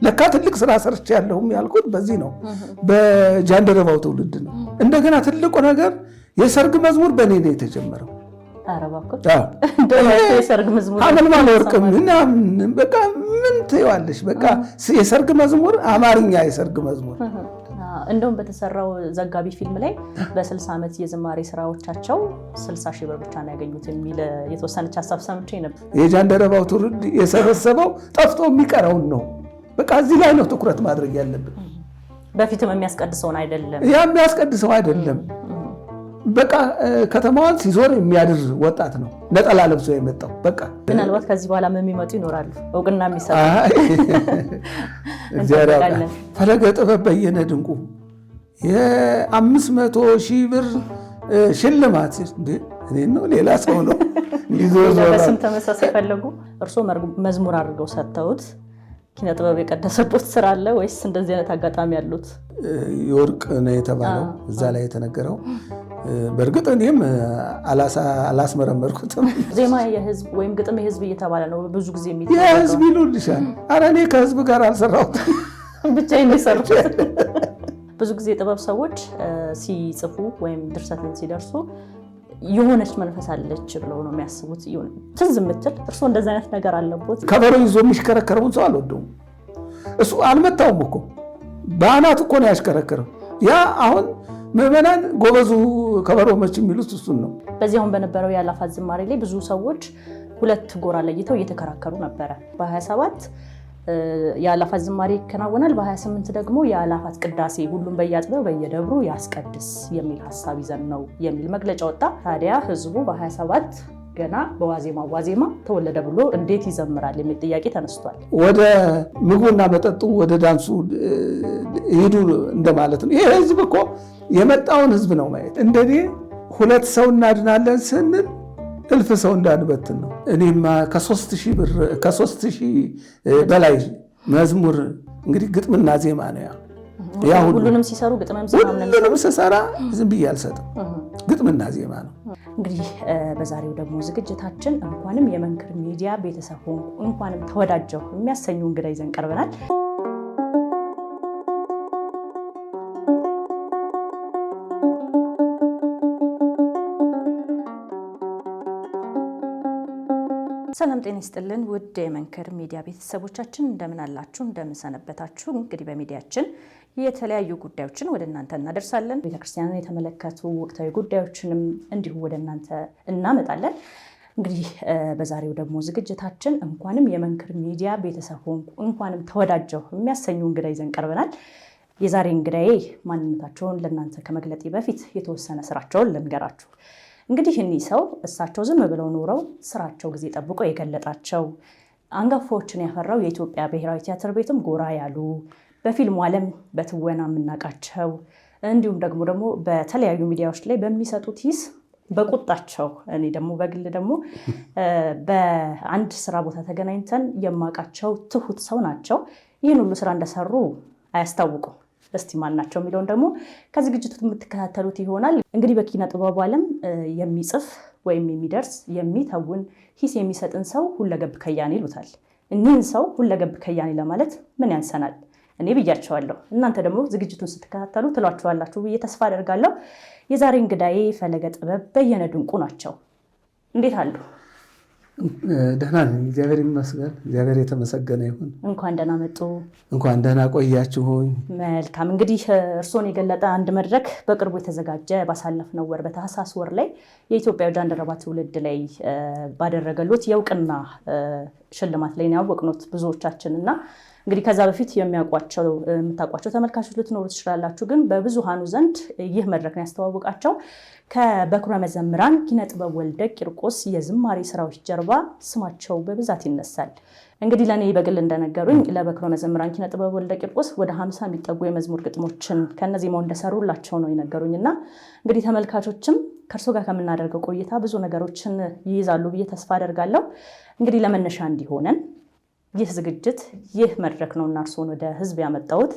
ለካ ትልቅ ስራ ሰርቻለሁም ያልኩት በዚህ ነው፣ በጃንደረባው ትውልድ ነው። እንደገና ትልቁ ነገር የሰርግ መዝሙር በእኔ ነው የተጀመረው። የሰርግ መዝሙር ሐመልማል ወርቅም ምናምን በቃ ምን ትይዋለሽ፣ በቃ የሰርግ መዝሙር አማርኛ የሰርግ መዝሙር። እንደውም በተሰራው ዘጋቢ ፊልም ላይ በ60 ዓመት የዝማሬ ስራዎቻቸው 60 ሺህ ብር ብቻ ነው ያገኙት የሚል የተወሰነች ሀሳብ ሰምቼ ነበር። የጃንደረባው ትውልድ የሰበሰበው ጠፍቶ የሚቀረውን ነው። በቃ እዚህ ላይ ነው ትኩረት ማድረግ ያለብን። በፊትም የሚያስቀድሰውን አይደለም፣ ያ የሚያስቀድሰው አይደለም። በቃ ከተማዋን ሲዞር የሚያድር ወጣት ነው ነጠላ ለብሶ የመጣው። በቃ ምናልባት ከዚህ በኋላ የሚመጡ ይኖራሉ እውቅና የሚሰጡ። ፈለገ ጥበብ በየነ ድንቁ የ500,000 ብር ሽልማት እኔ ነው ሌላ ሰው ነው በስም ተመሳሳይ ፈለጉ። እርስዎ መዝሙር አድርገው ሰጥተውት ኪነ ጥበብ የቀደሰበት ስራ አለ ወይስ እንደዚህ አይነት አጋጣሚ ያሉት? የወርቅ ነው የተባለው እዛ ላይ የተነገረው። በእርግጥ እኔም አላስመረመርኩትም። ዜማ የህዝብ ወይም ግጥም የህዝብ እየተባለ ነው ብዙ ጊዜ የህዝብ ይሉልሻል። ኧረ እኔ ከህዝብ ጋር አልሰራሁትም፣ ብቻዬን የሰራሁት። ብዙ ጊዜ ጥበብ ሰዎች ሲጽፉ ወይም ድርሰትን ሲደርሱ የሆነች መንፈስ አለች ብለው ነው የሚያስቡት። ትዝ የምትል እርሶ እንደዚህ አይነት ነገር አለቦት? ከበሮ ይዞ የሚሽከረከረውን ሰው አልወደውም። እሱ አልመታውም እኮ በአናት እኮ ነው ያሽከረከረው። ያ አሁን ምዕመናን ጎበዙ ከበሮ መች የሚሉት እሱን ነው። በዚህ አሁን በነበረው የአላፋት ዝማሬ ላይ ብዙ ሰዎች ሁለት ጎራ ለይተው እየተከራከሩ ነበረ። በ27 የአላፋት ዝማሬ ይከናወናል፣ በ28 ደግሞ የአላፋት ቅዳሴ ሁሉም በየአጥቢያው በየደብሩ ያስቀድስ የሚል ሀሳብ ይዘን ነው የሚል መግለጫ ወጣ። ታዲያ ህዝቡ በ27 ገና በዋዜማ ተወለደ ብሎ እንዴት ይዘምራል የሚል ጥያቄ ተነስቷል። ወደ ምግቡና መጠጡ ወደ ዳንሱ ሂዱ እንደማለት ነው። ይሄ ህዝብ እኮ የመጣውን ህዝብ ነው ማየት። እንደኔ 2 ሰው እናድናለን ስንል እልፍ ሰው እንዳንበትን ነው። እኔማ ከ3,000 በላይ መዝሙር እንግዲህ ግጥምና ዜማ ነው ያ ሁሉንም ሲሰሩ ሁሉንም ስሰራ ዝም ብዬ አልሰጥም፣ ግጥምና ዜማ ነው። እንግዲህ በዛሬው ደግሞ ዝግጅታችን እንኳንም የመንክር ሚዲያ ቤተሰብ ሆንኩ እንኳንም ተወዳጀሁ የሚያሰኙ እንግዳ ይዘን ቀርበናል። ሰላም ጤና ይስጥልን ውድ የመንክር ሚዲያ ቤተሰቦቻችን እንደምን አላችሁ? እንደምን ሰነበታችሁ? እንግዲህ በሚዲያችን የተለያዩ ጉዳዮችን ወደ እናንተ እናደርሳለን። ቤተክርስቲያንን የተመለከቱ ወቅታዊ ጉዳዮችንም እንዲሁ ወደ እናንተ እናመጣለን። እንግዲህ በዛሬው ደግሞ ዝግጅታችን እንኳንም የመንክር ሚዲያ ቤተሰብ ሆንኩ እንኳንም ተወዳጀሁ የሚያሰኙ እንግዳ ይዘን ቀርበናል። የዛሬ እንግዳዬ ማንነታቸውን ለእናንተ ከመግለጤ በፊት የተወሰነ ስራቸውን ልንገራችሁ። እንግዲህ እኒህ ሰው እሳቸው ዝም ብለው ኖረው ስራቸው ጊዜ ጠብቆ የገለጣቸው አንጋፋዎችን ያፈራው የኢትዮጵያ ብሔራዊ ቲያትር ቤትም ጎራ ያሉ በፊልሙ ዓለም በትወና የምናውቃቸው እንዲሁም ደግሞ በተለያዩ ሚዲያዎች ላይ በሚሰጡት ሂስ በቁጣቸው እኔ ደግሞ በግል ደግሞ በአንድ ስራ ቦታ ተገናኝተን የማውቃቸው ትሁት ሰው ናቸው። ይህን ሁሉ ስራ እንደሰሩ አያስታውቁም። እስቲ ማን ናቸው የሚለውን ደግሞ ከዝግጅቱ የምትከታተሉት ይሆናል። እንግዲህ በኪነ ጥበቡ ዓለም የሚጽፍ ወይም የሚደርስ የሚተውን ሂስ የሚሰጥን ሰው ሁለገብ ከያኔ ይሉታል። እኒህን ሰው ሁለገብ ከያኔ ለማለት ምን ያንሰናል? እኔ ብያቸዋለሁ። እናንተ ደግሞ ዝግጅቱን ስትከታተሉ ትሏቸዋላችሁ ብዬ ተስፋ አደርጋለሁ። የዛሬ እንግዳዬ ፈለገ ጥበብ በየነ ድንቁ ናቸው። እንዴት አሉ? ደህና ነኝ፣ እግዚአብሔር ይመስገን። እግዚአብሔር የተመሰገነ ይሁን። እንኳን ደህና መጡ። እንኳን ደህና ቆያችሁኝ። መልካም። እንግዲህ እርስዎን የገለጠ አንድ መድረክ በቅርቡ የተዘጋጀ ባሳለፍነው ወር በታህሳስ ወር ላይ የኢትዮጵያ ጃንደረባ ትውልድ ላይ ባደረገሉት የእውቅና ሽልማት ላይ ነው ያወቅነው ብዙዎቻችን እና እንግዲህ ከዛ በፊት የምታውቋቸው ተመልካቾች ልትኖሩ ትችላላችሁ። ግን በብዙሃኑ ዘንድ ይህ መድረክ ነው ያስተዋወቃቸው። ከበኩረ መዘምራን ኪነ ጥበብ ወልደ ቂርቆስ የዝማሬ ስራዎች ጀርባ ስማቸው በብዛት ይነሳል። እንግዲህ ለእኔ በግል እንደነገሩኝ ለበኩረ መዘምራን ኪነ ጥበብ ወልደ ቂርቆስ ወደ 50 የሚጠጉ የመዝሙር ግጥሞችን ከነዜማው እንደሰሩላቸው ነው የነገሩኝና እንግዲህ ተመልካቾችም ከእርሶ ጋር ከምናደርገው ቆይታ ብዙ ነገሮችን ይይዛሉ ብዬ ተስፋ አደርጋለሁ። እንግዲህ ለመነሻ እንዲሆነን ይህ ዝግጅት ይህ መድረክ ነው እና እርስዎን ወደ ህዝብ ያመጣሁት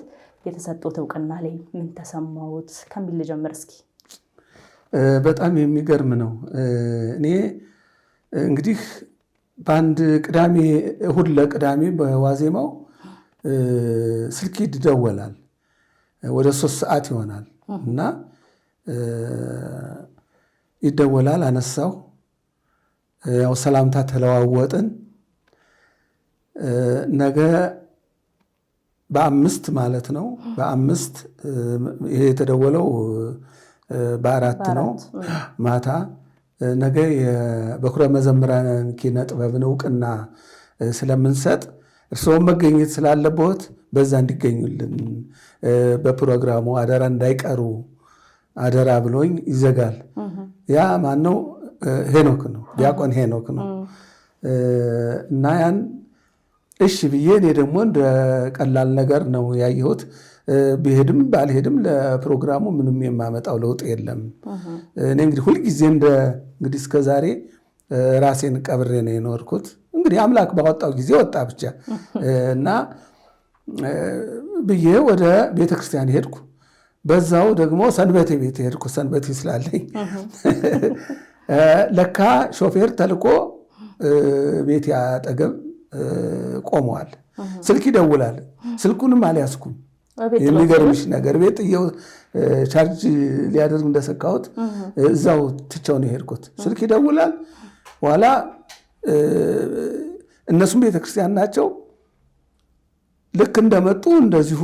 የተሰጡት እውቅና ላይ ምን ተሰማዎት ከሚል ልጀምር እስኪ። በጣም የሚገርም ነው። እኔ እንግዲህ በአንድ ቅዳሜ እሁድ ለቅዳሜ በዋዜማው ስልክ ይደወላል። ወደ 3 ሰዓት ይሆናል እና ይደወላል። አነሳው። ያው ሰላምታ ተለዋወጥን። ነገ በ5 ማለት ነው። በ5 ይሄ የተደወለው በ4 ነው ማታ። ነገ የበኩረ መዘምራን ኪነ ጥበብን እውቅና ስለምንሰጥ እርስዎም መገኘት ስላለቦት በዛ እንዲገኙልን በፕሮግራሙ አደራ እንዳይቀሩ አደራ ብሎኝ ይዘጋል። ያ ማነው? ሄኖክ ነው፣ ዲያቆን ሄኖክ ነው። እና ያን እሺ ብዬ እኔ ደግሞ እንደ ቀላል ነገር ነው ያየሁት። ብሄድም ባልሄድም ለፕሮግራሙ ምንም የማመጣው ለውጥ የለም። እኔ እንግዲህ ሁልጊዜ እንግዲህ እስከዛሬ ራሴን ቀብሬ ነው የኖርኩት። እንግዲህ አምላክ ባወጣው ጊዜ ወጣ ብቻ እና ብዬ ወደ ቤተክርስቲያን ሄድኩ። በዛው ደግሞ ሰንበቴ ቤት ሄድኩ። ሰንበቴ ስላለኝ ለካ ሾፌር ተልኮ ቤት አጠገብ ቆመዋል። ስልክ ይደውላል። ስልኩንም አልያዝኩም። የሚገርምሽ ነገር ቤት ጥየው ቻርጅ ሊያደርግ እንደሰካሁት እዛው ትቼው ነው የሄድኩት። ስልክ ይደውላል። በኋላ እነሱም ቤተክርስቲያን ናቸው። ልክ እንደመጡ እንደዚሁ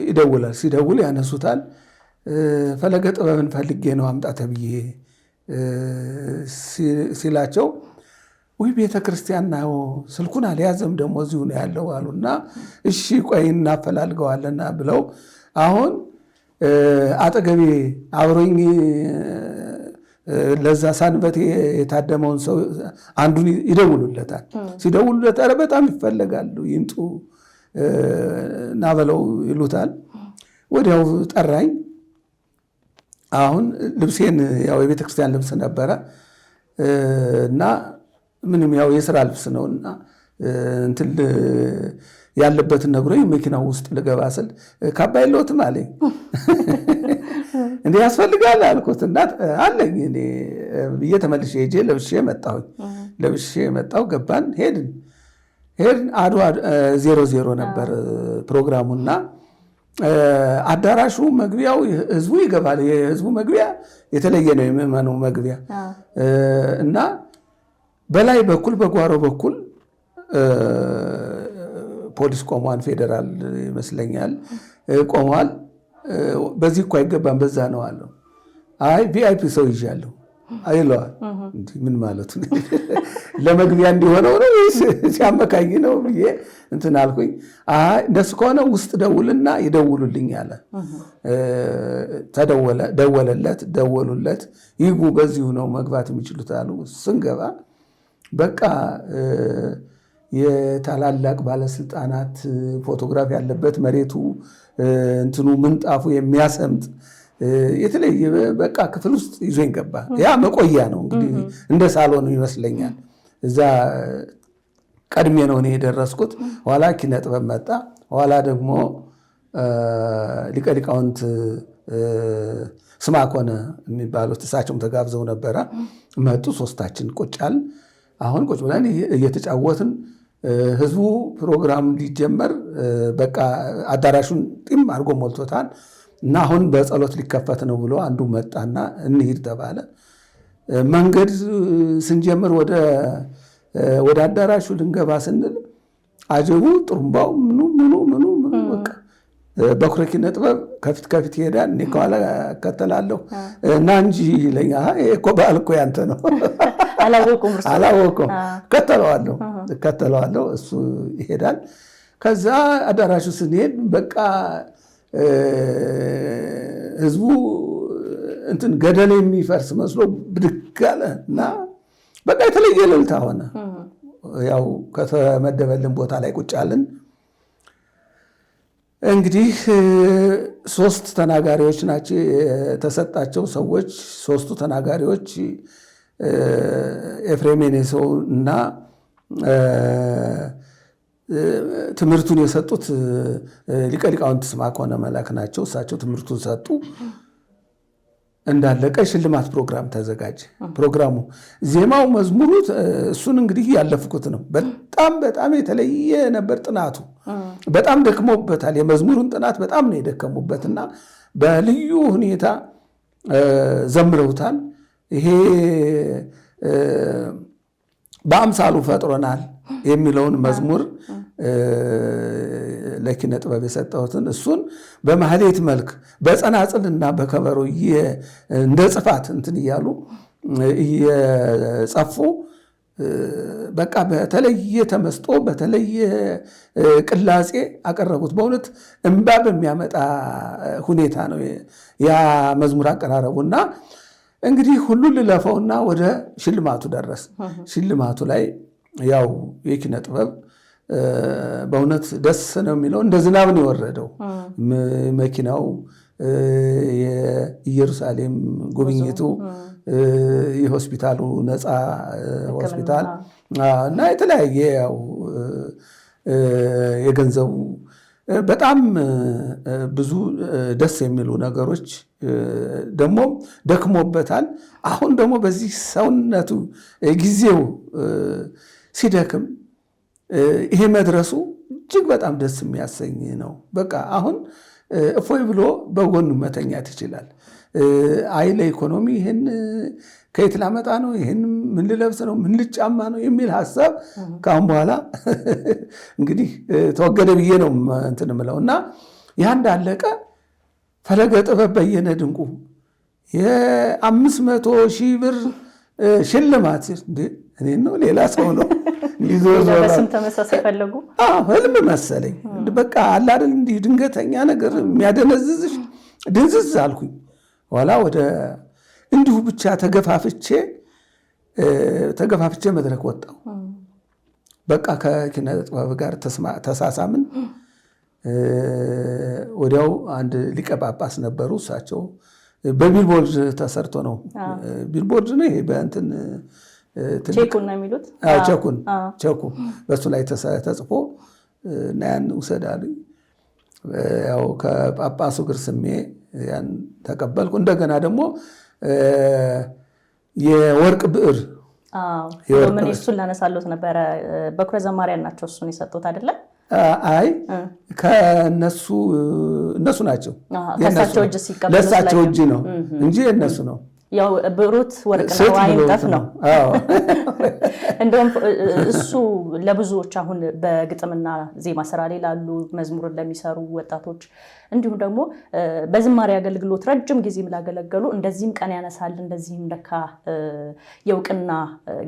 ይደውላል። ሲደውል ያነሱታል። ፈለገ ጥበብን ፈልጌ ነው አምጣ ተብዬ ሲላቸው ውይ ቤተክርስቲያን ነው ስልኩን አልያዘም ደግሞ እዚሁ ነው ያለው አሉና እሺ ቆይ እናፈላልገዋለና ብለው አሁን አጠገቤ አብሮኝ ለዛ ሰንበቴ የታደመውን ሰው አንዱን ይደውሉለታል። ሲደውሉለት ኧረ በጣም ይፈለጋሉ ይምጡ ናበለው ይሉታል። ወዲያው ጠራኝ። አሁን ልብሴን ያው የቤተክርስቲያን ልብስ ነበረ እና ምንም ያው የሥራ ልብስ ነውና እንትን ያለበትን ነግሮኝ መኪናው ውስጥ ልገባ ስል ካባ የለዎትም አለኝ። እንዴ ያስፈልጋል አልኩት። እና አለኝ እኔ ብዬ ተመልሼ ሄጄ ለብሼ መጣሁኝ። ለብሼ መጣሁ። ገባን፣ ሄድን አድዋ 00 ነበር ፕሮግራሙና አዳራሹ መግቢያው ህዝቡ ይገባል። የህዝቡ መግቢያ የተለየ ነው፣ የምዕመኑ መግቢያ እና በላይ በኩል በጓሮ በኩል ፖሊስ ቆሟል። ፌዴራል ይመስለኛል ቆሟል። በዚህ እኮ አይገባም በዛ ነው አለው። አይ ቪአይፒ ሰው ይዣለሁ አይለዋል። እንዲህ ምን ማለቱ ለመግቢያ እንዲሆነው ነው ወይስ ሲያመካኝ ነው ብዬ እንትን አልኩኝ። አይ እንደሱ ከሆነ ውስጥ ደውልና ይደውሉልኝ አለ። ደወሉለት። ይግቡ በዚሁ ነው መግባት የሚችሉት አሉ። ስንገባ በቃ የታላላቅ ባለስልጣናት ፎቶግራፍ ያለበት መሬቱ እንትኑ ምንጣፉ የሚያሰምጥ የተለየ በቃ ክፍል ውስጥ ይዞኝ ገባ። ያ መቆያ ነው እንግዲህ እንደ ሳሎን ይመስለኛል። እዛ ቀድሜ ነው እኔ የደረስኩት። ኋላ ኪነ ጥበብ መጣ። ኋላ ደግሞ ሊቀ ሊቃውንት ስምዐኮነ የሚባሉት እሳቸውም ተጋብዘው ነበረ። መጡ። ሶስታችን ቁጭ አልን። አሁን ቁጭ ብለን እየተጫወትን ህዝቡ ፕሮግራም ሊጀመር በቃ አዳራሹን ጢም አድርጎ ሞልቶታል። እና አሁን በጸሎት ሊከፈት ነው ብሎ አንዱ መጣና እንሂድ ተባለ። መንገድ ስንጀምር ወደ አዳራሹ ልንገባ ስንል አጀቡ ጥሩምባው ምኑ በቃ በኩረ ኪነ ጥበብ ከፊት ከፊት ይሄዳል። እኔ ከኋላ እከተላለሁ እና እንጂ ይለኛል። እኮ በዓል እኮ ያንተ ነው። አላወቁም። እከተለዋለሁ። እሱ ይሄዳል። ከዛ አዳራሹ ስንሄድ በቃ ህዝቡ እንትን ገደል የሚፈርስ መስሎ ብድግ አለ እና በቃ የተለየ እልልታ ሆነ። ያው ከተመደበልን ቦታ ላይ ቁጭ አልን። እንግዲህ 3 ተናጋሪዎች ናቸው የተሰጣቸው ሰዎች። 3ቱ ተናጋሪዎች ኤፍሬም የኔሰው እና ትምህርቱን የሰጡት ሊቀ ሊቃውንት ስምዐኮነ መላክ ናቸው። እሳቸው ትምህርቱን ሰጡ። እንዳለቀ ሽልማት ፕሮግራም ተዘጋጀ። ፕሮግራሙ ዜማው፣ መዝሙሩ እሱን እንግዲህ ያለፍኩት ነው። በጣም የተለየ ነበር ጥናቱ። በጣም ደክሞበታል። የመዝሙሩን ጥናት በጣም ነው የደከሙበትና በልዩ ሁኔታ ዘምረውታል። ይሄ በአምሳሉ ፈጥሮናል የሚለውን መዝሙር ለኪነ ጥበብ የሰጠሁትን እሱን በማህሌት መልክ በጸናጽልና በከበሮ እንደ ጽፋት እንትን እያሉ እየጸፉ በቃ በተለየ ተመስጦ በተለየ ቅላጼ አቀረቡት። በእውነት እንባ በሚያመጣ ሁኔታ ነው ያ መዝሙር አቀራረቡና እንግዲህ ሁሉን ልለፈውና ወደ ሽልማቱ ደረስ። ሽልማቱ ላይ ያው የኪነ ጥበብ በእውነት ደስ ነው የሚለው። እንደ ዝናብ ነው የወረደው። መኪናው፣ የኢየሩሳሌም ጉብኝቱ፣ የሆስፒታሉ ነፃ ሆስፒታል እና የተለያየ ያው የገንዘቡ በጣም ብዙ ደስ የሚሉ ነገሮች ደግሞ ደክሞበታል። አሁን ደግሞ በዚህ ሰውነቱ ጊዜው ሲደክም ይሄ መድረሱ እጅግ በጣም ደስ የሚያሰኝ ነው። በቃ አሁን እፎይ ብሎ በጎኑ መተኛት ይችላል። አይ ለኢኮኖሚ ይህን ከየት ላመጣ ነው፣ ይህን ምን ልለብስ ነው፣ ምን ልጫማ ነው የሚል ሀሳብ ከአሁን በኋላ እንግዲህ ተወገደ ብዬ ነው እንትን እምለው እና ያ እንዳለቀ ፈለገ ጥበብ በየነ ድንቁ የ500,000 ብር ሽልማት እኔ ነው ሌላ ሰው ነው በስም ተመሳሳይ ፈለጉ። ህልም መሰለኝ። በቃ አለ አይደል እንዲህ ድንገተኛ ነገር የሚያደነዝዝሽ ድንዝዝ አልኩኝ። ኋላ ወደ እንዲሁ ብቻ ተገፋፍቼ መድረክ ወጣው። በቃ ከኪነ ጥበብ ጋር ተሳሳምን። ወዲያው አንድ ሊቀ ጳጳስ ነበሩ። እሳቸው በቢልቦርድ ተሰርቶ ነው። ቢልቦርድ ነው ይሄ በእንትን ቼኩን ነው የሚሉት። ቼኩ በሱ ላይ ተጽፎ እና ያን ውሰድ አሉኝ። ያው ከጳጳሱ ግር ስሜ ያን ተቀበልኩ። እንደገና ደግሞ የወርቅ ብዕር ምን እሱን ላነሳለሁት ነበረ። በኩረ ዘማሪያን ናቸው እሱን የሰጡት አይደለ? አይ ከነሱ ናቸው። ከሳቸው እጅ ሲቀበሉ ለሳቸው እጅ ነው እንጂ የነሱ ነው። ያው ብሩት ወርቅ ነው አይንጠፍ ነው። እንደውም እሱ ለብዙዎች አሁን በግጥምና ዜማ ስራ ላይ ላሉ መዝሙርን ለሚሰሩ ወጣቶች እንዲሁም ደግሞ በዝማሬ አገልግሎት ረጅም ጊዜም ላገለገሉ እንደዚህም ቀን ያነሳል እንደዚህም ለካ የውቅና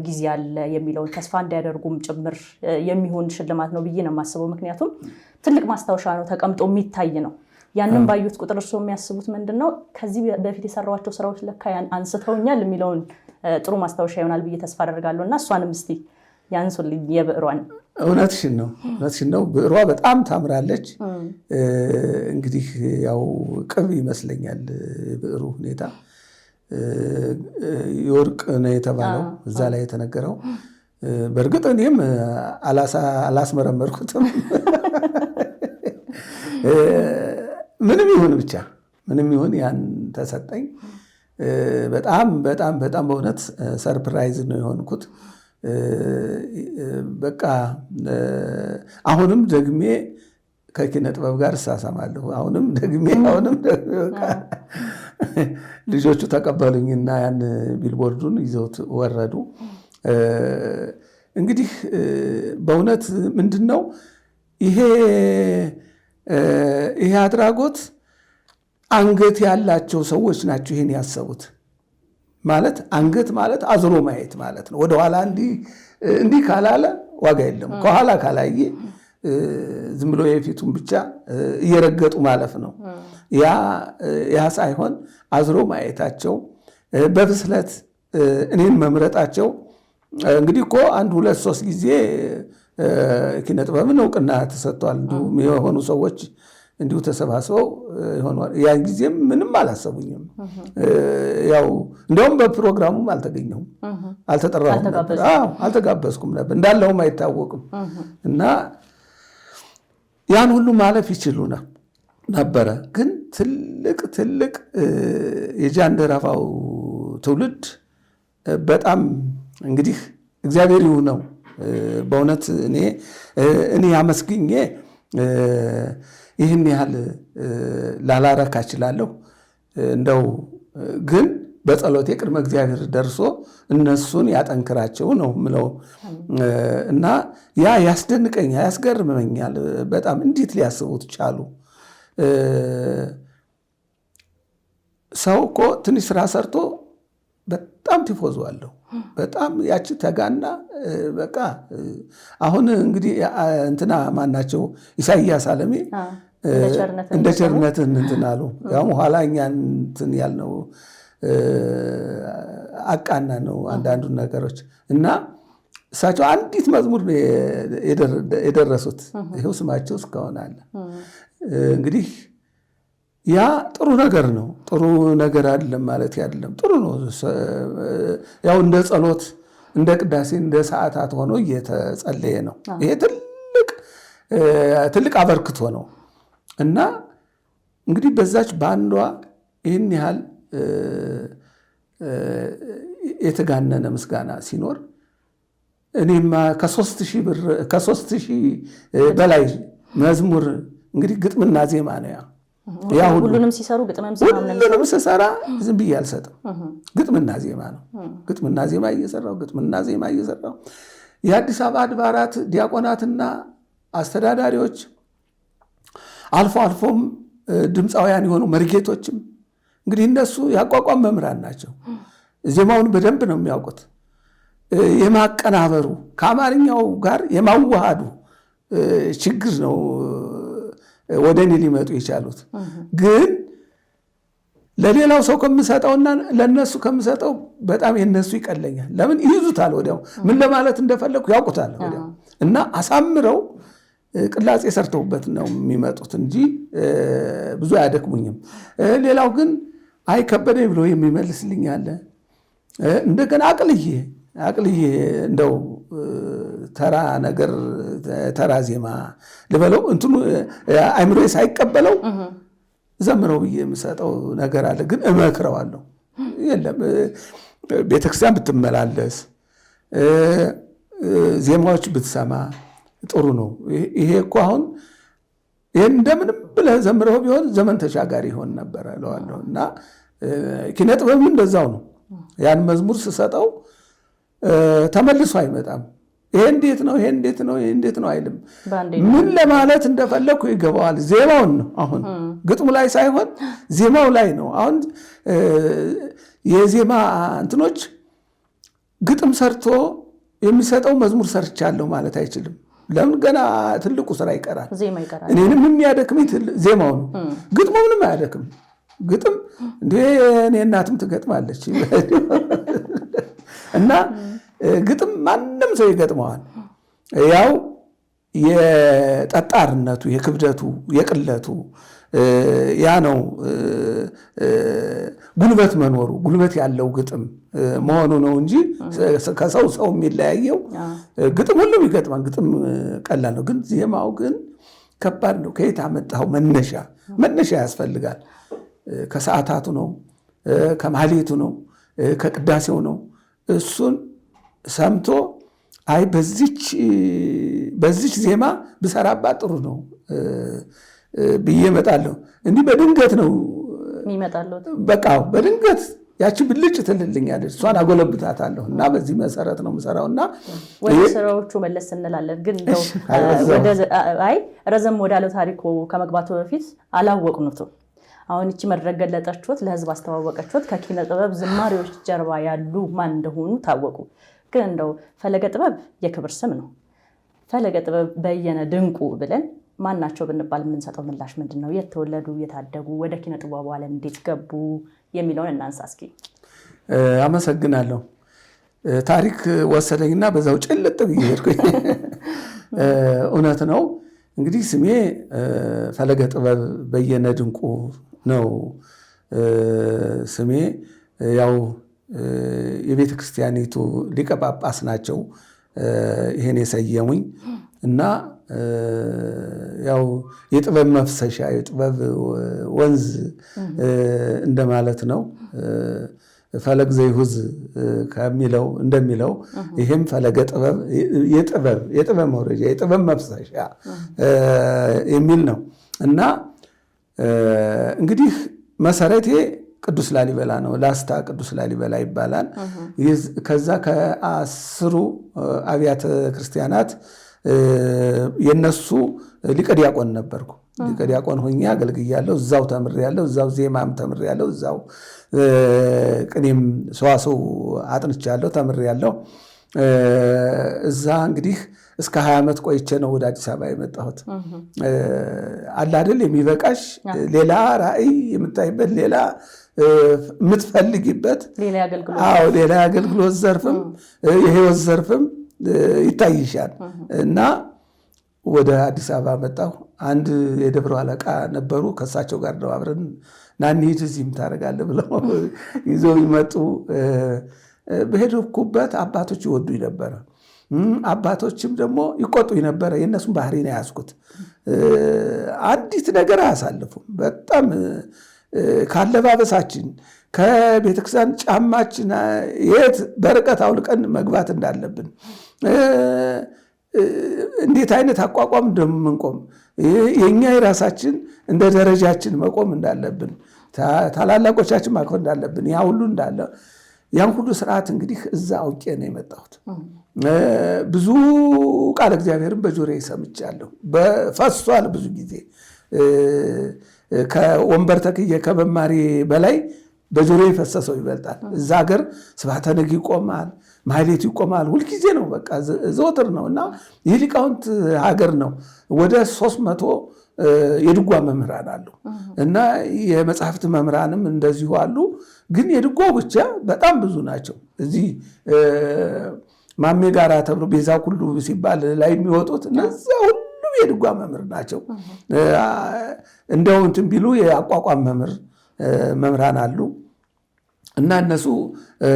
ጊዜ አለ የሚለውን ተስፋ እንዲያደርጉም ጭምር የሚሆን ሽልማት ነው ብዬ ነው የማስበው። ምክንያቱም ትልቅ ማስታወሻ ነው፣ ተቀምጦ የሚታይ ነው። ያንን ባዩት ቁጥር እርሶ የሚያስቡት ምንድነው? ከዚህ በፊት የሰራዋቸው ስራዎች ለካ አንስተውኛል የሚለውን ጥሩ ማስታወሻ ይሆናል ብዬ ተስፋ አደርጋለሁ። እና እሷንም እስቲ ያንሱልኝ የብዕሯን። እውነትሽን ነው። ብዕሯ በጣም ታምራለች። እንግዲህ ያው ቅብ ይመስለኛል ብዕሩ ሁኔታ የወርቅ ነው የተባለው እዛ ላይ የተነገረው። በእርግጥ እኔም አላስመረመርኩትም። ምንም ይሁን ያን ተሰጠኝ። በጣም በእውነት ሰርፕራይዝ ነው የሆንኩት። በቃ አሁንም ደግሜ ከኪነ ጥበብ ጋር እሳሳማለሁ። አሁንም ደግሜ ልጆቹ ተቀበሉኝና ያን ቢልቦርዱን ይዘውት ወረዱ። እንግዲህ በእውነት ምንድነው ይሄ አድራጎት አንገት ያላቸው ሰዎች ናቸው ይሄን ያሰቡት። ማለት አንገት ማለት አዝሮ ማየት ማለት ነው። ወደኋላ እንዲህ ካላለ ዋጋ የለም። ከኋላ ካላየ ዝም ብሎ የፊቱን ብቻ እየረገጡ ማለፍ ነው። ያ ሳይሆን አዝሮ ማየታቸው፣ በብስለት እኔን መምረጣቸው። እንግዲህ እኮ 1 2 3 ጊዜ ኪነ ጥበብን እውቅና ተሰጥቷል። እንዲሁም የሆኑ ሰዎች እንዲሁ ተሰባስበው ይሆናል። ያን ጊዜም ምንም አላሰቡኝም። ያው እንደውም በፕሮግራሙም አልተገኘሁም፣ አልተጠራሁም ነበር፣ አልተጋበዝኩም ነበር፣ እንዳለውም አይታወቅም። እና ያን ሁሉ ማለፍ ይችሉ ነበረ። ግን ትልቅ የጃንደረባው ትውልድ በጣም እንግዲህ እግዚአብሔር ይሁነው በእውነት እኔ አመስግኜ ይህን ያህል ላላረካ እችላለሁ። እንደው ግን በጸሎቴ ቅድመ እግዚአብሔር ደርሶ እነሱን ያጠንክራቸው ነው ምለው እና ያ ያስደንቀኛል፣ ያስገርመኛል በጣም እንዴት ሊያስቡት ቻሉ? ሰው እኮ ትንሽ ስራ ሰርቶ በጣም ቲፎዞ አለው። በጣም ያቺ ተጋና በቃ አሁን እንግዲህ እንትና ማናቸው ኢሳይያስ አለሜ እንደ ቸርነትን እንትን አሉ። ያው ኋላ እኛ እንትን ያልነው አቃና ነው አንዳንዱን ነገሮች እና እሳቸው አንዲት መዝሙር የደረሱት ይኸው ስማቸው እስካሁን አለ። እንግዲህ ያ ጥሩ ነገር ነው። ጥሩ ነገር አይደለም ማለት አይደለም፣ ጥሩ ነው። ያው እንደ ጸሎት እንደ ቅዳሴ እንደ ሰዓታት ሆኖ እየተጸለየ ነው። ይሄ ትልቅ አበርክቶ ነው እና እንግዲህ በዛች በአንዷ ይህን ያህል የተጋነነ ምስጋና ሲኖር እኔማ ከ3,000 በላይ መዝሙር እንግዲህ ግጥምና ዜማ ነው ያ ሁሉንም ሲሰሩ ሁሉንም ስሰራ ዝም ብዬ አልሰጥም። ግጥምና ዜማ ነው። ግጥምና ዜማ እየሰራው የአዲስ አበባ አድባራት ዲያቆናትና አስተዳዳሪዎች አልፎም ድምፃውያን የሆኑ መርጌቶችም እንግዲህ እነሱ ያቋቋም መምህራን ናቸው። ዜማውን በደንብ ነው የሚያውቁት። የማቀናበሩ ከአማርኛው ጋር የማዋሃዱ ችግር ነው ወደ እኔ ሊመጡ የቻሉት። ግን ለሌላው ሰው ከምሰጠውና ለነሱ ከምሰጠው በጣም የነሱ ይቀለኛል። ለምን ይይዙታል፣ ወዲያው ምን ለማለት እንደፈለኩ ያውቁታል ወዲያው እና አሳምረው ቅላጼ ሰርተውበት ነው የሚመጡት እንጂ ብዙ አያደክሙኝም። ሌላው ግን አይ ከበደኝ ብሎ የሚመልስልኝ አለ። እንደገና አቅልዬ እንደው ተራ ነገር ተራ ዜማ ልበለው እንትኑ አይምሮ ሳይቀበለው ዘምረው ብዬ የምሰጠው ነገር አለ። ግን እመክረዋለሁ። የለም ቤተክርስቲያን ብትመላለስ ዜማዎች ብትሰማ ጥሩ ነው። ይሄ እኮ አሁን ይሄን እንደምንም ብለህ ዘምረው ቢሆን ዘመን ተሻጋሪ ይሆን ነበር እለዋለሁ እና ኪነ ጥበብም እንደዛው ነው። ያን መዝሙር ስሰጠው ተመልሶ አይመጣም። ይሄ እንዴት ነው አይልም። ምን ለማለት እንደፈለኩ ይገባዋል። ዜማውን ነው አሁን ግጥሙ ላይ ሳይሆን ዜማው ላይ ነው። አሁን የዜማ እንትኖች ግጥም ሰርቶ የሚሰጠው መዝሙር ሰርቻለሁ ማለት አይችልም። ለምን ገና ትልቁ ስራ ይቀራል። እኔንም የሚያደክመኝ ዜማው ነው። ግጥሙ ምንም አያደክም። ግጥም እንዴ እኔ እናትም ትገጥማለች እና ግጥም ማንም ሰው ይገጥመዋል። ያው የጠጣርነቱ፣ የክብደቱ፣ የቅለቱ ያ ነው ጉልበት መኖሩ፣ ጉልበት ያለው ግጥም መሆኑ ነው እንጂ ከሰው የሚለያየው ግጥም ሁሉም ይገጥማል። ግጥም ቀላል ነው፣ ግን ዜማው ግን ከባድ ነው። ከየት አመጣው? መነሻ ያስፈልጋል። ከሰዓታቱ ነው፣ ከማህሌቱ ነው፣ ከቅዳሴው ነው። እሱን ሰምቶ አይ በዚች ዜማ ብሰራባት ጥሩ ነው ብዬ እመጣለሁ። እንዲህ በድንገት ነው የሚመጣለው። በቃ በድንገት ያቺ ብልጭ ትልልኛለች፣ እሷን አጎለብታታለሁ እና በዚህ መሰረት ነው የምሰራውና ወደ ስራዎቹ መለስ እንላለን። ግን ረዘም ወዳለው ታሪኩ ከመግባቱ በፊት አላወቅኑትም። አሁን እቺ መድረክ ገለጠችሁት፣ ለህዝብ አስተዋወቀችሁት። ከኪነ ጥበብ ዝማሬዎች ጀርባ ያሉ ማን እንደሆኑ ታወቁ። ግን እንደው ፈለገ ጥበብ የክብር ስም ነው። ፈለገ ጥበብ በየነ ድንቁ ብለን ማናቸው ብንባል የምንሰጠው ምላሽ ምንድን ነው? የት ተወለዱ? የታደጉ? ወደ ኪነ ጥበቡ ዓለም እንዴት ገቡ የሚለውን እናንሳ እስኪ። አመሰግናለሁ። ታሪክ ወሰደኝና በዛው ጭልጥ ብዬ ሄድኩኝ። እውነት ነው። እንግዲህ ስሜ ፈለገ ጥበብ በየነ ድንቁ ነው። ስሜ ያው የቤተ ክርስቲያኒቱ ሊቀ ጳጳስ ናቸው ይሄን የሰየሙኝ እና ያው የጥበብ መፍሰሻ የጥበብ ወንዝ እንደማለት ነው። ፈለግ ዘይሁዝ ከሚለው እንደሚለው ይሄም ፈለገ ጥበብ የጥበብ መውረጃ የጥበብ መፍሰሻ የሚል ነው እና እንግዲህ መሰረቴ ቅዱስ ላሊበላ ነው። ላስታ ቅዱስ ላሊበላ ይባላል። ከዛ ከ10 አብያተ ክርስቲያናት የነሱ ሊቀ ዲያቆን ነበርኩ። ሊቀ ዲያቆን ሆኜ አገልግያለሁ። እዛው ተምሬያለሁ። እዛው ዜማም ተምሬያለሁ። እዛው ቅኔም ሰዋሰው አጥንቻለሁ፣ ተምሬያለሁ። እዛ እንግዲህ እስከ 20 ዓመት ቆይቼ ነው ወደ አዲስ አበባ የመጣሁት። አለ አይደል የሚበቃሽ ሌላ ራዕይ የምታይበት ሌላ የምትፈልጊበት ሌላ የአገልግሎት ዘርፍም የህይወት ዘርፍም ይታይሻል እና ወደ አዲስ አበባ መጣሁ። አንድ የደብረ አለቃ ነበሩ። ከእሳቸው ጋር ነው አብረን ናኒት እዚህም ታደርጋለህ ብለው ይዘው ይመጡ። በሄድኩበት አባቶች ይወዱኝ ነበረ። አባቶችም ደግሞ ይቆጡኝ ነበረ። የእነሱም ባህሪ ነው ያዝኩት። አንዲት ነገር አያሳልፉም። በጣም ካለባበሳችን ከቤተክርስቲያን ጫማችን የት በርቀት አውልቀን መግባት እንዳለብን እንዴት አይነት አቋቋም እንደምንቆም የኛ የራሳችን እንደ ደረጃችን መቆም እንዳለብን ታላላቆቻችን ማክበር እንዳለብን ያ ሁሉ እንዳለ ያን ሁሉ ስርዓት እንግዲህ እዛ አውቄ ነው የመጣሁት። ብዙ ቃል እግዚአብሔርን በጆሮዬ ሰምቻለሁ። በፈሷል ብዙ ጊዜ ከወንበር ተክዬ ከመማሪ በላይ በጆሮዬ የፈሰሰው ይበልጣል። እዛ ሀገር ስብሐተ ነግ ይቆማል፣ ማህሌቱ ይቆማል። ሁልጊዜ ነው በቃ ዘወትር ነው እና የሊቃውንት ሀገር ነው። ወደ 300 የድጓ መምህራን አሉ እና የመጽሐፍት መምህራንም እንደዚሁ አሉ። ግን የድጓው ብቻ በጣም ብዙ ናቸው። እዚህ ማሜ ጋራ ተብሎ ቤዛ ሁሉ ሲባል ላይ የሚወጡት እነዛ ሁሉም የድጓ መምህር ናቸው። እንደው እንትን ቢሉ የአቋቋም መምህራን አሉ እና እነሱ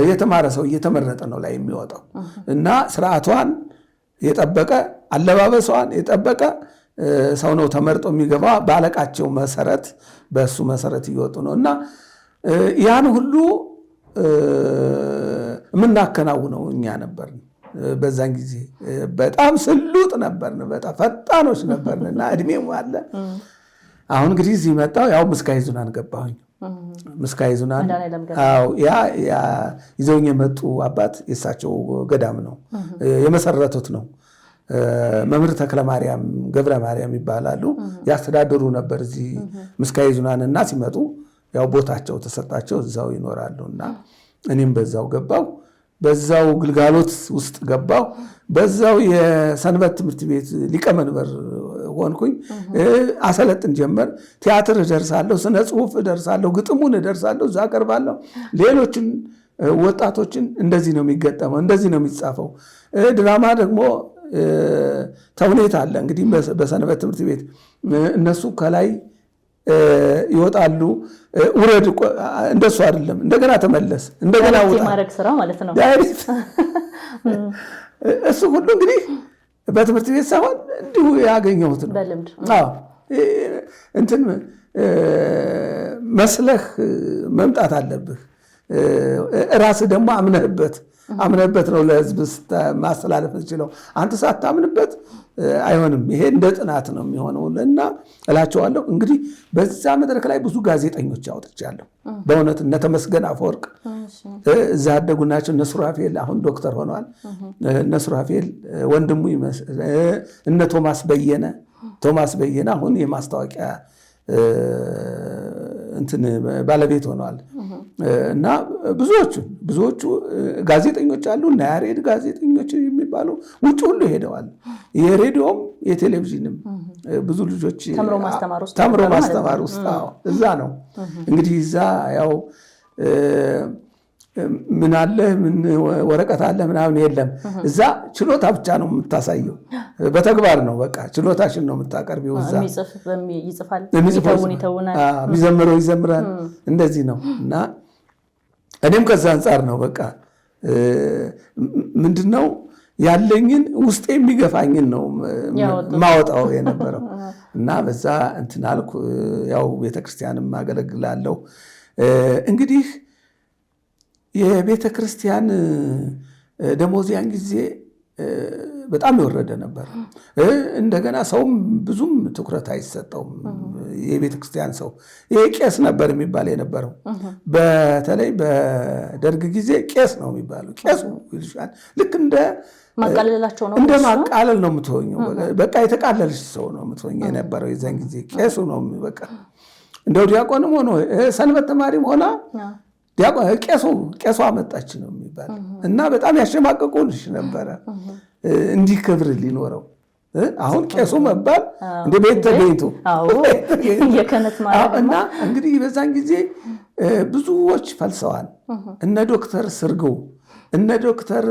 የተማረ ሰው እየተመረጠ ነው ላይ የሚወጣው እና ስርዓቷን የጠበቀ አለባበሷን የጠበቀ ሰው ነው ተመርጦ የሚገባ። ባለቃቸው መሰረት በእሱ መሰረት እየወጡ ነው እና ያን ሁሉ የምናከናውነው እኛ ነበርን። በዛን ጊዜ በጣም ስሉጥ ነበርን፣ በጣም ፈጣኖች ነበርን እና እድሜም አለ። አሁን እንግዲህ እዚህ መጣሁ። ያው ምስካየ ኅዙናን ገባሁኝ። ምስካየ ኅዙናን ያ ይዘውኝ የመጡ አባት የእሳቸው ገዳም ነው የመሰረቱት ነው። መምህር ተክለ ማርያም ገብረ ማርያም ይባላሉ። ያስተዳድሩ ነበር እዚህ ምስካየ ኅዙናን እና ሲመጡ ያው ቦታቸው ተሰጣቸው፣ እዛው ይኖራሉ እና እኔም በዛው ገባሁ። በዛው ግልጋሎት ውስጥ ገባሁ። በዛው የሰንበት ትምህርት ቤት ሊቀመንበር ሆንኩኝ። አሰለጥን ጀመር። ቲያትር እደርሳለሁ፣ ስነ ጽሁፍ እደርሳለሁ፣ ግጥሙን እደርሳለሁ፣ እዛ አቀርባለሁ። ሌሎችን ወጣቶችን እንደዚህ ነው የሚገጠመው፣ እንደዚህ ነው የሚጻፈው። ድራማ ደግሞ ተውኔት አለ እንግዲህ በሰንበት ትምህርት ቤት እነሱ ከላይ ይወጣሉ። ውረድ እንደሱ አይደለም፣ እንደገና ተመለስ፣ እንደገና ውጣ ማድረግ ስራ ማለት ነው። እሱ ሁሉ እንግዲህ በትምህርት ቤት ሳይሆን እንዲሁ ያገኘሁት ነው። በልምድ እንትን መስለህ መምጣት አለብህ። ራስህ ደግሞ አምነህበት ነው ለህዝብ ማስተላለፍ ትችለው። አንተ ሳታምንበት አይሆንም። ይሄ እንደ ጥናት ነው የሚሆነው እና እላቸዋለሁ። እንግዲህ በዛ መድረክ ላይ ብዙ ጋዜጠኞች አውጥቻለሁ። በእውነት እነ ተመስገን አፈወርቅ እዛ ያደጉ ናቸው። እነ ሱራፌል አሁን ዶክተር ሆነዋል። እነ ሱራፌል ወንድሙ ይመስል እነ ቶማስ በየነ አሁን የማስታወቂያ እንትን ባለቤት ሆነዋል እና ብዙዎቹ ጋዜጠኞች አሉ እና ያሬድ ጋዜጠኞች የሚባሉ ውጭ ሁሉ ሄደዋል። የሬዲዮም የቴሌቪዥንም ብዙ ልጆች ተምሮ ማስተማር ውስጥ እዛ ነው እንግዲህ እዛ ያው ምን አለ ምን ወረቀት አለ ምናምን የለም። እዛ ችሎታ ብቻ ነው የምታሳየው፣ በተግባር ነው በቃ ችሎታሽን ነው የምታቀርቢው። እዛ የሚዘምረው ይዘምራል፣ እንደዚህ ነው እና እኔም ከዛ አንጻር ነው በቃ ምንድነው ያለኝን ውስጥ የሚገፋኝን ነው ማወጣው የነበረው እና በዛ እንትን አልኩ። ያው ቤተክርስቲያንም አገለግላለሁ። እንግዲህ የቤተክርስቲያን ደሞዝ ያን ጊዜ በጣም የወረደ ነበር። እንደገና ሰውም ብዙም ትኩረት አይሰጠውም። የቤተክርስቲያን ሰው ይሄ ቄስ ነበር የሚባል የነበረው። በተለይ በደርግ ጊዜ ቄስ ነው የሚባለው። ቄሱ ይልሻል። ልክ እንደ ማቃለላቸው ነው፣ እንደ ማቃለል ነው የምትሆኘው። በቃ የተቃለልሽ ሰው ነው የምትሆኝ የነበረው የዛን ጊዜ። ቄሱ ነው በቃ እንደው ዲያቆንም ሆኖ ሰንበት ተማሪም ሆና ቄሷ አመጣች ነው የሚባል እና በጣም ያሸማቀቁልሽ ነበረ እንዲህ ክብር ሊኖረው። አሁን ቄሱ መባል እንደ ቤት ተገኝቶ እና እንግዲህ በዛን ጊዜ ብዙዎች ፈልሰዋል። እነ ዶክተር ስርግው፣ እነ ዶክተር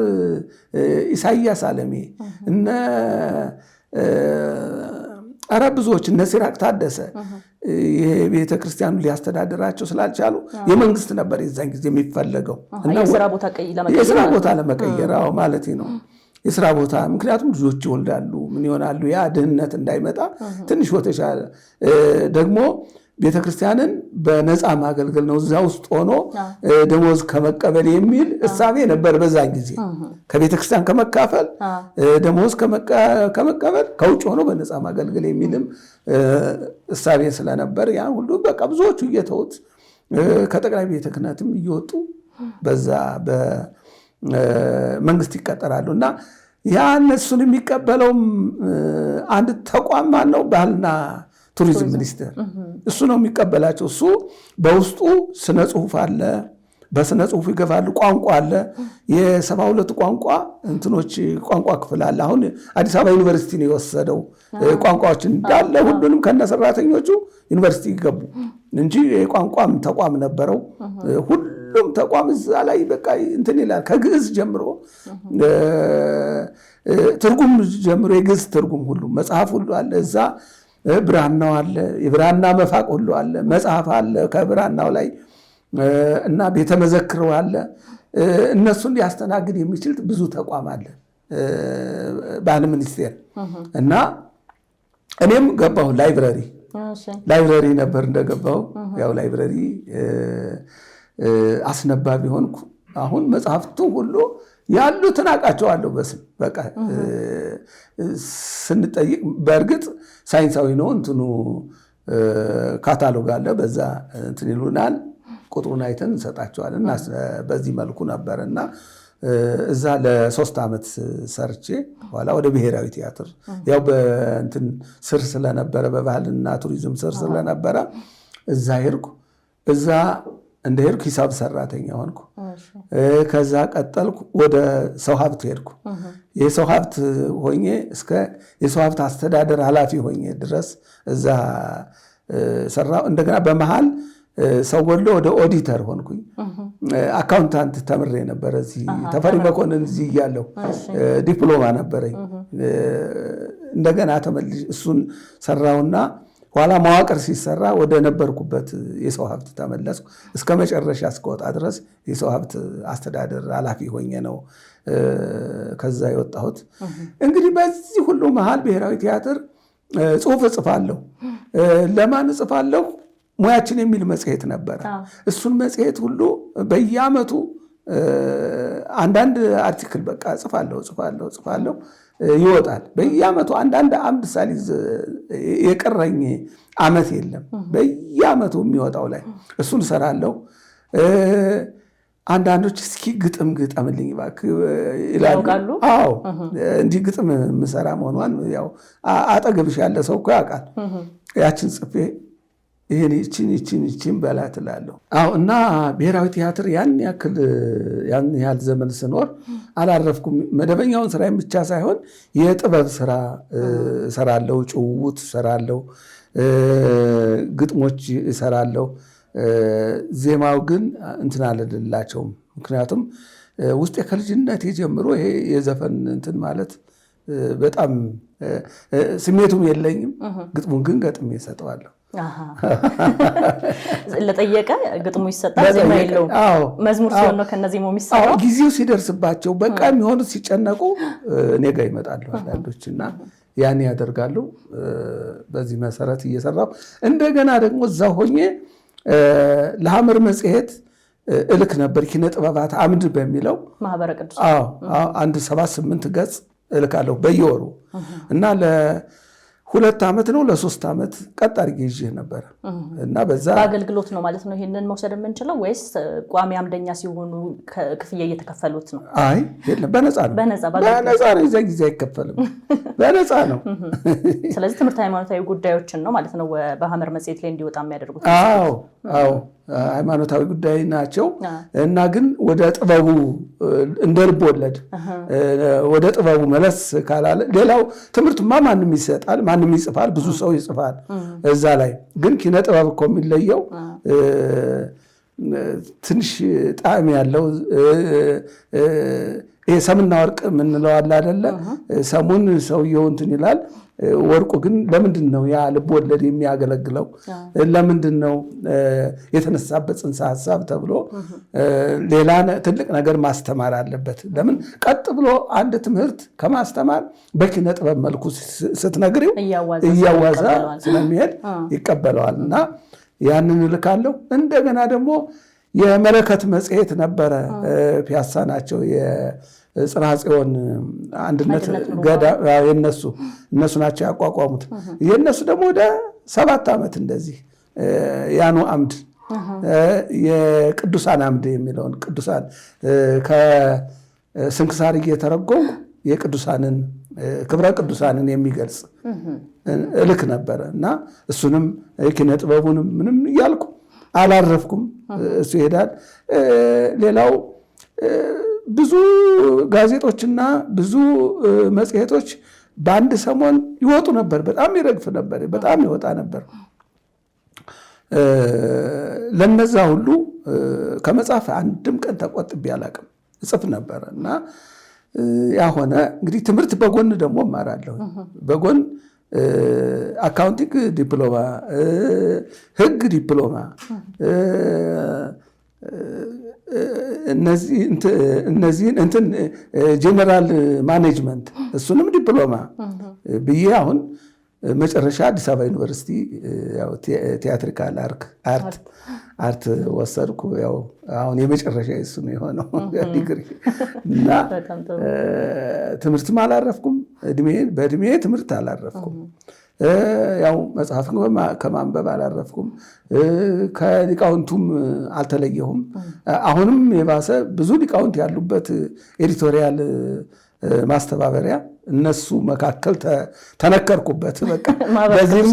ኢሳያስ አለሜ፣ እነ ኧረ ብዙዎች እነ ሲራቅ ታደሰ የቤተ ክርስቲያኑ ሊያስተዳድራቸው ስላልቻሉ የመንግስት ነበር የዛን ጊዜ የሚፈለገው እና የስራ ቦታ ለመቀየር ማለት ነው። የስራ ቦታ ምክንያቱም ልጆች ይወልዳሉ፣ ምን ይሆናሉ። ያ ድህነት እንዳይመጣ ትንሽ ወተሻለ ደግሞ ቤተክርስቲያንን በነፃ ማገልገል ነው እዛ ውስጥ ሆኖ ደሞዝ ከመቀበል የሚል እሳቤ ነበር በዛን ጊዜ። ከቤተክርስቲያን ከመካፈል ደሞዝ ከመቀበል ከውጭ ሆኖ በነፃ ማገልገል የሚልም እሳቤ ስለነበር ያን ሁሉ በቃ ብዙዎቹ እየተውት ከጠቅላይ ቤተ ክህነትም እየወጡ በዛ በመንግስት ይቀጠራሉ እና ያ እነሱን የሚቀበለውም አንድ ተቋም ማነው? ባህልና ቱሪዝም ሚኒስቴር እሱ ነው የሚቀበላቸው። እሱ በውስጡ ስነ ጽሁፍ አለ፣ በስነ ጽሁፍ ይገፋሉ። ቋንቋ አለ፣ የ72 ቋንቋ እንትኖች ቋንቋ ክፍል አለ። አሁን አዲስ አበባ ዩኒቨርሲቲ ነው የወሰደው ቋንቋዎች እንዳለ ሁሉንም ከነሰራተኞቹ ዩኒቨርሲቲ ይገቡ እንጂ የቋንቋም ተቋም ነበረው። ሁሉም ተቋም እዛ ላይ በቃ እንትን ይላል። ከግዕዝ ጀምሮ ትርጉም ጀምሮ የግዕዝ ትርጉም ሁሉ መጽሐፍ ሁሉ አለ እዛ። ብራናው አለ፣ የብራና መፋቅ ሁሉ አለ፣ መጽሐፍ አለ ከብራናው ላይ እና ቤተ መዘክር አለ። እነሱን ሊያስተናግድ የሚችል ብዙ ተቋም አለ ባህል ሚኒስቴር እና እኔም ገባሁ ላይብረሪ ነበር እንደገባሁ። ያው ላይብረሪ አስነባቢ ሆንኩ። አሁን መጽሐፍቱ ሁሉ ያሉትን አውቃቸዋለሁ በስም በቃ ስንጠይቅ በእርግጥ ሳይንሳዊ ነው እንትኑ ካታሎግ አለ በዛ እንትን ይሉናል። ቁጥሩን አይተን እንሰጣቸዋለን። እና በዚህ መልኩ ነበርና እዛ ለ3 ዓመት ሰርቼ በኋላ ወደ ብሔራዊ ቲያትር ያው በእንትን ስር ስለነበረ በባህልና ቱሪዝም ስር ስለነበረ እዛ ሄድኩ። እዛ እንደሄድኩ ሂሳብ ሰራተኛ ሆንኩ። ከዛ ቀጠልኩ ወደ ሰው ሀብት ሄድኩ። የሰው ሀብት ሆኜ እስከ የሰው ሀብት አስተዳደር ኃላፊ ሆኜ ድረስ እዛ ሰራው። እንደገና በመሃል ሰው ወሎ ወደ ኦዲተር ሆንኩኝ። አካውንታንት ተምሬ ነበር እዚህ ተፈሪ መኮንን እዚህ እያለሁ ዲፕሎማ ነበረኝ። እንደገና ተመልሼ እሱን ሰራውና ኋላ መዋቅር ሲሰራ ወደ ነበርኩበት የሰው ሀብት ተመለስኩ። እስከ መጨረሻ እስከወጣ ድረስ የሰው ሀብት አስተዳደር ኃላፊ ሆኜ ነው ከዛ የወጣሁት። እንግዲህ በዚህ ሁሉ መሃል ብሔራዊ ቲያትር ጽሁፍ እጽፋለሁ። ለማን እጽፋለሁ? ሙያችን የሚል መጽሔት ነበረ። እሱን መጽሔት ሁሉ በየዓመቱ አንዳንድ አርቲክል በቃ ጽፋለሁ ይወጣል። በየዓመቱ አንዳንድ አምድ ሳሊዝ የቀረኝ ዓመት የለም። በየዓመቱ የሚወጣው ላይ እሱን እሰራለሁ። አንዳንዶች እስኪ ግጥም ግጠምልኝ እባክህ ይላሉ። አዎ እንዲህ ግጥም የምሰራ መሆኗን ያው አጠገብሽ ያለ ሰው እኮ ያውቃል። ያችን ጽፌ ይሄን ይቺን በላት እላለሁ። አዎ እና ብሔራዊ ቲያትር ያን ያህል ዘመን ስኖር አላረፍኩም። መደበኛውን ስራዬን ብቻ ሳይሆን የጥበብ ስራ እሰራለሁ፣ ጭውውት እሰራለሁ፣ ግጥሞች እሰራለሁ። ዜማው ግን እንትን አልልላቸውም። ምክንያቱም ውስጤ ከልጅነት ጀምሮ ይሄ የዘፈን እንትን ማለት በጣም ስሜቱም የለኝም። ግጥሙን ግን ገጥሜ እሰጠዋለሁ። ለጠየቀ ግጥሙ ይሰጣል፣ ዜማ የለውም። መዝሙር ሲሆን ነው ከነዚህም የሚሰራው። ጊዜው ሲደርስባቸው በቃ የሚሆኑት ሲጨነቁ እኔ ጋር ይመጣሉ አንዳንዶች እና ያን ያደርጋሉ። በዚህ መሰረት እየሰራው እንደገና ደግሞ እዛ ሆኜ ለሐመር መጽሔት እልክ ነበር። ኪነ ጥበባት አምድ በሚለው ማህበረ ቅዱስ አንድ 78 ገጽ እልካለሁ በየወሩ እና ለ2 ዓመት ነው ለ3 ዓመት ቀጥ አድርጌ ይዤ ነበር እና በዛ በአገልግሎት ነው ማለት ነው ይሄንን መውሰድ የምንችለው ወይስ ቋሚ አምደኛ ሲሆኑ ክፍያ እየተከፈሉት ነው? አይ የለም፣ በነፃ ነው። በነፃ ነው። የዛ ጊዜ አይከፈልም፣ በነፃ ነው። ስለዚህ ትምህርት ሃይማኖታዊ ጉዳዮችን ነው ማለት ነው በሐመር መጽሔት ላይ እንዲወጣ የሚያደርጉት? አዎ ሃይማኖታዊ ጉዳይ ናቸው እና ግን ወደ ጥበቡ እንደ ልብ ወለድ ወደ ጥበቡ መለስ ካላለ ሌላው ትምህርትማ ማንም ይሰጣል፣ ማንም ይጽፋል፣ ብዙ ሰው ይጽፋል። እዛ ላይ ግን ኪነ ጥበብ እኮ የሚለየው ትንሽ ጣዕም ያለው ሰምና ወርቅ የምንለው አለ አይደለ? ሰሙን ሰውየው እንትን ይላል፣ ወርቁ ግን ለምንድን ነው ያ ልብ ወለድ የሚያገለግለው? ለምንድን ነው የተነሳበት ጽንሰ ሐሳብ ተብሎ ሌላ ትልቅ ነገር ማስተማር አለበት። ለምን ቀጥ ብሎ አንድ ትምህርት ከማስተማር በኪነ ጥበብ መልኩ ስትነግሪው እያዋዛ ስለሚሄድ ይቀበለዋል እና ያንን እልካለሁ። እንደገና ደግሞ የመለከት መጽሔት ነበረ፣ ፒያሳ ናቸው የጽርሐ ጽዮን አንድነት እነሱ ናቸው ያቋቋሙት። የእነሱ ደግሞ ወደ 7 ዓመት እንደዚህ ያኑ አምድ የቅዱሳን አምድ የሚለውን ቅዱሳን ከስንክሳር እየተረጎሙ የቅዱሳንን ክብረ ቅዱሳንን የሚገልጽ እልክ ነበረ እና እሱንም ኪነ ጥበቡንም ምንም እያልኩ አላረፍኩም። እሱ ይሄዳል። ሌላው ብዙ ጋዜጦችና ብዙ መጽሔቶች በአንድ ሰሞን ይወጡ ነበር። በጣም ይረግፍ ነበር፣ በጣም ይወጣ ነበር። ለነዛ ሁሉ ከመጽሐፍ አንድም ቀን ተቆጥቤ አላውቅም፣ እጽፍ ነበር እና ያ ሆነ። እንግዲህ ትምህርት በጎን ደግሞ እማራለሁ። በጎን አካውንቲንግ ዲፕሎማ፣ ሕግ ዲፕሎማ፣ እነዚህን እንትን ጄኔራል ማኔጅመንት እሱንም ዲፕሎማ ብዬ አሁን መጨረሻ አዲስ አበባ ዩኒቨርሲቲ ቲያትሪካል አርት ወሰድኩ። ያው አሁን የመጨረሻ እሱ ነው የሆነው ዲግሪ እና ትምህርትም አላረፍኩም። በእድሜ ትምህርት አላረፍኩም። ያው መጽሐፍ ከማንበብ አላረፍኩም። ከሊቃውንቱም አልተለየሁም። አሁንም የባሰ ብዙ ሊቃውንት ያሉበት ኤዲቶሪያል ማስተባበሪያ እነሱ መካከል ተነከርኩበት። በቃ በዚህም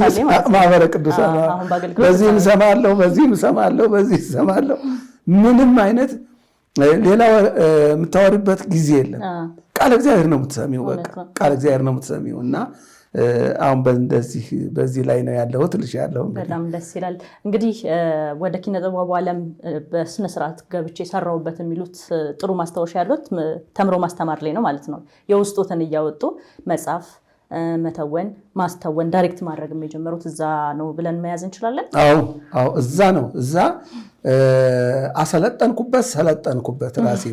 ማህበረ ቅዱሳን በዚህም እሰማለሁ፣ በዚህም እሰማለሁ፣ በዚህ እሰማለሁ። ምንም አይነት ሌላ የምታወሪበት ጊዜ የለም። ቃለ እግዚአብሔር ነው የምትሰሚው። በቃ ቃለ እግዚአብሔር ነው የምትሰሚው እና አሁን በዚህ ላይ ነው ያለሁት እልሻለሁ። በጣም ደስ ይላል። እንግዲህ ወደ ኪነ ጥበቡ ዓለም በስነስርዓት ገብቼ ሰራሁበት የሚሉት ጥሩ ማስታወሻ ያሉት ተምሮ ማስተማር ላይ ነው ማለት ነው። የውስጦትን እያወጡ መጻፍ፣ መተወን፣ ማስተወን፣ ዳይሬክት ማድረግ የጀመሩት እዛ ነው ብለን መያዝ እንችላለን? አዎ እዛ ነው። እዛ ሰለጠንኩበት ራሴ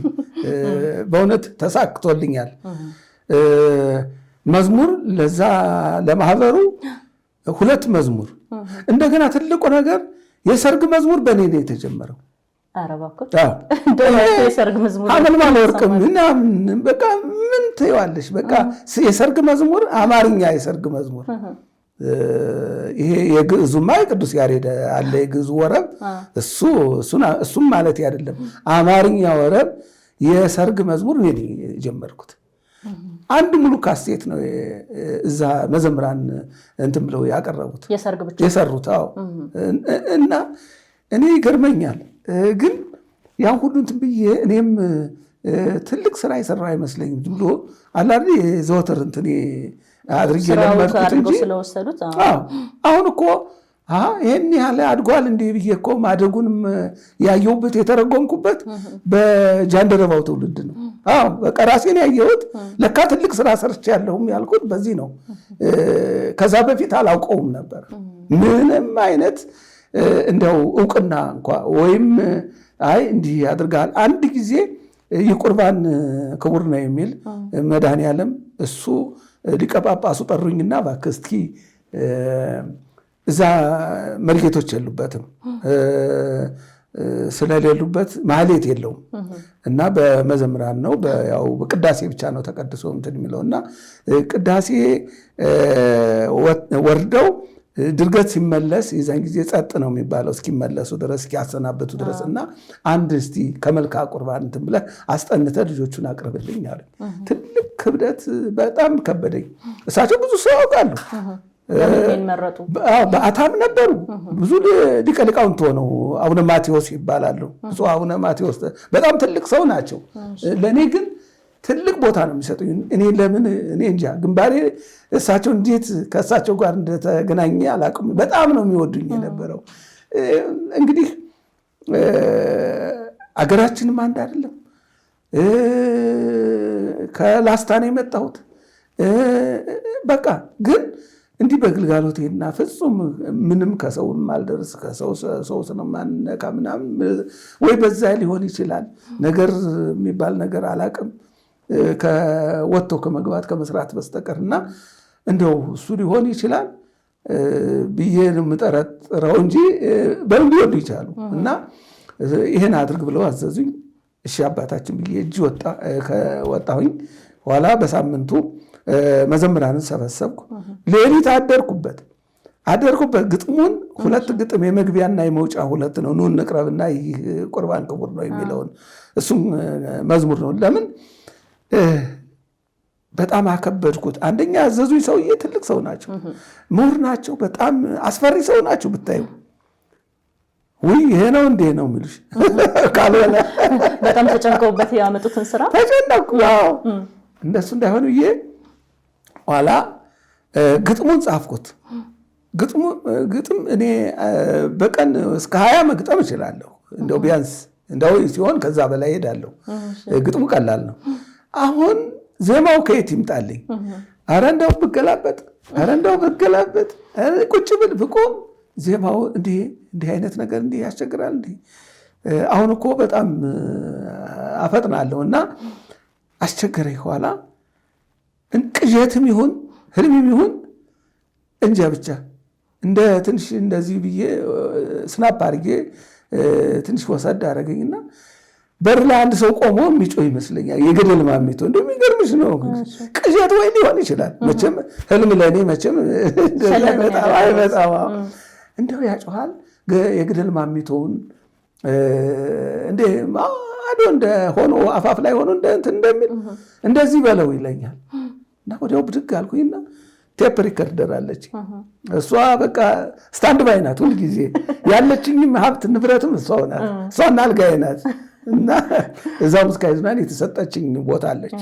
በእውነት ተሳክቶልኛል። መዝሙር ለዛ ለማህበሩ 2 መዝሙር፣ እንደገና ትልቁ ነገር የሰርግ መዝሙር በእኔ ነው የተጀመረው። ሐመልማል ወርቅ ምናምን በቃ ምን ትይዋለሽ? በቃ የሰርግ መዝሙር አማርኛ የሰርግ መዝሙር ይሄ የግዕዙማ የቅዱስ ያሬድ አለ የግዕዙ ወረብ እሱም ማለት አይደለም። አማርኛ ወረብ የሰርግ መዝሙር እኔ የጀመርኩት። አንድ ሙሉ ካሴት ነው እዛ መዘምራን እንትን ብለው ያቀረቡት የሰሩት። እና እኔ ይገርመኛል። ግን ያ ሁሉ እንትን ብዬ እኔም ትልቅ ስራ የሰራው አይመስለኝም። ዝም ብሎ አላሪ የዘወትር እንትን አድርጌ ለመድኩት እንጂ። አሁን እኮ ይሄን ያህል አድጓል እንዲህ ብዬ እኮ ማደጉንም ያየሁበት የተረጎምኩበት በጃንደረባው ትውልድ ነው። በቃ ራሴን ያየሁት ለካ ትልቅ ስራ ሰርቻለሁም ያልኩት በዚህ ነው። ከዛ በፊት አላውቀውም ነበር ምንም አይነት እንደው እውቅና እንኳ ወይም እንዲህ ያድርጋል። አንድ ጊዜ የቁርባን ክቡር ነው የሚል መድኃኔዓለም እሱ ሊቀ ጳጳሱ ጠሩኝና እባክህ እስኪ እዛ መርጌቶች የሉበትም ስለሌሉበት ማህሌት የለውም እና በመዘምራን ነው ያው በቅዳሴ ብቻ ነው ተቀድሶ እንትን የሚለውና ቅዳሴ ወርደው ድርገት ሲመለስ የዛን ጊዜ ጸጥ ነው የሚባለው እስኪመለሱ ድረስ እስኪያሰናበቱ ድረስ እና አንድ እስቲ ከመልካ ቁርባን እንትን ብለህ አስጠንተህ ልጆቹን አቅርብልኝ አለኝ። ትልቅ ክብደት በጣም ከበደኝ። እሳቸው ብዙ ሰው ያውቃሉ። በአታም ነበሩ። ብዙ ሊቀ ሊቃውንት ሆነው አቡነ ማቴዎስ ይባላሉ። ብፁዕ አቡነ ማቴዎስ በጣም ትልቅ ሰው ናቸው። ለእኔ ግን ትልቅ ቦታ ነው የሚሰጡኝ። እኔ ለምን እኔ እንጃ ግንባሬ እሳቸው እንዴት ከእሳቸው ጋር እንደተገናኘ አላውቅም። በጣም ነው የሚወዱኝ የነበረው። እንግዲህ አገራችንም አንድ አይደለም። ከላስታ ነው የመጣሁት። በቃ ግን እንዲህ በግልጋሎቴና ፍጹም ምንም ከሰውም አልደርስ ከሰው ስለማንነካ ምናምን ወይ በዛ ሊሆን ይችላል ነገር የሚባል ነገር አላውቅም ከወጥቶ ከመግባት ከመስራት በስተቀር እና እንደው እሱ ሊሆን ይችላል ብዬ የምጠረጥረው እንጂ በምን ሊወዱ ይቻሉ እና ይሄን አድርግ ብለው አዘዙኝ። እሺ አባታችን ብዬ እጅ ወጣሁኝ። ኋላ በሳምንቱ መዘምራንን ሰበሰብኩ። ሌሊት አደርኩበት ግጥሙን ሁለት ግጥም የመግቢያና የመውጫ ሁለት ነው። ኑ እንቅረብና ይህ ቁርባን ክቡር ነው የሚለውን እሱም መዝሙር ነው። ለምን በጣም አከበድኩት። አንደኛ ያዘዙኝ ሰውዬ ትልቅ ሰው ናቸው፣ ምሁር ናቸው፣ በጣም አስፈሪ ሰው ናቸው ብታዩ። ወይ ይሄ ነው እንዴ ነው የሚሉሽ ካልሆነ በጣም ተጨንቀውበት ያመጡትን ስራ ተጨነቁ። እንደሱ እንዳይሆን ብዬ ኋላ ግጥሙን ጻፍኩት። ግጥም እኔ በቀን እስከ 20 መግጠም እችላለሁ። እንደው ቢያንስ እንደው ሲሆን ከዛ በላይ ሄዳለሁ። ግጥሙ ቀላል ነው። አሁን ዜማው ከየት ይምጣልኝ? ኧረ እንደው ብገላበጥ ቁጭ ብል ብቆም ዜማው እንዲህ አይነት ነገር እንዲህ ያስቸግራል። እንዲህ አሁን እኮ በጣም አፈጥናለሁ እና አስቸገረኝ። ኋላ ቅዠትም ይሁን ህልምም ይሁን እንጃ ብቻ እንደ ትንሽ እንደዚህ ብዬ ስናፕ አድርጌ ትንሽ ወሰድ አደረገኝና በር ላይ አንድ ሰው ቆሞ የሚጮህ ይመስለኛል። የገደል ማሚቶ እንደሚገርምሽ ነው። ቅዠት ወይ ሊሆን ይችላል። መቼም ህልም ለእኔ መቼም አይመጣም። እንደው ያጮሃል። የገደል ማሚቶውን ሆኖ አፋፍ ላይ ሆኖ እንደሚል እንደዚህ በለው ይለኛል። እና ወዲያው ብድግ አልኩኝና ቴፕ ሪከርደር አለች። እሷ በቃ ስታንድ ባይ ናት። ሁልጊዜ ያለችኝም ሀብት ንብረትም እሷ ናት። እሷና አልጋዬ ናት። እና እዛ ሙዚቃ ይዝናን የተሰጠችኝ ቦታ አለች።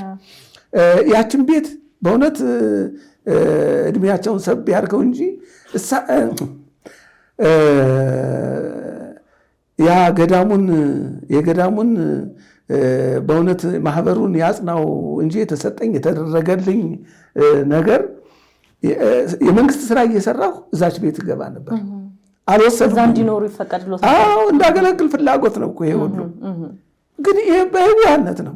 ያችን ቤት በእውነት እድሜያቸውን ሰብ ያድርገው እንጂ የገዳሙን በእውነት ማህበሩን ያጽናው እንጂ የተሰጠኝ የተደረገልኝ ነገር የመንግስት ስራ እየሰራሁ እዛች ቤት ገባ ነበር። አልወሰዱም። እዛ እንዲኖሩ ይፈቀድሎታል። እንዳገለግል ፍላጎት ነው እኮ ይሄ ሁሉ። ግን ይሄ በህዋነት ነው።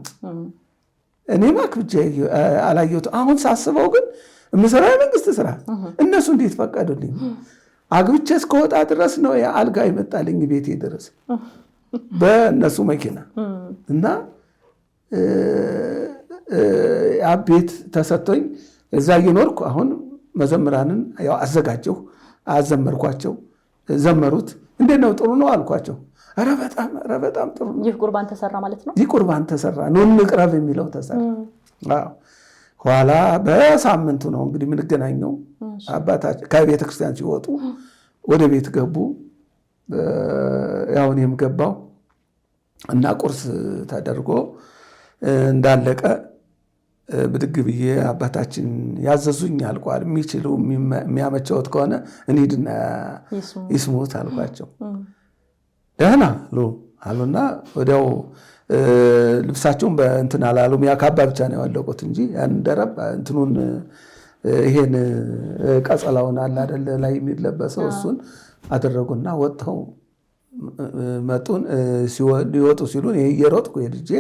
እኔም አክብቼ አላየሁት። አሁን ሳስበው ግን የምሰራው የመንግስት ስራ እነሱ እንዴት ፈቀዱልኝ? አግብቼ እስከወጣ ድረስ ነው የአልጋ ይመጣልኝ ቤቴ ድረስ በእነሱ መኪና እና ያ ቤት ተሰጥቶኝ እዛ እየኖርኩ አሁን መዘምራንን ያው አዘጋጀሁ፣ አዘመርኳቸው፣ ዘመሩት። እንዴት ነው ጥሩ ነው አልኳቸው። ኧረ በጣም ጥሩ ነው። ይህ ቁርባን ተሰራ ማለት ነው። ይህ ቁርባን ተሰራ ነው እንቅረብ የሚለው ተሰራ። ኋላ በሳምንቱ ነው እንግዲህ የምንገናኘው። አባታችን ከቤተ ክርስቲያን ሲወጡ ወደ ቤት ገቡ። ያው እኔም ገባሁ እና ቁርስ ተደርጎ እንዳለቀ ብድግ ብዬ አባታችን ያዘዙኝ አልቋል፣ የሚችሉ የሚያመቸውት ከሆነ እንሂድና ይስሙት አልኳቸው። ደህና አሉና ወዲያው ልብሳቸውን በእንትን አላሉም። ያ ካባ ብቻ ነው ያወለቁት እንጂ ያን ደረብ እንትኑን ይሄን ቀጸላውን አለ አይደለ ላይ የሚለበሰው እሱን አደረጉና ወጥተው መጡን። ሊወጡ ሲሉ እየሮጥኩ ሄጄ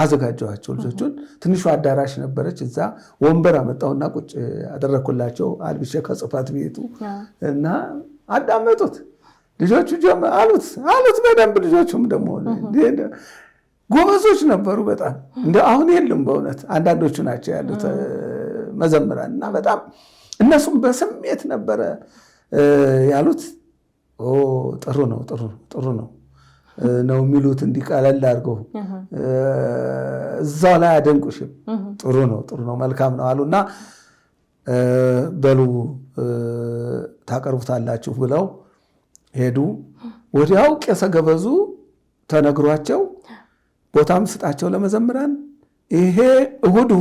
አዘጋጀኋቸው ልጆቹን። ትንሿ አዳራሽ ነበረች፣ እዛ ወንበር አመጣሁና ቁጭ አደረግኩላቸው አልብሼ ከጽሕፈት ቤቱ እና አዳመጡት። ልጆቹ አሉት በደንብ። ልጆቹም ደግሞ ጎበዞች ነበሩ በጣም እንደ አሁን የሉም በእውነት አንዳንዶቹ ናቸው ያሉት መዘምራን እና በጣም እነሱም በስሜት ነበረ ያሉት። ጥሩ ነው ነው የሚሉት እንዲቀለል አድርገው እዛው ላይ አደንቁሽም። ጥሩ ነው መልካም ነው አሉና በሉ ታቀርቡታላችሁ ብለው ሄዱ። ወዲያው ቄሰ ገበዙ ተነግሯቸው ቦታም ስጣቸው ለመዘምራን ይሄ እሁድ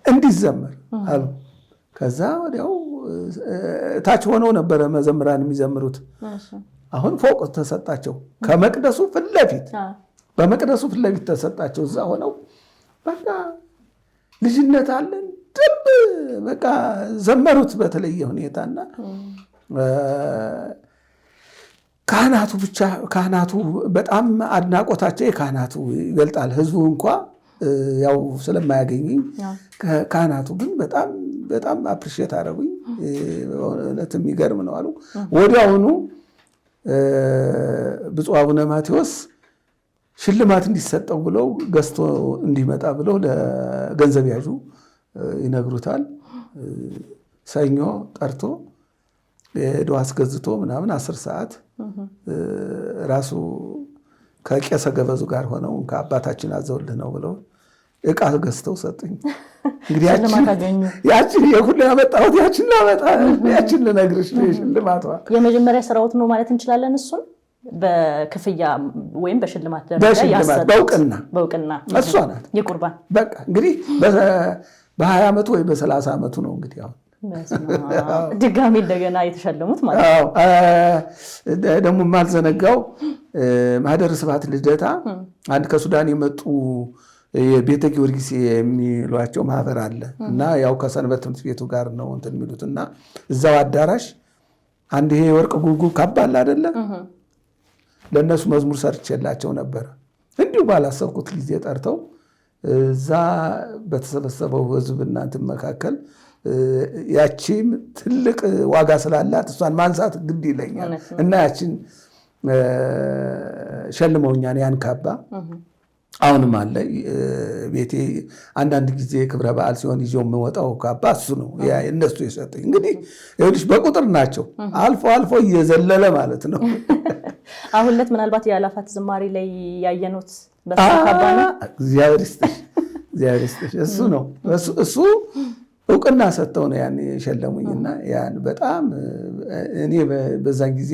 እንዲዘመር አሉ። ከዛ ወዲያው ታች ሆነው ነበረ መዘምራን የሚዘምሩት። አሁን ፎቅ ተሰጣቸው ከመቅደሱ ፊት ለፊት በመቅደሱ ፊት ለፊት ተሰጣቸው። እዛ ሆነው በቃ ልጅነት አለን ጥብ በቃ ዘመሩት በተለየ ሁኔታና ካህናቱ በጣም አድናቆታቸው የካህናቱ ይበልጣል። ህዝቡ እንኳ ያው ስለማያገኘኝ ካህናቱ ግን በጣም አፕሪሼት አደረጉኝ። እውነት የሚገርም ነው አሉ። ወዲያውኑ ብፁዕ አቡነ ማቴዎስ ሽልማት እንዲሰጠው ብለው ገዝቶ እንዲመጣ ብለው ለገንዘብ ያዡ ይነግሩታል። ሰኞ ጠርቶ ሄዶ አስገዝቶ ምናምን 10 ሰዓት ራሱ ከቄሰ ገበዙ ጋር ሆነው ከአባታችን አዘውልህ ነው ብለው ዕቃ ገዝተው ሰጡኝ። እንግዲህ ያችን የሁሉ ያመጣሁት ያችን ልነግርሽ ነው የሽልማቷ የመጀመሪያ ስራዎት ነው ማለት እንችላለን። እሱን በክፍያ ወይም በሽልማት ደረጃ ያሰጡት በእውቅና እሷ ናት የቁርባን በቃ እንግዲህ በ20 ዓመቱ ወይ በ30 ዓመቱ ነው እንግዲህ አሁን ድጋሚ እንደገና የተሸለሙት ማለት ነው። ደግሞ ማልዘነጋው ማህደረ ስብሐት ልደታ አንድ ከሱዳን የመጡ የቤተ ጊዮርጊስ የሚሏቸው ማህበር አለ እና ያው ከሰንበት ትምህርት ቤቱ ጋር ነው እንትን የሚሉትና እዛው አዳራሽ አንድ ይሄ ወርቅ ጉልጉል ካባ አለ አይደለ ለነሱ መዝሙር ሰርቼላቸው ነበር። እንዲሁ ባላሰብኩት ጊዜ ጠርተው እዛ በተሰበሰበው ህዝብ እናንተ መካከል ያቺም ትልቅ ዋጋ ስላላት እሷን ማንሳት ግድ ይለኛል እና ያቺን ሸልመውኛን ያን ካባ አሁንም አለ ቤቴ። አንዳንድ ጊዜ ክብረ በዓል ሲሆን ይዤው የምወጣው ካባ እሱ ነው እነሱ የሰጠኝ። እንግዲህ ይኸውልሽ በቁጥር ናቸው አልፎ እየዘለለ ማለት ነው። አሁን ዕለት ምናልባት የአላፋት ዝማሬ ላይ ያየኑት በካባ ነው። እግዚአብሔር ይስጥሽ እሱ ነው እሱ እውቅና ሰጥተው ነው ያን የሸለሙኝና ያን በጣም እኔ በዛን ጊዜ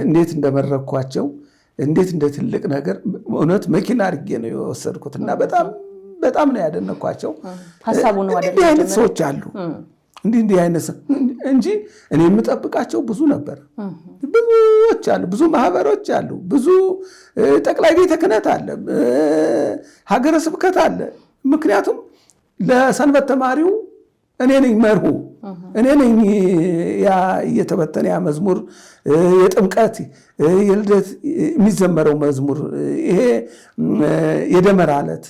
እንዴት እንደመረኳቸው እንዴት እንደ ትልቅ ነገር እውነት መኪና አድርጌ ነው የወሰድኩትና በጣም ነው ያደነኳቸው። ሐሳቡ ነው አይደል? እንዲህ አይነት ሰዎች አሉ እንዲህ አይነት እንጂ እኔ የምጠብቃቸው ብዙ ነበር። ብዙዎች አሉ፣ ብዙ ማህበሮች አሉ፣ ብዙ ጠቅላይ ቤተ ክህነት አለ፣ ሀገረ ስብከት አለ። ምክንያቱም ለሰንበት ተማሪው እኔ ነኝ መርሁ፣ እኔ ነኝ ያ እየተበተነ ያ መዝሙር የጥምቀት የልደት የሚዘመረው መዝሙር ይሄ የደመራ ዕለት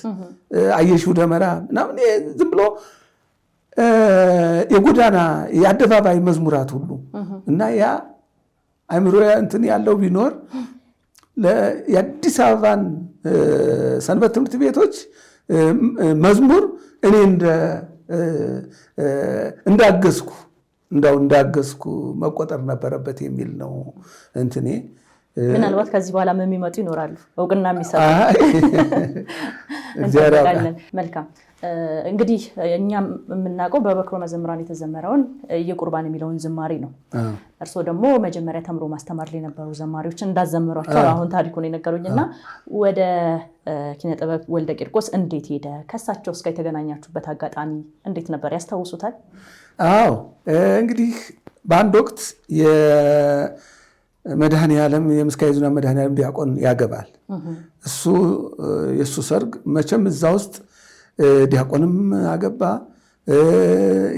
አየሽው ደመራ ምናምን ዝም ብሎ የጎዳና የአደባባይ መዝሙራት ሁሉ እና ያ አእምሮ እንትን ያለው ቢኖር የአዲስ አበባን ሰንበት ትምህርት ቤቶች መዝሙር እኔ እንዳገዝኩ መቆጠር ነበረበት የሚል ነው እንትኔ። ምናልባት ከዚህ በኋላ የሚመጡ ይኖራሉ እውቅና የሚሰጡ። መልካም እንግዲህ እኛም የምናውቀው በበክሮ መዘምራን የተዘመረውን የቁርባን የሚለውን ዝማሬ ነው። እርሶ ደግሞ መጀመሪያ ተምሮ ማስተማር ላይ የነበሩ ዘማሪዎችን እንዳዘመሯቸው አሁን ታሪኩን የነገሩኝና ወደ ኪነ ጥበብ ወልደ ቂርቆስ እንዴት ሄደ? ከሳቸው እስከ የተገናኛችሁበት አጋጣሚ እንዴት ነበር ያስታውሱታል? አዎ እንግዲህ በአንድ ወቅት የመድኃኔዓለም የምስካየ ኅዙናን መድኃኔዓለም ዲያቆን ያገባል። እሱ የእሱ ሰርግ መቼም እዛ ውስጥ ዲያቆንም አገባ፣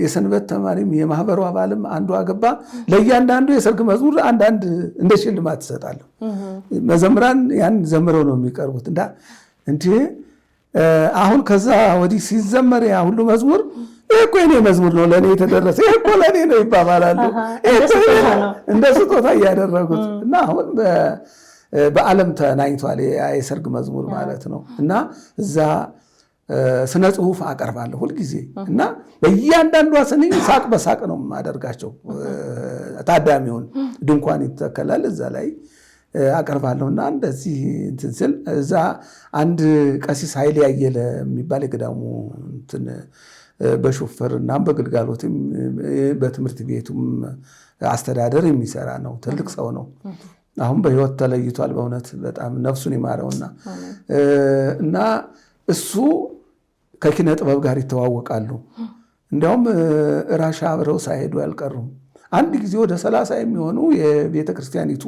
የሰንበት ተማሪም የማህበሩ አባልም አንዱ አገባ። ለእያንዳንዱ የሰርግ መዝሙር አንዳንድ እንደ ሽልማት ትሰጣለሁ። መዘምራን ያን ዘምረው ነው የሚቀርቡት። እንዴ አሁን ከዛ ወዲህ ሲዘመር ያ ሁሉ መዝሙር ይሄ እኮ የኔ መዝሙር ነው፣ ለእኔ የተደረሰ ይሄ እኮ ለእኔ ነው ይባባላሉ። እንደ ስጦታ እያደረጉት እና አሁን በዓለም ተናኝቷል የሰርግ መዝሙር ማለት ነው። እና እዛ ስነ ጽሁፍ አቀርባለሁ ሁልጊዜ እና በእያንዳንዷ ስንኝ ሳቅ በሳቅ ነው የማደርጋቸው። ታዳሚውን ድንኳን ይተከላል እዛ ላይ አቀርባለሁ እና እንደዚህ እንትን ስል እዛ አንድ ቀሲስ ኃይሌ ያየለ የሚባል የገዳሙ እንትን በሾፈርና በግልጋሎትም በትምህርት ቤቱም አስተዳደር የሚሰራ ነው። ትልቅ ሰው ነው። አሁን በህይወት ተለይቷል። በእውነት በጣም ነፍሱን ይማረውና እና እሱ ከኪነ ጥበብ ጋር ይተዋወቃሉ። እንዲያውም ራሻ አብረው ሳይሄዱ ያልቀሩም። አንድ ጊዜ ወደ 30 የሚሆኑ የቤተ ክርስቲያኒቱ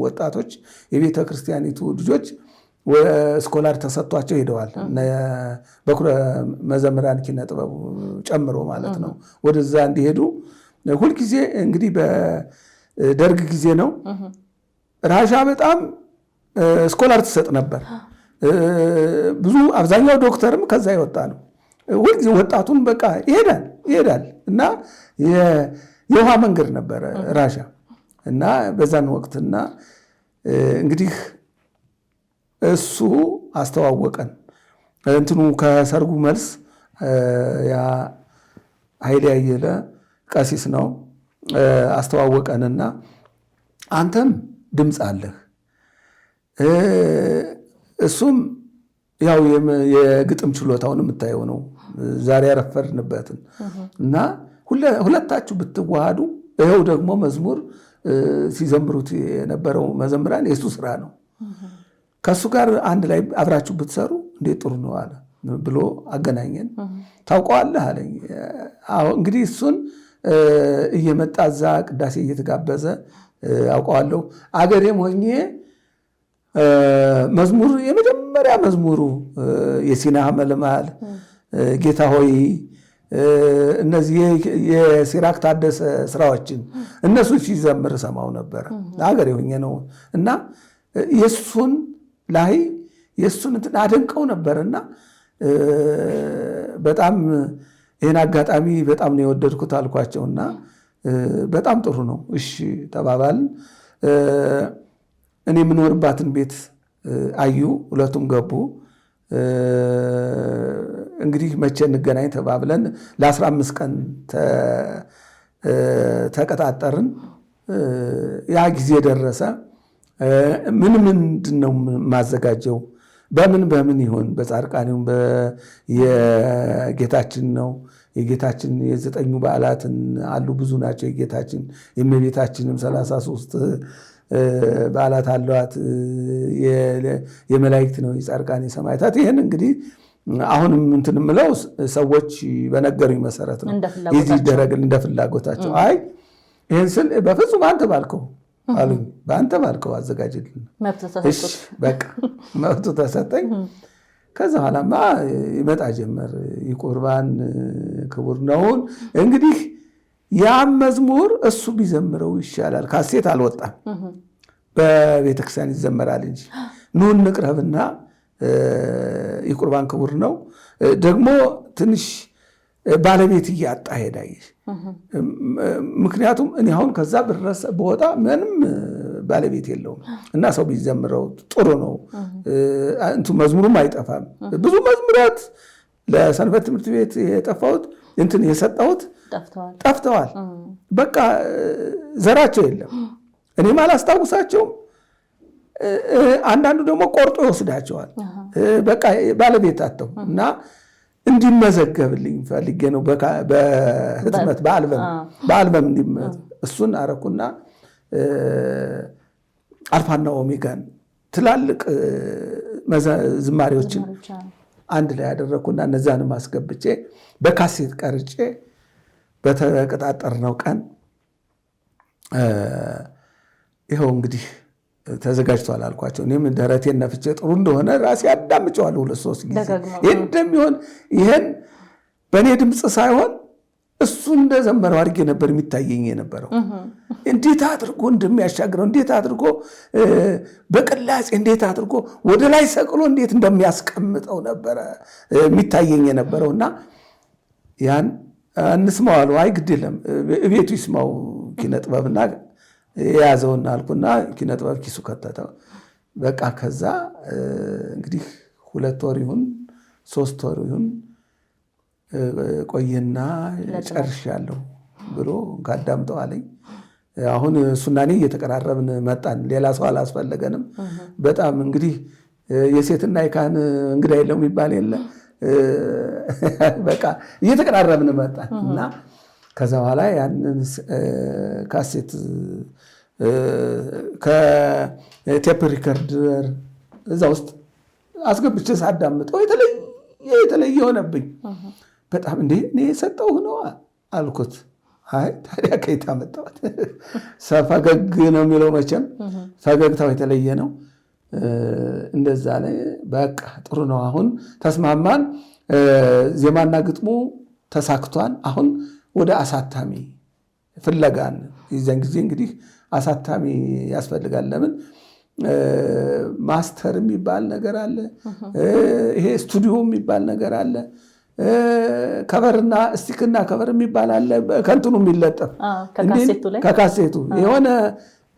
ወጣቶች የቤተ ክርስቲያኒቱ ልጆች ስኮላር ተሰጥቷቸው ሄደዋል። በኩረ መዘምራን ኪነ ጥበብ ጨምሮ ማለት ነው። ወደዛ እንዲሄዱ ሁልጊዜ እንግዲህ በደርግ ጊዜ ነው ራሻ በጣም ስኮላር ትሰጥ ነበር። ብዙ አብዛኛው ዶክተርም ከዛ ይወጣ ነው። ሁልጊዜ ወጣቱን በቃ ይሄዳል እና የውሃ መንገድ ነበረ ራሻ እና በዛን ወቅትና እንግዲህ እሱ አስተዋወቀን። እንትኑ ከሰርጉ መልስ ያ ኃይሌ ያየለ ቀሲስ ነው አስተዋወቀንና አንተም ድምፅ አለህ እሱም ያው የግጥም ችሎታውን የምታየው ነው ዛሬ ያረፈርንበትን እና ሁለታችሁ ብትዋሃዱ ይኸው ደግሞ መዝሙር ሲዘምሩት የነበረው መዘምራን የሱ ስራ ነው። ከሱ ጋር አንድ ላይ አብራችሁ ብትሰሩ እንዴት ጥሩ ነው አለ ብሎ አገናኘን። ታውቀዋለህ አለኝ። አዎ እንግዲህ እሱን እየመጣ እዛ ቅዳሴ እየተጋበዘ አውቀዋለሁ። አገሬም ሆኜ መዝሙር የመጀመሪያ መዝሙሩ የሲና መልማል ጌታ ሆይ እነዚህ የሲራክ ታደሰ ስራዎችን እነሱ ሲዘምር ሰማው ነበር። አገሬ ሆኜ ነው እና የሱን ላይ የሱን እንትን አደንቀው ነበርና በጣም ይሄን አጋጣሚ በጣም ነው የወደድኩት አልኳቸውና በጣም ጥሩ ነው እሺ ተባባልን። እኔ የምኖርባትን ቤት አዩ፣ ሁለቱም ገቡ። እንግዲህ መቼ እንገናኝ ተባብለን ለ15 ቀን ተቀጣጠርን። ያ ጊዜ ደረሰ። ምንድን ነው ማዘጋጀው? በምን ይሆን? በጻድቃኔው የጌታችን ነው። የጌታችን የዘጠኙ በዓላትን አሉ፣ ብዙ ናቸው። የጌታችን የእመቤታችንም 33 በዓላት አሏት። የመላእክት ነው፣ የጻድቃን የሰማዕታት። ይህን እንግዲህ አሁንም እንትን የምለው ሰዎች በነገሩኝ መሰረት ነው። የዚህ ይደረግል እንደ ፍላጎታቸው። አይ ይህን ስል በፍጹም አንተ ባልከው አሉኝ። በአንተ ባልከው አዘጋጅልን። በቃ መብቱ ተሰጠኝ። ከዛ በኋላማ ይመጣ ጀመር። የቁርባን ክቡር ነውን እንግዲህ ያም መዝሙር እሱ ቢዘምረው ይሻላል። ካሴት አልወጣም፣ በቤተክርስቲያን ይዘመራል እንጂ ኑ እንቅረብና የቁርባን ክቡር ነው ደግሞ ትንሽ ባለቤት እያጣ ሄዳይሽ። ምክንያቱም እኔ አሁን ከዛ በወጣ ምንም ባለቤት የለውም እና ሰው ቢዘምረው ጥሩ ነው። እንቱ መዝሙሩም አይጠፋም። ብዙ መዝሙራት ለሰንበት ትምህርት ቤት የጠፋሁት እንትን የሰጠሁት ጠፍተዋል። በቃ ዘራቸው የለም። እኔም አላስታውሳቸውም። አንዳንዱ ደግሞ ቆርጦ ይወስዳቸዋል። በቃ ባለቤት አጥተው እና እንዲመዘገብልኝ ፈልጌ ነው። በህትመት በአልበም እሱን አረኩና አልፋና ኦሜጋን ትላልቅ ዝማሬዎችን አንድ ላይ ያደረኩና እነዛንም አስገብቼ በካሴት ቀርጬ በተቀጣጠርነው ቀን ይኸው እንግዲህ ተዘጋጅቷል አልኳቸው። እኔም ደረቴን ነፍቼ ጥሩ እንደሆነ ራሴ አዳምጨዋለሁ 2-3 ጊዜ ይህን እንደሚሆን ይህን በእኔ ድምፅ ሳይሆን እሱ እንደዘመረው አድርጌ ነበር የሚታየኝ የነበረው። እንዴት አድርጎ እንደሚያሻግረው እንዴት አድርጎ በቅላጼ እንዴት አድርጎ ወደ ላይ ሰቅሎ እንዴት እንደሚያስቀምጠው ነበረ የሚታየኝ የነበረውና ያን እንስማው አሉ። አይ ግድ የለም ቤቱ ይስማው ኪነጥበብና የያዘውና አልኩና ኪነጥበብ ኪሱ ከተተው። በቃ ከዛ እንግዲህ 2 ወር ይሁን 3 ወር ይሁን ቆየና ጨርሻለሁ ብሎ ካዳምጠው አለኝ። አሁን እሱና እኔ እየተቀራረብን መጣን። ሌላ ሰው አላስፈለገንም። በጣም እንግዲህ የሴትና የካህን እንግዳ የለው የሚባል የለ። በቃ እየተቀራረብን መጣን እና ከዛ በኋላ ያንን ካሴት ከቴፕ ሪከርደር እዛ ውስጥ አስገብቼ ሳዳምጠው የተለየ ሆነብኝ። በጣም እንዴ እኔ የሰጠሁህ ነው አልኩት። አይ ታዲያ ከየት አመጣሁት? ፈገግ ነው የሚለው መቼም ፈገግታው የተለየ ነው። እንደዛ ላይ በቃ ጥሩ ነው አሁን ተስማማን። ዜማና ግጥሙ ተሳክቷል። አሁን ወደ አሳታሚ ፍለጋን የዚያን ጊዜ እንግዲህ አሳታሚ ያስፈልጋል። ለምን ማስተር የሚባል ነገር አለ፣ ይሄ ስቱዲዮ የሚባል ነገር አለ፣ ከቨርና ስቲክና ከቨር የሚባል አለ። ከእንትኑ የሚለጠፍ ከካሴቱ የሆነ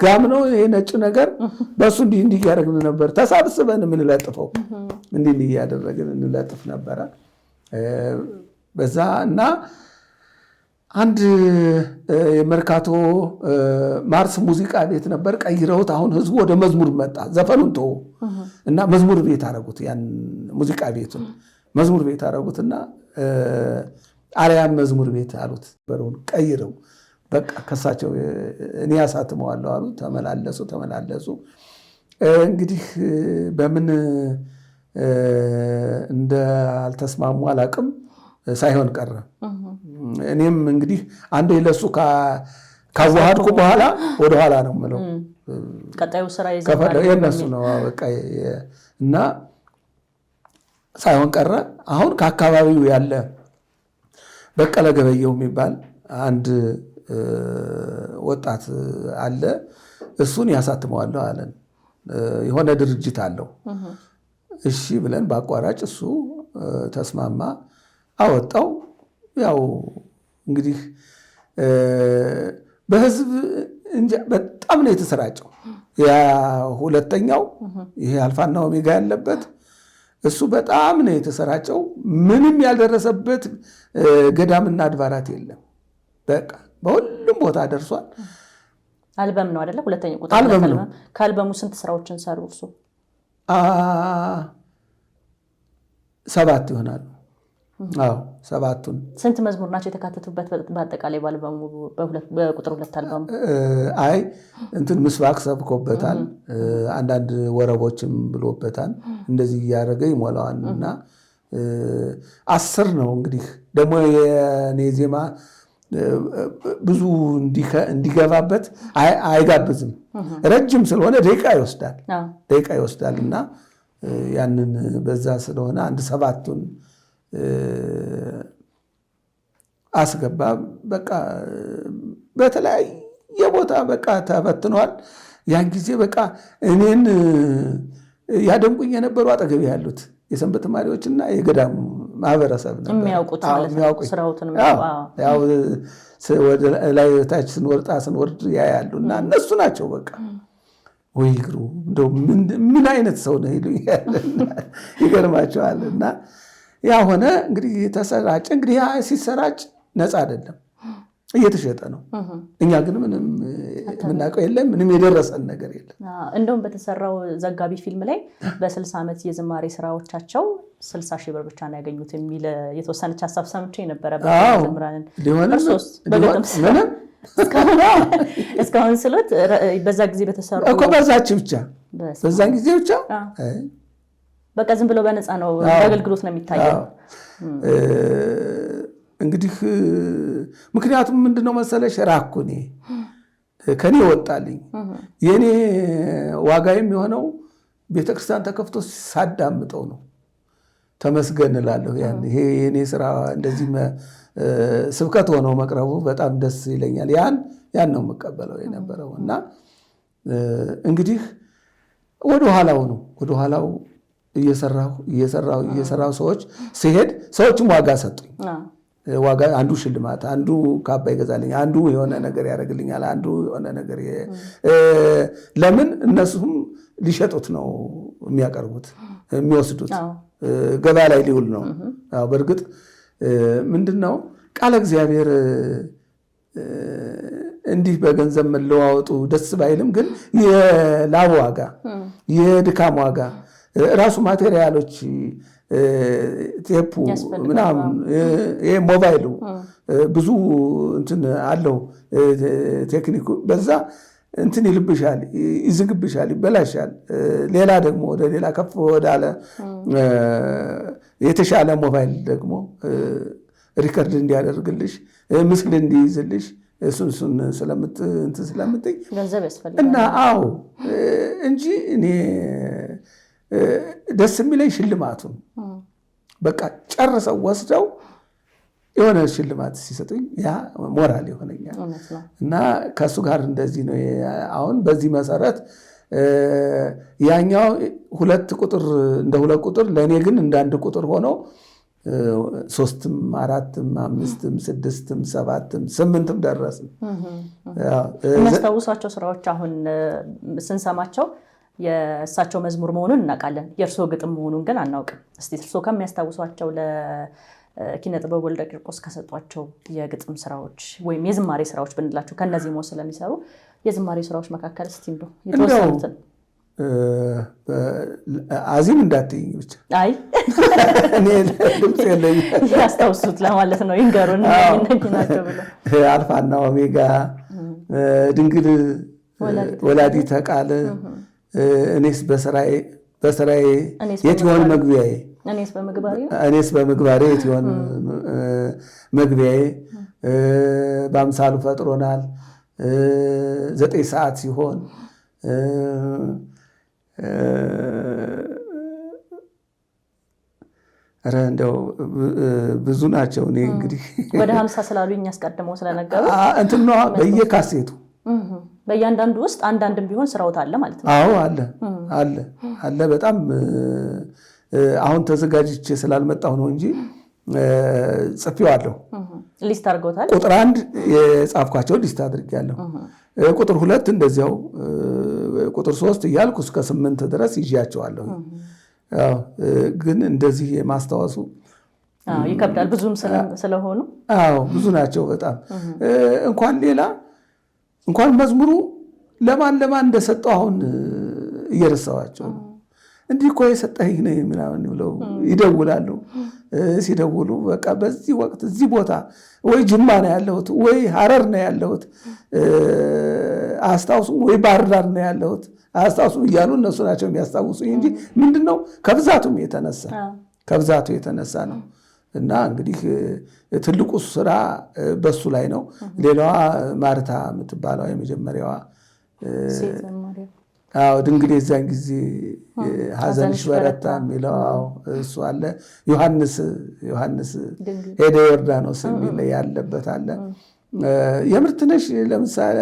ጋም ነው ይሄ ነጭ ነገር፣ በእሱ እንዲህ እያደረግን ነበር ተሳብስበን የምንለጥፈው። እንዲህ እያደረግን እንለጥፍ ነበረ በዛ እና አንድ የመርካቶ ማርስ ሙዚቃ ቤት ነበር፣ ቀይረውት አሁን ህዝቡ ወደ መዝሙር መጣ። ዘፈኑን ተው እና መዝሙር ቤት አደረጉት። ያን ሙዚቃ ቤቱን መዝሙር ቤት አደረጉትና አርያም መዝሙር ቤት አሉት። በሩን ቀይረው በቃ ከሳቸው እኔ ያሳትመዋለሁ አሉ። ተመላለሱ። እንግዲህ በምን እንዳልተስማሙ አላቅም፣ ሳይሆን ቀረ። እኔም እንግዲህ አንዴ ለሱ ካዋሃድኩ በኋላ ወደኋላ ነው የምለው። ቀጣዩ ስራ የነሱ ነው በቃ እና ሳይሆን ቀረ። አሁን ከአካባቢው ያለ በቀለ ገበየው የሚባል አንድ ወጣት አለ፣ እሱን ያሳትመዋለሁ አለን። የሆነ ድርጅት አለው። እሺ ብለን በአቋራጭ እሱ ተስማማ፣ አወጣው። ያው እንግዲህ በህዝብ በጣም ነው የተሰራጨው። ያ ሁለተኛው ይሄ አልፋና ኦሜጋ ያለበት እሱ በጣም ነው የተሰራጨው። ምንም ያልደረሰበት ገዳምና አድባራት የለም። በቃ በሁሉም ቦታ ደርሷል። አልበም ነው አይደለ? ሁለተኛው ቁጥር አልበም ነው። ከአልበሙ ስንት ስራዎችን ሰሩ እርሱ? 7 ይሆናሉ። አዎ 7ቱን። ስንት መዝሙር ናቸው የተካተቱበት በአጠቃላይ በአልበሙ በቁጥር 2 አልበሙ? አይ እንትን ምስባክ ሰብኮበታል፣ አንዳንድ ወረቦችም ብሎበታል። እንደዚህ እያደረገ ይሞላዋል እና 10 ነው እንግዲህ። ደግሞ የኔ ዜማ ብዙ እንዲገባበት አይጋብዝም። ረጅም ስለሆነ ደቂቃ ይወስዳል እና ያንን በዛ ስለሆነ አንድ 7ቱን አስገባ። በቃ በተለያየ ቦታ በቃ ተበትኗል። ያን ጊዜ በቃ እኔን ያደንቁኝ የነበሩ አጠገቤ ያሉት የሰንበት ተማሪዎችና የገዳሙ ማህበረሰብ ነበር የሚያውቁት ስራውትን ያው ወደ ላይ ታች ስንወርድ ያያሉና እነሱ ናቸው በቃ ወይ ግሩ እንደው ምን አይነት ሰው ነው ይሉኛል። ይገርማቸዋል። እና ያ ሆነ እንግዲህ ተሰራጨ። እንግዲህ ያ ሲሰራጭ ነፃ አይደለም፣ እየተሸጠ ነው። እኛ ግን ምንም የምናውቀው የለም፣ ምንም የደረሰን ነገር የለም። እንደውም በተሰራው ዘጋቢ ፊልም ላይ በ60 ዓመት የዝማሬ ስራዎቻቸው 60,000 ብር ብቻ ነው ያገኙት የሚል የተወሰነች ሐሳብ ሰምቼ ነበር በመዘምራንን እስካሁን ስሎት በዛ ጊዜ በተሰሩ እኮ በዛች ብቻ በዛን ጊዜ ብቻ በቃ ዝም ብሎ በነፃ ነው አገልግሎት ነው የሚታየው። እንግዲህ ምክንያቱም ምንድነው መሰለሽ ራኩኔ ከኔ ወጣልኝ የኔ ዋጋ የሚሆነው ቤተክርስቲያን ተከፍቶ ሳዳምጠው ነው። ተመስገን እላለሁ። ይሄ የኔ ስራ እንደዚህ ስብከት ሆኖ መቅረቡ በጣም ደስ ይለኛል። ያን ነው መቀበለው የነበረው እና እንግዲህ ወደ ኋላው እየሰራሁ ሰዎች ሲሄድ ሰዎችም ዋጋ ሰጡኝ። ዋጋ አንዱ ሽልማት፣ አንዱ ካባ ይገዛልኝ፣ አንዱ የሆነ ነገር ያደርግልኛል፣ አንዱ የሆነ ነገር ለምን እነሱም ሊሸጡት ነው የሚያቀርቡት የሚወስዱት ገበያ ላይ ሊውል ነው። በእርግጥ ምንድነው ቃለ እግዚአብሔር እንዲህ በገንዘብ መለዋወጡ ደስ ባይልም ግን የላብ ዋጋ የድካም ዋጋ ራሱ ማቴሪያሎች ቴፑ ምናምን ሞባይሉ ብዙ እንትን አለው ቴክኒኩ በዛ እንትን ይልብሻል፣ ይዝግብሻል፣ ይበላሻል። ሌላ ደግሞ ወደ ሌላ ከፍ ወዳለ የተሻለ ሞባይል ደግሞ ሪከርድ እንዲያደርግልሽ ምስል እንዲይዝልሽ እሱን ስለምትይ ገንዘብ ያስፈልጋል እና እንጂ እኔ ደስ የሚለኝ ሽልማቱን በቃ ጨርሰው ወስደው የሆነ ሽልማት ሲሰጡኝ ያ ሞራል ይሆነኛል እና ከሱ ጋር እንደዚህ ነው። አሁን በዚህ መሰረት ያኛው 2 ቁጥር እንደ 2 ቁጥር ለኔ ግን እንደ 1 ቁጥር ሆኖ 3ም 4ም 5ም 6ም 7ም 8ም ደረስን። የሚያስታውሷቸው ስራዎች አሁን ስንሰማቸው የእሳቸው መዝሙር መሆኑን እናውቃለን፣ የእርሶ ግጥም መሆኑን ግን አናውቅም። እስቲ እርሶ ከሚያስታውሷቸው ለኪነ ጥበብ ወልደ ቂርቆስ ከሰጧቸው የግጥም ስራዎች ወይም የዝማሬ ስራዎች ብንላቸው ከነዚህ ሞ ስለሚሰሩ የዝማሬ ስራዎች መካከል እስቲ እንደው የተወሰኑትን አዚም እንዳትይኝ ብቻ አይ እኔ ድምጽ የለኝ ያስታውሱት ለማለት ነው። ይንገሩን እናገናቸው ብሎ አልፋና ኦሜጋ ድንግል ወላዲተ ቃል እኔስ በስራዬ የት ይሆን መግቢያዬ እኔስ በምግባሬ የት ይሆን መግቢያዬ በአምሳሉ ፈጥሮናል 9 ሰዓት ሲሆን እንደው ብዙ ናቸው። እኔ እንግዲህ ወደ 50 ስላሉኝ ያስቀድመው ስለነገሩ እንትን ነው በየካሴቱ በእያንዳንዱ ውስጥ አንዳንድም ቢሆን ስራውት አለ ማለት ነው። አዎ አለ በጣም አሁን ተዘጋጅቼ ስላልመጣሁ ነው እንጂ ጽፌዋለሁ። ሊስት አድርገውታል። ቁጥር 1 የጻፍኳቸው ሊስት አድርጌያለሁ። ቁጥር 2 እንደዚያው ቁጥር 3 እያልኩ እስከ 8 ድረስ ይዣቸዋለሁ። ግን እንደዚህ የማስታወሱ ይከብዳል ብዙም ስለሆኑ ብዙ ናቸው በጣም እንኳን መዝሙሩ ለማን እንደሰጠው አሁን እየረሳዋቸው ነው። እንዲህ እኮ የሰጠኝ ነው ምናምን ብለው ይደውላሉ። ሲደውሉ በቃ በዚህ ወቅት እዚህ ቦታ ወይ ጅማ ነው ያለሁት ወይ ሐረር ነው ያለሁት አስታውሱም ወይ ባህር ዳር ነው ያለሁት አስታውሱም እያሉ እነሱ ናቸው የሚያስታውሱኝ እንጂ ምንድነው ከብዛቱ የተነሳ ነው። እና እንግዲህ ትልቁ ስራ በሱ ላይ ነው። ሌላዋ ማርታ የምትባለው የመጀመሪያዋ ድንግል የዛን ጊዜ ሐዘንሽ በረታ የሚለው እሱ አለ። ዮሐንስ ሄደ ዮርዳኖስ የሚል ያለበት አለ። የምርትነሽ ለምሳሌ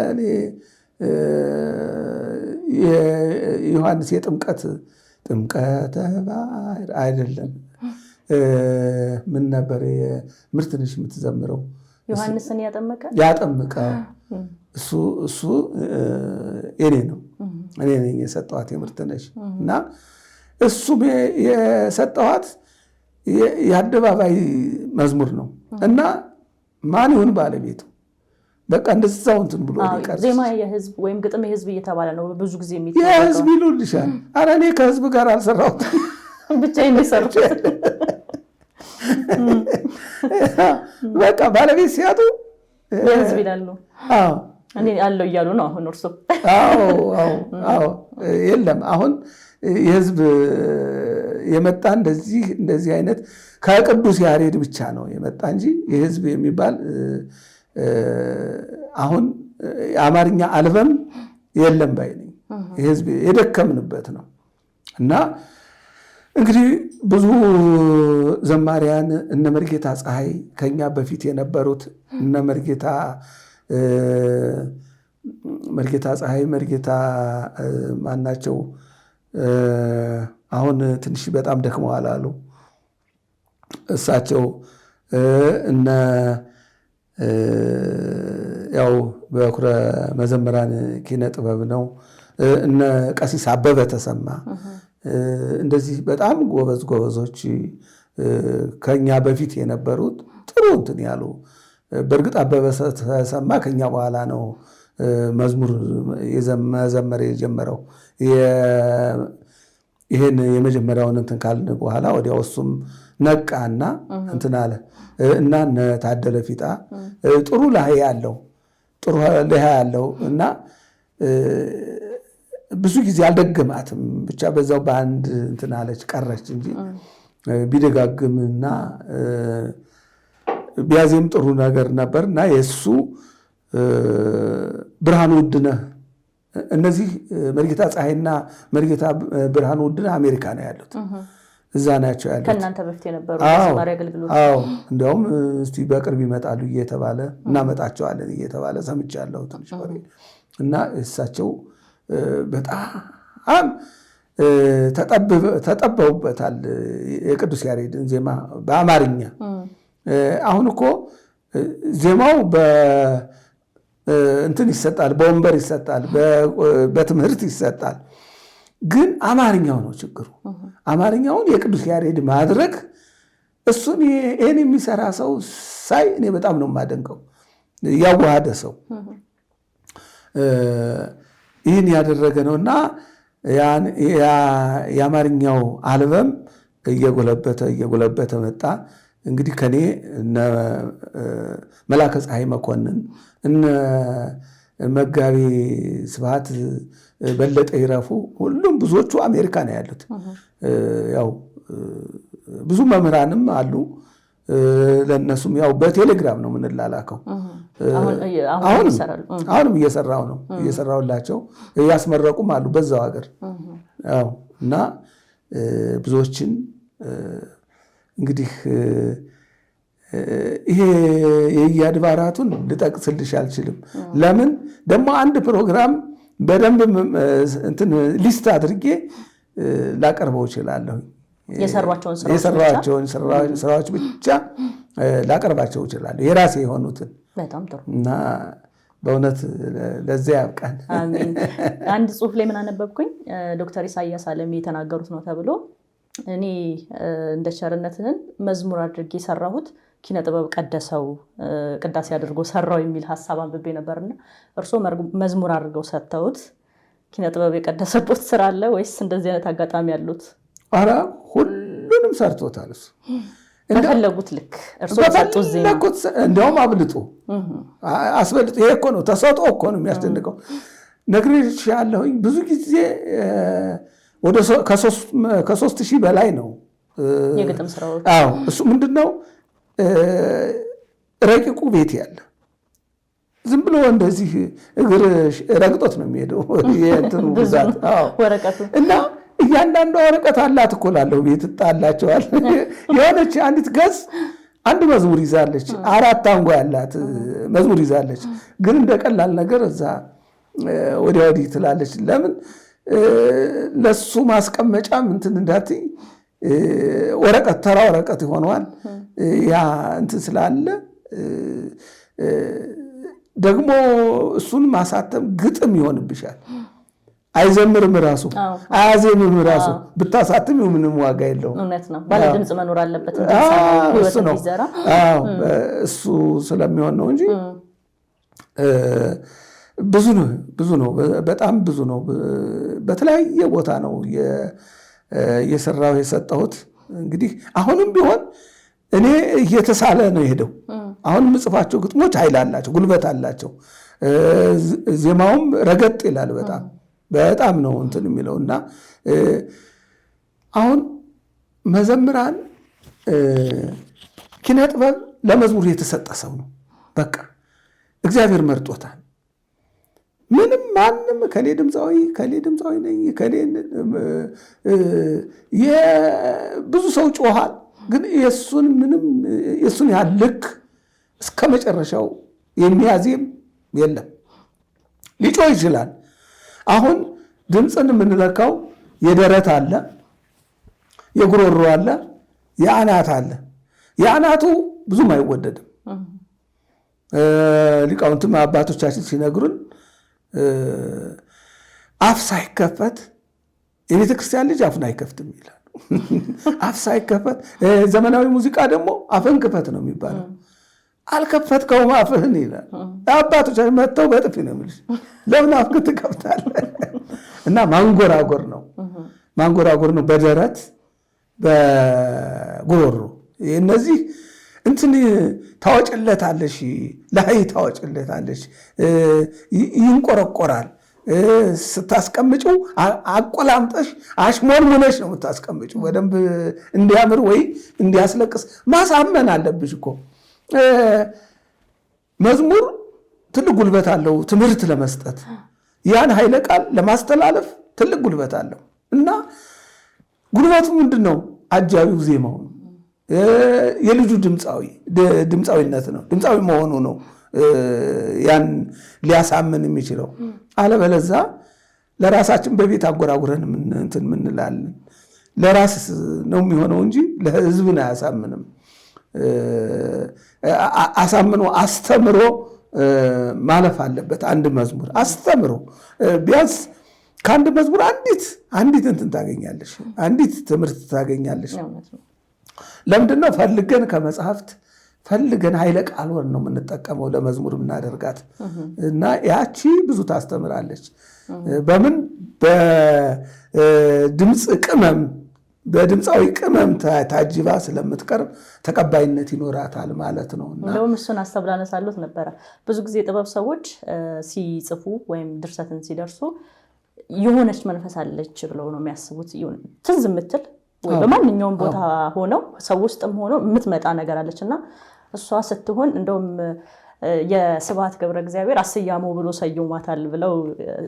ዮሐንስ የጥምቀተ ባህር አይደለም ምን ነበር የምርትነሽ የምትዘምረው ዮሐንስን ያጠመቀ እሱ እኔ ነኝ የሰጠኋት የምርትነሽ እና እሱም የሰጠኋት የአደባባይ መዝሙር ነው እና ማን ይሁን ባለቤቱ በቃ እንደዛው እንትን ብሎ ይቀር ዜማ የህዝብ ወይም ግጥም የህዝብ እየተባለ ነው ብዙ ጊዜ የህዝብ ይሉልሻል። ኧረ እኔ ከህዝብ ጋር አልሰራሁትም ብቻዬን የሰራሁት በቃ ባለቤት ሲያጡ የህዝብ ይላሉ። እኔ አለው እያሉ ነው አሁን እርሱ። አዎ የለም አሁን የህዝብ የመጣ እንደዚህ አይነት ከቅዱስ ያሬድ ብቻ ነው የመጣ እንጂ የህዝብ የሚባል አሁን የአማርኛ አልበም የለም ባይ ነኝ። የህዝብ የደከምንበት ነው እና እንግዲህ ብዙ ዘማሪያን እነ መርጌታ ፀሐይ ከኛ በፊት የነበሩት እነ መርጌታ ፀሐይ መርጌታ ማናቸው አሁን ትንሽ በጣም ደክመዋል አሉ። እሳቸው እነ ያው በኩረ መዘምራን ኪነ ጥበብ ነው እነ ቀሲስ አበበ ተሰማ እንደዚህ በጣም ጎበዞች ከኛ በፊት የነበሩት ጥሩ እንትን ያሉ። በእርግጥ አበበ ተሰማ ከኛ በኋላ ነው መዝሙር መዘመር የጀመረው። ይሄን የመጀመሪያውን እንትን ካልን በኋላ ወዲያው እሱም ነቃና እንትን አለ እና እነ ታደለ ፊጣ ጥሩ ላይ ያለው እና ብዙ ጊዜ አልደገማትም። ብቻ በዛው በአንድ እንትን አለች ቀረች እንጂ ቢደጋግምና ቢያዜም ጥሩ ነገር ነበር እና የእሱ ብርሃኑ ውድነህ እነዚህ መርጌታ ፀሐይና መርጌታ ብርሃኑ ውድነህ አሜሪካ ነው ያሉት። እዛ ናቸው ያሉት ከእናንተ በፊት የነበሩ ማሪ አገልግሎት። እንዲያውም እስቲ በቅርብ ይመጣሉ እየተባለ እናመጣቸዋለን እየተባለ ሰምቻለሁ ትንሽ እና እሳቸው በጣም ተጠበውበታል የቅዱስ ያሬድን ዜማ በአማርኛ። አሁን እኮ ዜማው እንትን ይሰጣል፣ በወንበር ይሰጣል፣ በትምህርት ይሰጣል። ግን አማርኛው ነው ችግሩ። አማርኛውን የቅዱስ ያሬድ ማድረግ እሱን ይህን የሚሰራ ሰው ሳይ እኔ በጣም ነው የማደንቀው። ያዋሃደ ሰው ይህን ያደረገ ነው እና የአማርኛው አልበም እየጎለበተ መጣ። እንግዲህ ከኔ እነ መላከ ፀሐይ መኮንን እነ መጋቢ ስብሐት በለጠ ይረፉ ሁሉም ብዙዎቹ አሜሪካ ነው ያሉት። ያው ብዙ መምህራንም አሉ። ለእነሱም ያው በቴሌግራም ነው የምንላላከው። አሁንም እየሰራሁላቸው እያስመረቁም አሉ በዛው ሀገር። ያው እና ብዙዎችን እንግዲህ ይሄ የየአድባራቱን ልጠቅስልሽ አልችልም። ለምን ደግሞ አንድ ፕሮግራም በደንብ እንትን ሊስት አድርጌ ላቀርበው እችላለሁ። የሰሯቸውን ስራዎች ብቻ ላቀርባቸው እችላለሁ፣ የራሴ የሆኑትን። በጣም ጥሩ እና በእውነት ለዚያ ያብቃን። አሜን። አንድ ጽሁፍ ላይ ምን አነበብኩኝ? ዶክተር ኢሳያስ አለሜ የተናገሩት ነው ተብሎ እኔ እንደ ቸርነትህን መዝሙር አድርጌ የሰራሁት ኪነ ጥበብ ቀደሰው ቅዳሴ አድርጎ ሰራው የሚል ሐሳብ አንብቤ ነበርና እርስዎ መዝሙር አድርገው ሰጥተውት ኪነ ጥበብ የቀደሰበት ስራ አለ ወይስ እንደዚህ አይነት አጋጣሚ ያሉት? ኧረ ሁሉንም ሰርቶታል እሱ በፈለጉት ልክ እርስዎ ሰጡት ዜማ እንደውም አስበልጦ። ይሄ እኮ ነው ተሰጥኦ እኮ ነው የሚያስደንቀው። ነግሬሻለሁኝ ብዙ ጊዜ ወደ ከ3000 በላይ ነው የግጥም ስራዎች። እሱ ምንድነው ረቂቁ ቤት ያለ ዝም ብሎ እንደዚህ እግር ረግጦት ነው የሚሄደው የእንትኑ ብዛት። ወረቀቱ እና እያንዳንዷ ወረቀት አላት እኮ ላለው ቤት ጣላቸዋል። የሆነች አንዲት ገጽ አንድ መዝሙር ይዛለች፣ 4 አንጓ ያላት መዝሙር ይዛለች። ግን እንደቀላል ነገር እዛ ወዲያ ወዲህ ትላለች። ለምን ለሱ ማስቀመጫ እንትን እንዳትይ ወረቀት ተራ ወረቀት ይሆነዋል። ያ እንትን ስላለ ደግሞ እሱን ማሳተም ግጥም ይሆንብሻል። አይዘምርም ራሱ አያዜምም ራሱ ብታሳትም ምንም ዋጋ የለውም። እውነት ነው። ባለ ድምጽ መኖር አለበት እሱ ስለሚሆን ነው እንጂ ብዙ ነው፣ በጣም ብዙ ነው። በተለያየ ቦታ ነው የሰራው የሰጠሁት። እንግዲህ አሁንም ቢሆን እኔ እየተሳለ ነው የሄደው። አሁን ምጽፋቸው ግጥሞች ኃይል አላቸው፣ ጉልበት አላቸው። ዜማውም ረገጥ ይላል። በጣም ነው እንትን የሚለውና አሁን መዘምራን ኪነ ጥበብ ለመዝሙር የተሰጠ ሰው ነው። በቃ እግዚአብሔር መርጦታል። ምንም ማንም ከሌ ድምፃዊ ነኝ ብዙ ሰው ጮሃል፣ ግን የሱን ያህል ልክ እስከ መጨረሻው የሚያዜም የለም። ሊጮህ ይችላል። አሁን ድምፅን የምንለካው የደረት አለ፣ የጉሮሮ አለ፣ የአናት አለ። የአናቱ ብዙም አይወደድም። ሊቃውንትም አባቶቻችን ሲነግሩን አፍ ሳይከፈት የቤተ ክርስቲያን ልጅ አፉን አይከፍትም ይላሉ። አፍ ሳይከፈት ዘመናዊ ሙዚቃ ደግሞ አፍን ክፈት ነው የሚባለው። አልከፈትከውም አፍህን ይላል። አባቶቻችን መጥተው በጥፊ ነው የሚልሽ። ለምን አፍህን ትከፍታለህ? እና ማንጎራጎር ነው በደረት በጉሮሮ። እነዚህ እንትን ታወጭለታለሽ፣ ላይ ታወጭለታለሽ፣ ይንቆረቆራል። ስታስቀምጪው አቆላምጠሽ አሽሞንሙነሽ ነው የምታስቀምጪው። በደንብ እንዲያምር ወይ እንዲያስለቅስ ማሳመን አለብሽ እኮ። መዝሙር ትልቅ ጉልበት አለው ትምህርት ለመስጠት፣ ያን ኃይለ ቃል ለማስተላለፍ ትልቅ ጉልበት አለው። እና ጉልበቱ ምንድን ነው? አጃቢው ዜማው ነው። የልጁ ድምፃዊነት ነው፣ ድምፃዊ መሆኑ ነው ያን ሊያሳምን የሚችለው። አለበለዛ ለራሳችን በቤት አጎራጉረን እንትን ምንላለን። ለራስ ነው የሚሆነው እንጂ ለሕዝብን አያሳምንም። አሳምኖ አስተምሮ ማለፍ አለበት። አንድ መዝሙር አስተምሮ ቢያንስ ከአንድ መዝሙር አንዲት እንትን ታገኛለሽ፣ አንዲት ትምህርት ታገኛለሽ። ለምንድነው ፈልገን ከመጽሐፍት ፈልገን ኃይለ ቃልወን ነው የምንጠቀመው ለመዝሙር የምናደርጋት። እና ያቺ ብዙ ታስተምራለች። በምን በድምፅ ቅመም በድምፃዊ ቅመም ታጅባ ስለምትቀርብ ተቀባይነት ይኖራታል ማለት ነው። እንደውም እሱን አስተብላነሳሉት ነበረ። ብዙ ጊዜ ጥበብ ሰዎች ሲጽፉ ወይም ድርሰትን ሲደርሱ የሆነች መንፈስ አለች ብለው ነው የሚያስቡት። ትዝ የምትል ወይ በማንኛውም ቦታ ሆነው ሰው ውስጥም ሆኖ የምትመጣ ነገር አለች እና እሷ ስትሆን እንደውም የስብሐት ገብረ እግዚአብሔር አስያሙ ብሎ ሰይሟታል ብለው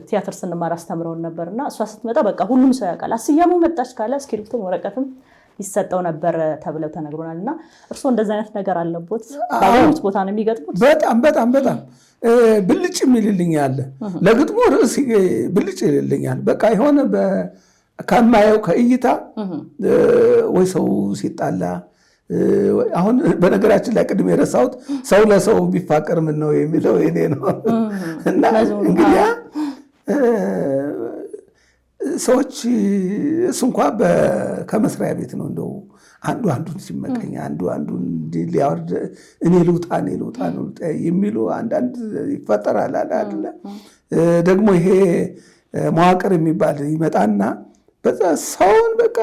ቲያትር ስንማር አስተምረውን ነበርና እሷ ስትመጣ በቃ ሁሉም ሰው ያውቃል። አስያሙ መጣች ካለ እስክሪፕቱም ወረቀትም ይሰጠው ነበር ተብለው ተነግሮናልና እርሶ እንደዛ አይነት ነገር አለቦት? ባሉት ቦታ ነው የሚገጥሙት? በጣም ብልጭ የሚልልኛል። ለግጥሙ ርዕስ ብልጭ ይልልኛል። በቃ የሆነ ከማየው ከእይታ ወይ ሰው ሲጣላ አሁን በነገራችን ላይ ቅድም የረሳሁት ሰው ለሰው ቢፋቀር ምን ነው የሚለው እኔ ነው። እና እንግዲህ ሰዎች እሱ እንኳ ከመስሪያ ቤት ነው እንደው አንዱን ሲመቀኝ አንዱን ሊያወርድ እኔ ልውጣ የሚሉ አንዳንድ ይፈጠራል አይደለ? ደግሞ ይሄ መዋቅር የሚባል ይመጣና በዛ ሰውን በቃ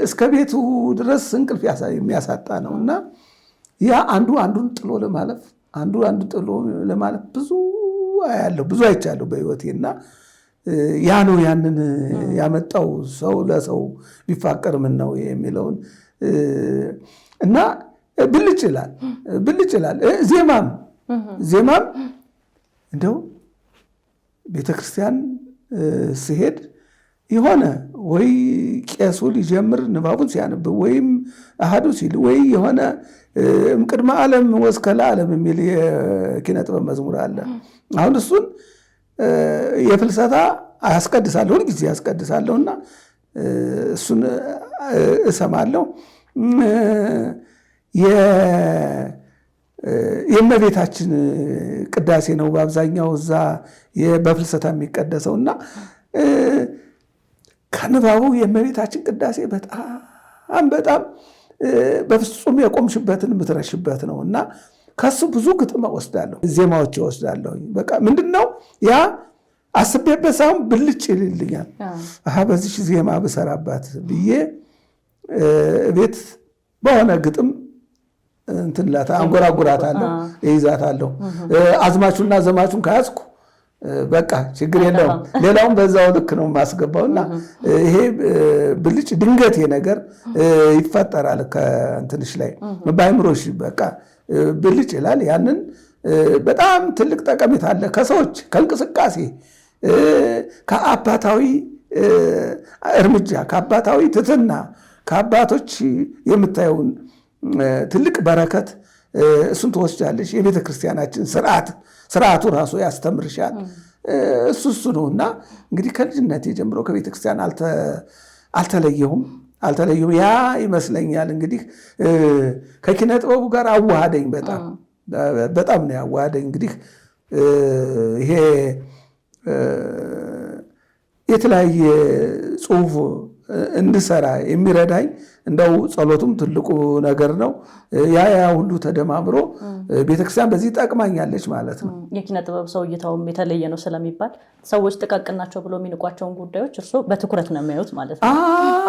እስከ ቤቱ ድረስ እንቅልፍ የሚያሳጣ ነው። እና ያ አንዱን ጥሎ ለማለፍ ጥሎ ለማለፍ ብዙ አይቻለሁ በሕይወቴና ያ ነው ያንን ያመጣው ሰው ለሰው ቢፋቀር ምን ነው የሚለውን እና ብልጭ ይላል። ዜማም እንደው ቤተክርስቲያን ስሄድ የሆነ ወይ ቄሱ ሊጀምር ንባቡን ሲያነብ ወይም አሃዱ ሲል ወይ የሆነ ቅድመ ዓለም ወስከለ ዓለም የሚል የኪነ ጥበብ መዝሙር አለ። አሁን እሱን የፍልሰታ አያስቀድሳለሁ፣ ሁልጊዜ ያስቀድሳለሁና እሱን እሰማለሁ። የእመቤታችን ቅዳሴ ነው በአብዛኛው እዛ በፍልሰታ የሚቀደሰውና ከንባቡ የእመቤታችን ቅዳሴ በጣም በፍጹም የቆምሽበትን የምትረሽበት ነው እና ከሱ ብዙ ግጥም ወስዳለሁ፣ ዜማዎች ወስዳለሁ። በቃ ምንድነው ያ አስቤበት ሳይሆን ብልጭ ይልልኛል። በዚህ ዜማ ብሰራባት ብዬ ቤት በሆነ ግጥም እንትላታ አንጎራጉራታለሁ፣ እይዛታለሁ። አዝማቹና ዘማቹን ከያዝኩ በቃ ችግር የለውም። ሌላውን በዛው ልክ ነው የማስገባውና ይሄ ብልጭ ድንገት ነገር ይፈጠራል ከእንትንሽ ላይ በአይምሮሽ በቃ ብልጭ ይላል። ያንን በጣም ትልቅ ጠቀሜታ አለ። ከሰዎች ከእንቅስቃሴ ከአባታዊ እርምጃ ከአባታዊ ትትና ከአባቶች የምታየውን ትልቅ በረከት እሱን ትወስጃለሽ። የቤተ ክርስቲያናችን ስርዓቱ ራሱ ያስተምርሻል። እሱ ነውና እንግዲህ ከልጅነቴ ጀምሮ ከቤተ ክርስቲያን አልተለየሁም። ያ ይመስለኛል እንግዲህ ከኪነ ጥበቡ ጋር አዋሃደኝ። በጣም ነው ያዋሃደኝ። እንግዲህ ይሄ የተለያየ ጽሁፍ እንድሰራ የሚረዳኝ እንደው ጸሎቱም ትልቁ ነገር ነው። ያ ሁሉ ተደማምሮ ቤተክርስቲያን በዚህ ጠቅማኛለች ማለት ነው። የኪነ ጥበብ ሰው እይታውም የተለየ ነው ስለሚባል ሰዎች ጥቃቅን ናቸው ብሎ የሚንቋቸውን ጉዳዮች እርስዎ በትኩረት ነው የሚያዩት ማለት ነው።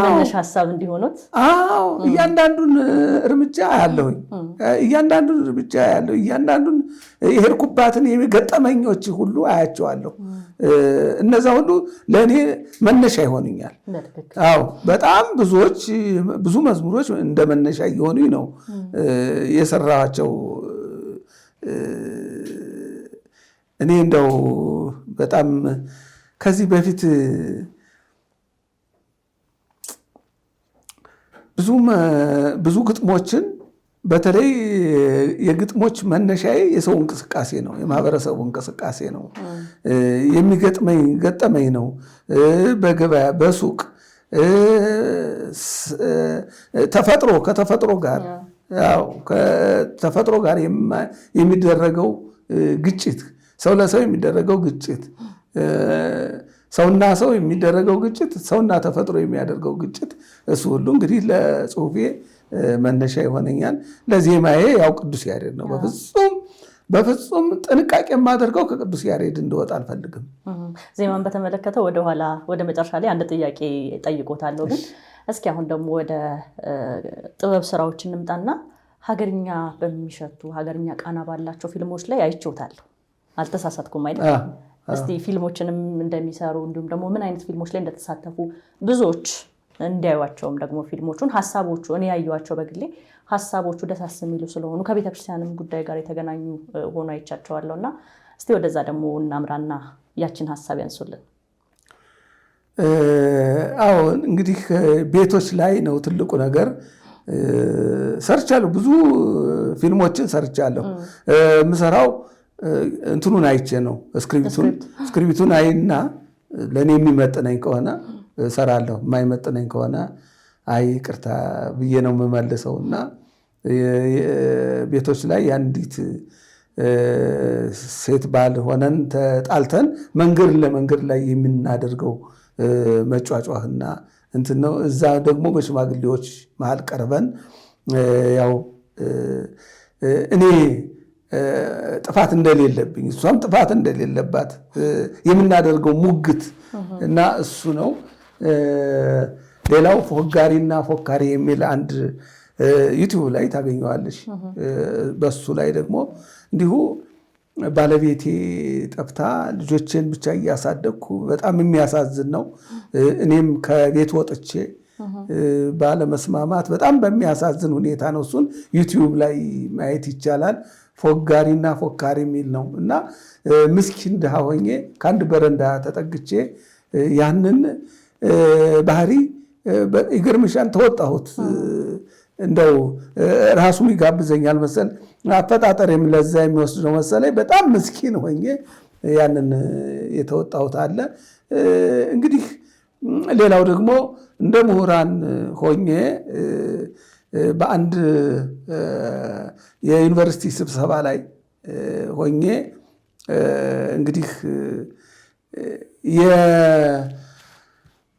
መነሻ ሀሳብ እንዲሆኑት እያንዳንዱን እርምጃ ያለሁኝ እያንዳንዱን የሄድኩባትን የገጠመኞች ሁሉ አያቸዋለሁ። እነዛ ሁሉ ለእኔ መነሻ ይሆንኛል። በጣም ብዙ መዝሙሮች እንደ መነሻ እየሆኑኝ ነው የሰራኋቸው። እኔ እንደው በጣም ከዚህ በፊት ብዙ ግጥሞችን በተለይ የግጥሞች መነሻዬ የሰው እንቅስቃሴ ነው፣ የማህበረሰቡ እንቅስቃሴ ነው። ገጠመኝ ነው። በገበያ በሱቅ ከተፈጥሮ ጋር የሚደረገው ግጭት፣ ሰው ለሰው የሚደረገው ግጭት፣ ሰውና ሰው የሚደረገው ግጭት፣ ሰውና ተፈጥሮ የሚያደርገው ግጭት፣ እሱ ሁሉ እንግዲህ ለጽሁፌ መነሻ ይሆነኛል። ለዜማዬ ያው ቅዱስ ያሬድ ነው። በፍጹም ጥንቃቄ የማደርገው ከቅዱስ ያሬድ እንደወጣ አልፈልግም። ዜማን በተመለከተ ወደ መጨረሻ ላይ አንድ ጥያቄ ጠይቆታለሁ። ግን እስኪ አሁን ደግሞ ወደ ጥበብ ስራዎች እንምጣና ሀገርኛ በሚሸቱ ሀገርኛ ቃና ባላቸው ፊልሞች ላይ አይቼዎታለሁ። አልተሳሳትኩም አይደል? እስቲ ፊልሞችንም እንደሚሰሩ እንዲሁም ደግሞ ምን አይነት ፊልሞች ላይ እንደተሳተፉ ብዙዎች እንዲያዩዋቸውም ደግሞ ፊልሞቹን ሀሳቦቹ እኔ ያዩዋቸው በግሌ ሀሳቦቹ ደሳስ የሚሉ ስለሆኑ ከቤተክርስቲያንም ጉዳይ ጋር የተገናኙ ሆኖ አይቻቸዋለሁ እና እስቲ ወደዛ ደግሞ እናምራና ያችን ሀሳብ ያንሱልን። እንግዲህ ቤቶች ላይ ነው ትልቁ ነገር። ሰርቻለሁ፣ ብዙ ፊልሞችን ሰርቻለሁ። የምሰራው እንትኑን አይቼ ነው፣ ስክሪፕቱን አይና ለእኔ የሚመጥነኝ ከሆነ እሰራለሁ፣ የማይመጥነኝ ከሆነ ይቅርታ ብዬ ነው የምመልሰው። እና ቤቶች ላይ የአንዲት ሴት ባል ሆነን ተጣልተን መንገድ ላይ የምናደርገው መጫጫህና እንትን ነው። እዛ ደግሞ በሽማግሌዎች መሃል ቀርበን ያው እኔ ጥፋት እንደሌለብኝ እሷም ጥፋት እንደሌለባት የምናደርገው ሙግት እና እሱ ነው። ሌላው ፎጋሪና ፎካሪ የሚል አንድ ዩቲዩብ ላይ ታገኘዋለሽ። በሱ ላይ ደግሞ እንዲሁ ባለቤቴ ጠፍታ ልጆቼን ብቻ እያሳደግኩ በጣም የሚያሳዝን ነው። እኔም ከቤት ወጥቼ ባለመስማማት በጣም በሚያሳዝን ሁኔታ ነው። እሱን ዩቲዩብ ላይ ማየት ይቻላል። ፎጋሪና ፎካሪ የሚል ነው እና ምስኪን ድሃ ሆኜ ከአንድ በረንዳ ተጠግቼ ያንን ባህሪ ይገርምሻል ተወጣሁት። እንደው ራሱም ይጋብዘኛል መሰል አፈጣጠሬም ለዛ የሚወስድ ነው መሰለኝ። በጣም ምስኪን ሆኜ ያንን የተወጣሁት አለ። እንግዲህ ሌላው ደግሞ እንደ ምሁራን ሆኜ በአንድ የዩኒቨርሲቲ ስብሰባ ላይ ሆኜ እንግዲህ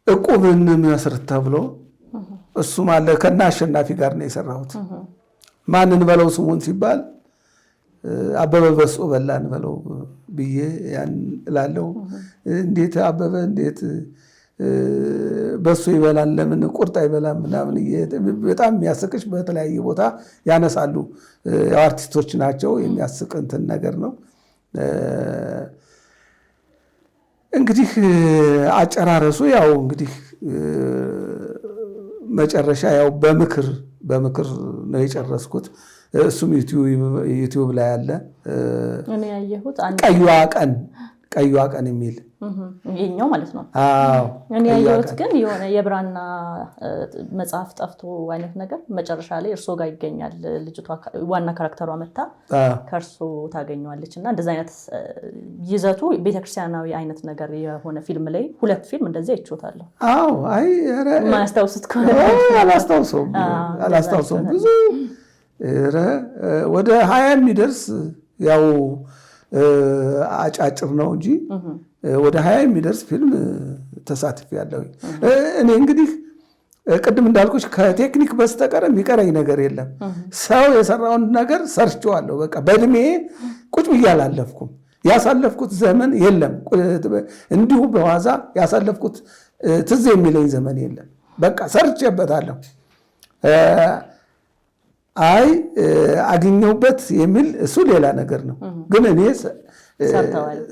የዕቁብን መስርት ተብሎ እሱም አለ ከና አሸናፊ ጋር ነው የሰራሁት። ማንን በለው ስሙን ሲባል አበበ በስኦ በላን በለው ብዬ ያን እላለሁ። እንዴት አበበ እንዴት በሱ ይበላል ለምን ቁርጥ አይበላም ምናምን በጣም የሚያስቅሽ በተለያየ ቦታ ያነሳሉ። ያው አርቲስቶች ናቸው የሚያስቅ እንትን ነገር ነው። እንግዲህ አጨራረሱ ያው እንግዲህ መጨረሻ ያው በምክር ነው የጨረስኩት። እሱም ዩቲዩብ ላይ አለ። እኔ ያየሁት ቀዩዋ ቀን የሚል ይሄኛው ማለት ነው። አዎ እኔ ያየሁት ግን የሆነ የብራና መጽሐፍ ጠፍቶ አይነት ነገር መጨረሻ ላይ እርሶ ጋር ይገኛል። ልጅቷ ዋና ካራክተሯ መታ ከእርሶ ታገኘዋለች እና እንደዛ አይነት ይዘቱ ቤተክርስቲያናዊ አይነት ነገር የሆነ ፊልም ላይ 2 ፊልም እንደዚህ አይቼዋለሁ። አዎ አይ ማስተውስት ከሆነ አላስታውሰውም ብዙ ወደ 20 የሚደርስ ያው አጫጭር ነው እንጂ ወደ 20 የሚደርስ ፊልም ተሳትፌያለሁ። እኔ እንግዲህ ቅድም እንዳልኩሽ ከቴክኒክ በስተቀር የሚቀረኝ ነገር የለም። ሰው የሰራውን ነገር ሰርቼዋለሁ። በቃ በእድሜ ቁጭ ብዬ አላለፍኩም። ያሳለፍኩት ዘመን የለም። እንዲሁ በዋዛ ያሳለፍኩት ትዝ የሚለኝ ዘመን የለም። በቃ ሰርቼበታለሁ። አይ አገኘሁበት የሚል እሱ ሌላ ነገር ነው። ግን እኔ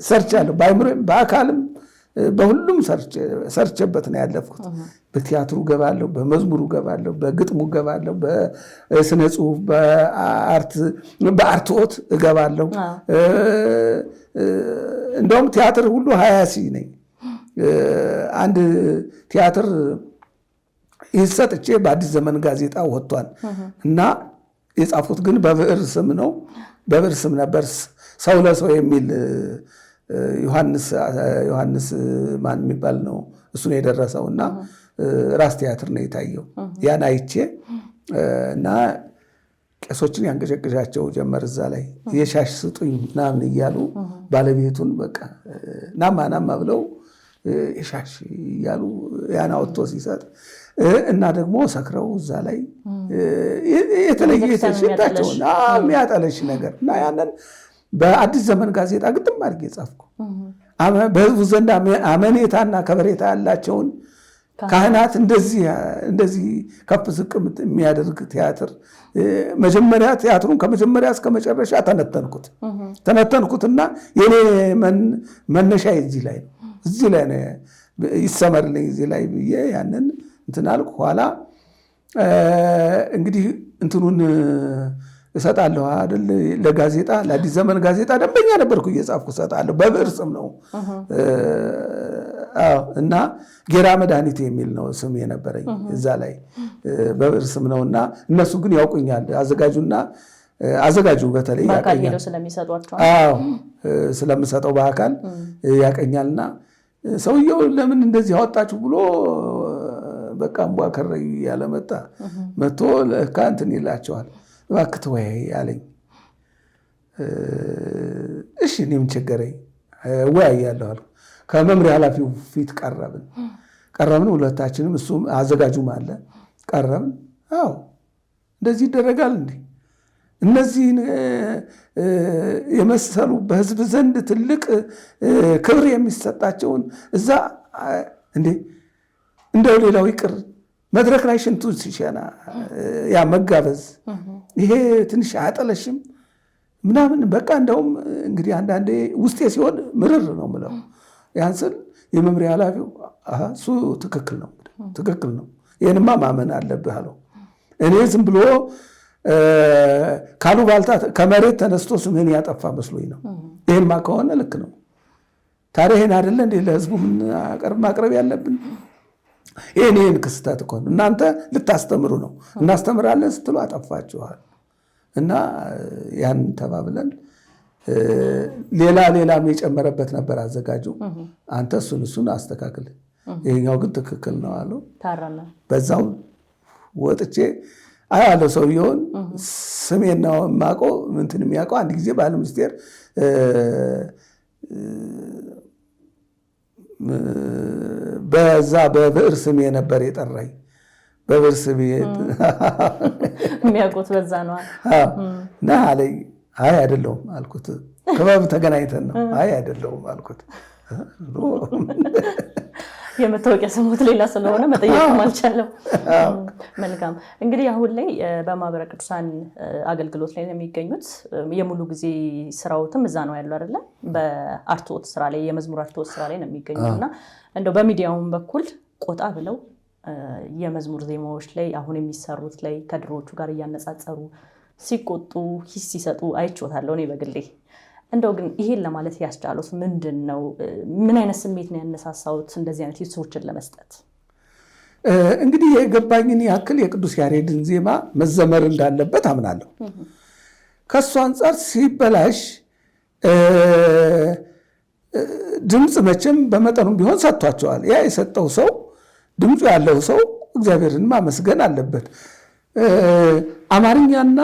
ሰርቻለሁ። በአይምሮም በአካልም በሁሉም ሰርቼበት ነው ያለፍኩት። በቲያትሩ ገባለሁ፣ በመዝሙሩ ገባለሁ፣ በግጥሙ ገባለሁ፣ በስነ ጽሁፍ፣ በአርትዖት እገባለሁ። እንደውም ቲያትር ሁሉ 20 ነኝ። አንድ ቲያትር ይሰጥቼ በአዲስ ዘመን ጋዜጣ ወጥቷል እና የጻፉት ግን በብዕር ስም ነው። በብዕር ስም ነበር። ሰው ለሰው የሚል ዮሐንስ ማን የሚባል ነው እሱን የደረሰው እና ራስ ቲያትር ነው የታየው። ያን አይቼ እና ቄሶችን ያንቀሸቅሻቸው ጀመር። እዛ ላይ የሻሽ ስጡኝ ምናምን እያሉ ባለቤቱን በቃ ናማ ብለው የሻሽ እያሉ ያን አውጥቶ ሲሰጥ እና ደግሞ ሰክረው እዛ ላይ የተለየ ሽታቸውን የሚያጠለሽ ነገር እና ያንን በአዲስ ዘመን ጋዜጣ ግጥም አድርጌ ጻፍኩ። በህዝቡ ዘንድ አመኔታና ከበሬታ ያላቸውን ካህናት እንደዚህ ከፍ ዝቅ የሚያደርግ ቲያትር መጀመሪያ ቲያትሩን ከመጀመሪያ እስከ መጨረሻ ተነተንኩትና የኔ መነሻ እዚህ ላይ ነው። እዚህ ላይ ነው ይሰመርልኝ እዚህ ላይ ብዬ ያንን እንትን አልኩ። ኋላ እንግዲህ እንትኑን እሰጣለሁ አይደል ለጋዜጣ ለአዲስ ዘመን ጋዜጣ ደንበኛ ነበርኩ። እየጻፍኩ እሰጣለሁ። በብዕር ስም ነው። እና ጌራ መድኃኒት የሚል ነው ስም የነበረኝ እዛ ላይ በብዕር ስም ነውና እነሱ ግን ያውቁኛል። አዘጋጁ በተለይ ያቀኛል ስለሚሰጧቸው ስለምሰጠው በአካል ያቀኛልና ሰውየው ለምን እንደዚህ አወጣችሁ ብሎ በቃ እንቧከረዩ ያለመጣ መጥቶ ለካ እንትን ይላቸዋል። እባክህ ተወያይ አለኝ። እሺ እኔም ቸገረኝ እወያያለሁ አልኩ። ከመምሪያ ኃላፊው ፊት ቀረብን ሁለታችንም፣ እሱም አዘጋጁም አለ። ቀረብን። አዎ እንደዚህ ይደረጋል እንዴ? እነዚህን የመሰሉ በህዝብ ዘንድ ትልቅ ክብር የሚሰጣቸውን እዛ እንዴ እንደው ሌላው ይቅር መድረክ ላይ ሽንቱን ሲሸና ያ መጋበዝ ይሄ ትንሽ አያጠለሽም ምናምን በቃ እንደውም እንግዲህ አንዳንዴ ውስጤ ሲሆን ምርር ነው የምለው። ያን ስል የመምሪያ ኃላፊው እሱ ትክክል ነው ይህንማ ማመን አለብህ አለው። እኔ ዝም ብሎ ካሉ ባልታ ከመሬት ተነስቶ ስምህን ያጠፋ መስሎኝ ነው። ይህንማ ከሆነ ልክ ነው። ታዲያ ይህን አይደለ እንዴ ለህዝቡ ማቅረብ ያለብን? ይህን ክስተት እኮ ነው እናንተ ልታስተምሩ ነው። እናስተምራለን ስትሉ አጠፋችኋል። እና ያን ተባብለን ሌላም የጨመረበት ነበር አዘጋጁ። አንተ እሱን አስተካክል፣ ይሄኛው ግን ትክክል ነው አለው። በዛው ወጥቼ አያለው ሰውየውን ስሜን ነው የማውቀው እንትን የሚያውቀው። አንድ ጊዜ ባህል ሚኒስቴር በዛ በብዕር ስሜ ነበር የጠራኝ። በብዕር ስሜ የሚያውቁት በዛ ነው እና አለኝ። አይ አይደለሁም አልኩት። ክበብ ተገናኝተን ነው። አይ አይደለሁም አልኩት። የመታወቂያ ስሞት ሌላ ስለሆነ መጠየቅም አልቻለም። መልካም እንግዲህ አሁን ላይ በማህበረ ቅዱሳን አገልግሎት ላይ ነው የሚገኙት። የሙሉ ጊዜ ስራውትም እዛ ነው ያለው አይደለ? በአርትዖት ስራ ላይ የመዝሙር አርትዖት ስራ ላይ ነው የሚገኙትና እንደው በሚዲያውም በኩል ቆጣ ብለው የመዝሙር ዜማዎች ላይ አሁን የሚሰሩት ላይ ከድሮቹ ጋር እያነጻጸሩ ሲቆጡ ሂስ ሲሰጡ አይቾታለሁ እኔ በግሌ። እንደው ግን ይሄን ለማለት ያስቻሉት ምንድነው? ምን አይነት ስሜት ነው ያነሳሳውት እንደዚህ አይነት ሂሶችን ለመስጠት? እንግዲህ የገባኝን ያክል የቅዱስ ያሬድን ዜማ መዘመር እንዳለበት አምናለሁ። ከሱ አንጻር ሲበላሽ ድምፅ መቼም በመጠኑም ቢሆን ሰጥቷቸዋል። ያ የሰጠው ሰው ድምፁ ያለው ሰው እግዚአብሔርን ማመስገን አለበት። አማርኛና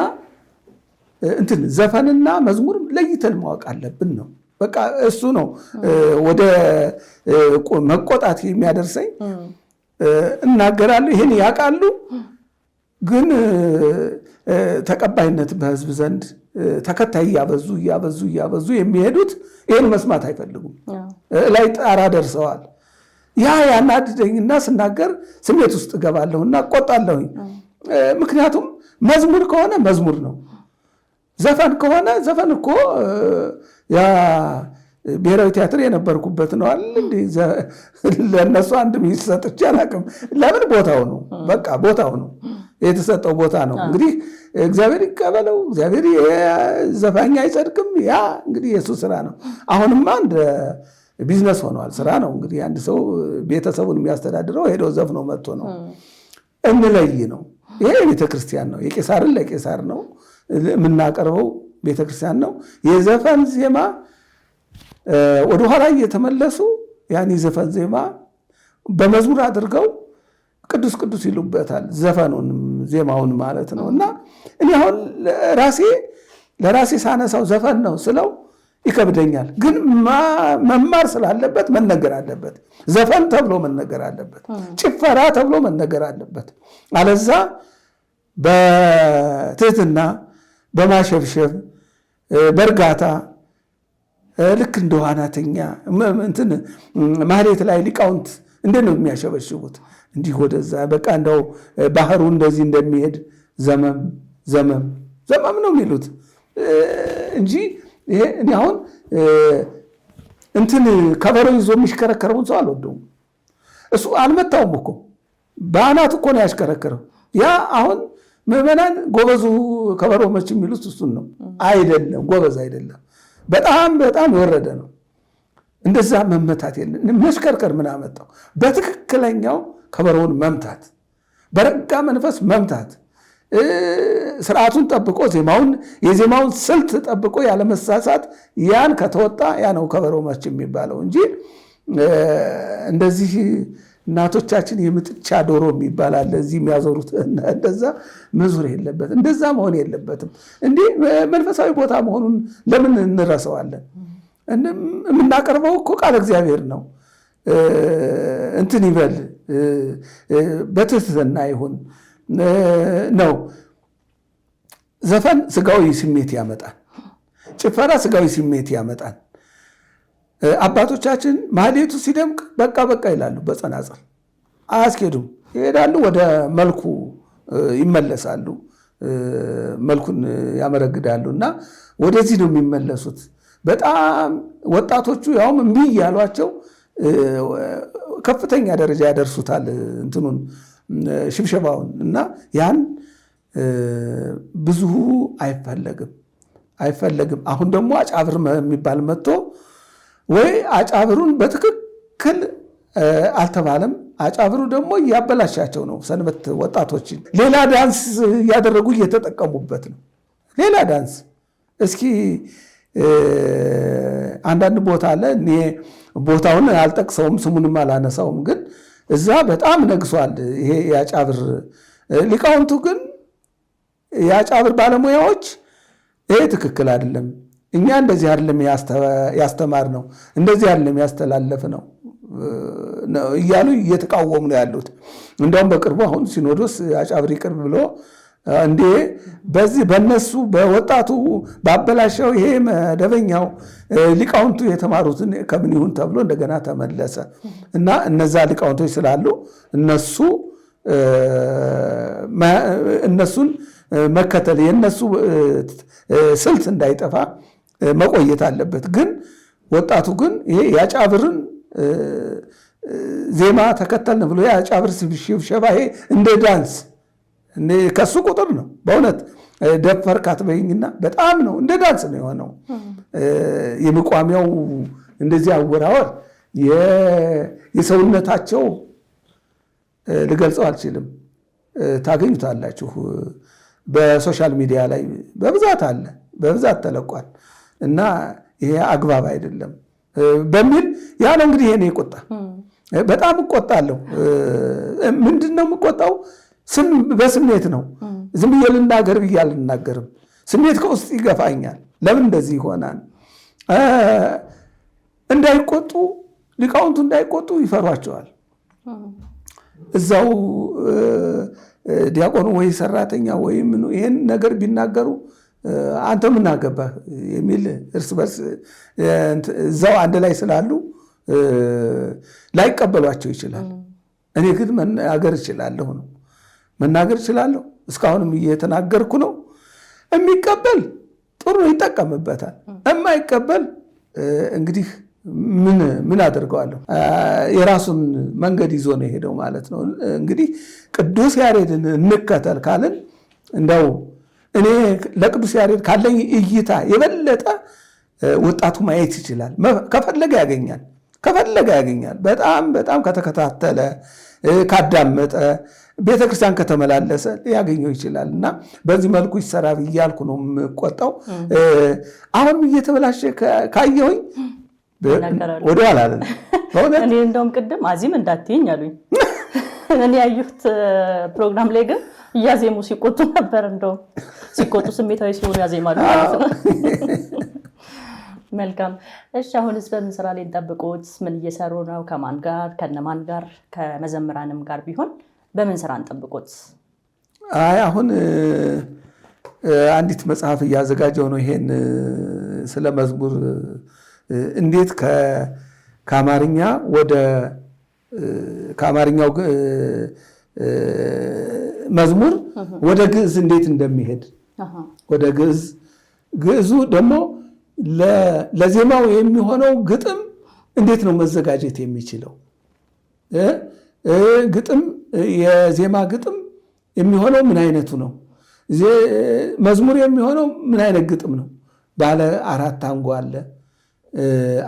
ዘፈንና መዝሙር ለይተን ማወቅ አለብን ነው በቃ። እሱ ነው ወደ መቆጣት የሚያደርሰኝ። እናገራለሁ፣ ይሄን ያውቃሉ፣ ግን ተቀባይነት በህዝብ ዘንድ ተከታይ እያበዙ የሚሄዱት ይሄን መስማት አይፈልጉም። ላይ ጣራ ደርሰዋል። ያ ያናድደኝና ስናገር ስሜት ውስጥ እገባለሁና እቆጣለሁኝ። ምክንያቱም መዝሙር ከሆነ መዝሙር ነው፣ ዘፈን ከሆነ ዘፈን እኮ ያ ብሔራዊ ቲያትር የነበርኩበት ነው አይደል? ለእነሱ አንድ ሚሰጥቼ አላውቅም። ለምን? ቦታው ነው፣ በቃ ቦታው ነው፣ የተሰጠው ቦታ ነው። እንግዲህ እግዚአብሔር ይቀበለው፣ እግዚአብሔር ዘፋኝ አይጸድቅም። ያ እንግዲህ የእሱ ስራ ነው። አሁንማ እንደ ቢዝነስ ሆኗል፣ ስራ ነው። እንግዲህ አንድ ሰው ቤተሰቡን የሚያስተዳድረው ሄዶ ዘፍኖ መጥቶ ነው። እንለይ ነው። ይሄ ቤተክርስቲያን ነው። የቄሳርን ለቄሳር ነው የምናቀርበው፣ ቤተክርስቲያን ነው። የዘፈን ዜማ ወደኋላ እየተመለሱ ያን የዘፈን ዜማ በመዝሙር አድርገው ቅዱስ ቅዱስ ይሉበታል፣ ዘፈኑንም ዜማውን ማለት ነው። እና እኔ አሁን ለራሴ ሳነሳው ዘፈን ነው ስለው ይከብደኛል። ግን መማር ስላለበት መነገር አለበት። ዘፈን ተብሎ መነገር አለበት፣ ጭፈራ ተብሎ መነገር አለበት። አለዛ በትህትና በማሸብሸብ በእርጋታ ልክ እንደ ዋናተኛ ማህሌት ላይ ሊቃውንት እንዴት ነው የሚያሸበሽቡት? እንዲህ ወደዛ በቃ እንደው ባህሩ እንደዚህ እንደሚሄድ ዘመም ነው የሚሉት እንጂ እኔ አሁን ከበሮ ይዞ የሚሽከረከረውን ሰው አልወደውም። እሱ አልመታውም እኮ በአናቱ እኮ ነው ያሽከረከረው። ያ አሁን ምዕመናን ጎበዙ ከበሮ መች የሚሉት እሱን ነው። አይደለም፣ ጎበዝ አይደለም፣ በጣም የወረደ ነው። እንደዛ መመታት የለም። መሽከርከር ምን አመጣው? በትክክለኛው ከበሮውን መምታት፣ በረጋ መንፈስ መምታት፣ ስርዓቱን ጠብቆ የዜማውን ስልት ጠብቆ ያለመሳሳት፣ ያን ከተወጣ ያ ነው ከበሮ መች የሚባለው እንጂ እንደዚህ እናቶቻችን የምጥቻ ዶሮ የሚባል አለ እዚህ የሚያዞሩት፣ እንደዛ መዞር የለበትም፣ እንደዛ መሆን የለበትም። እንዲህ መንፈሳዊ ቦታ መሆኑን ለምን እንረሳዋለን? የምናቀርበው እኮ ቃል እግዚአብሔር ነው። ይበል በትህትና ይሁን ነው። ዘፈን ስጋዊ ስሜት ያመጣል፣ ጭፈራ ስጋዊ ስሜት ያመጣል። አባቶቻችን ማህሌቱ ሲደምቅ በቃ ይላሉ፣ በጸናጽል አያስኬዱም፣ ይሄዳሉ፣ ወደ መልኩ ይመለሳሉ፣ መልኩን ያመረግዳሉ እና ወደዚህ ነው የሚመለሱት። በጣም ወጣቶቹ ያውም እምቢ ያሏቸው ከፍተኛ ደረጃ ያደርሱታል ሽብሸባውን እና ያን ብዙ አይፈለግም። አሁን ደግሞ አጫብር የሚባል መጥቶ ወይ አጫብሩን በትክክል አልተባለም። አጫብሩ ደግሞ እያበላሻቸው ነው ሰንበት ወጣቶችን። ሌላ ዳንስ እያደረጉ እየተጠቀሙበት ነው። ሌላ ዳንስ እስኪ አንዳንድ ቦታ አለ፣ እኔ ቦታውን አልጠቅሰውም ስሙንም አላነሳውም፣ ግን እዛ በጣም ነግሷል ይሄ የአጫብር ሊቃውንቱ። ግን የአጫብር ባለሙያዎች ይሄ ትክክል አይደለም፣ እኛ እንደዚህ አይደለም ያስተማር ነው፣ እንደዚህ አይደለም ያስተላለፍ ነው እያሉ እየተቃወሙ ነው ያሉት። እንደውም በቅርቡ አሁን ሲኖዶስ አጫብር ይቅር ብሎ እንዴ በዚህ በነሱ በወጣቱ ባበላሸው ይሄ መደበኛው ሊቃውንቱ የተማሩትን ከምን ይሁን ተብሎ እንደገና ተመለሰ እና እነዛ ሊቃውንቶች ስላሉ እነሱን መከተል የነሱ ስልት እንዳይጠፋ መቆየት አለበት። ግን ወጣቱ ግን ይሄ ያጫብርን ዜማ ተከተልን ብሎ ያጫብር ሽብሸባ ይሄ እንደ ዳንስ ከሱ ቁጥር ነው። በእውነት ደፈርክ አትበይኝና በጣም ነው እንደ ዳንስ ነው የሆነው። የመቋሚያው እንደዚህ አወራወር የሰውነታቸው ልገልጸው አልችልም። ታገኙታላችሁ በሶሻል ሚዲያ ላይ በብዛት ተለቋል። እና ይሄ አግባብ አይደለም በሚል ያ ነው እንግዲህ ይሄኔ ቁጣ በጣም እቆጣለሁ። ምንድነው የምቆጣው? በስሜት ነው። ዝም ብዬ ልናገር ብዬ አልናገርም። ስሜት ከውስጥ ይገፋኛል። ለምን እንደዚህ ይሆናል? እንዳይቆጡ ሊቃውንቱ እንዳይቆጡ ይፈሯቸዋል። እዛው ዲያቆኑ ወይ ሰራተኛ ወይ ምኑ ይሄን ነገር ቢናገሩ አንተ ምን አገባህ የሚል እርስ በርስ እዛው አንድ ላይ ስላሉ ላይቀበሏቸው ይችላል። እኔ ግን መናገር እችላለሁ ነው መናገር እችላለሁ። እስካሁንም እየተናገርኩ ነው። የሚቀበል ጥሩ ይጠቀምበታል። የማይቀበል እንግዲህ ምን አደርገዋለሁ? የራሱን መንገድ ይዞ ነው የሄደው ማለት ነው። እንግዲህ ቅዱስ ያሬድን እንከተል ካልን እንደው እኔ ለቅዱስ ያሬድ ካለኝ እይታ የበለጠ ወጣቱ ማየት ይችላል። ከፈለገ ያገኛል። በጣም ከተከታተለ ካዳመጠ ቤተክርስቲያን ከተመላለሰ ሊያገኘው ይችላል። እና በዚህ መልኩ ይሰራ እያልኩ ነው የምቆጣው። አሁንም እየተበላሸ ካየሁኝ ወደኋላ አለ። እኔ እንደውም ቅድም አዚም እንዳትይኝ አሉኝ። እኔ ያዩት ፕሮግራም ላይ ግን እያዜሙ ሲቆጡ ነበር። እንደውም ሲቆጡ ስሜታዊ ሲሆኑ ያዜማሉ ማለት ነው። መልካም። እሺ አሁንስ በምን ስራ ላይ እንጠብቆት? ምን እየሰሩ ነው? ከማን ጋር ከነማን ጋር ከመዘምራንም ጋር ቢሆን በምን ስራ እንጠብቆት? አሁን አንዲት መጽሐፍ እያዘጋጀው ነው። ይሄን ስለ መዝሙር እንዴት ከአማርኛ ወደ ከአማርኛው መዝሙር ወደ ግዕዝ እንዴት እንደሚሄድ ወደ ግዕዙ ደግሞ ለዜማው የሚሆነው ግጥም እንዴት ነው መዘጋጀት የሚችለው? ግጥም የዜማ ግጥም የሚሆነው ምን አይነቱ ነው? መዝሙር የሚሆነው ምን አይነት ግጥም ነው? ባለ አራት አንጓ አለ።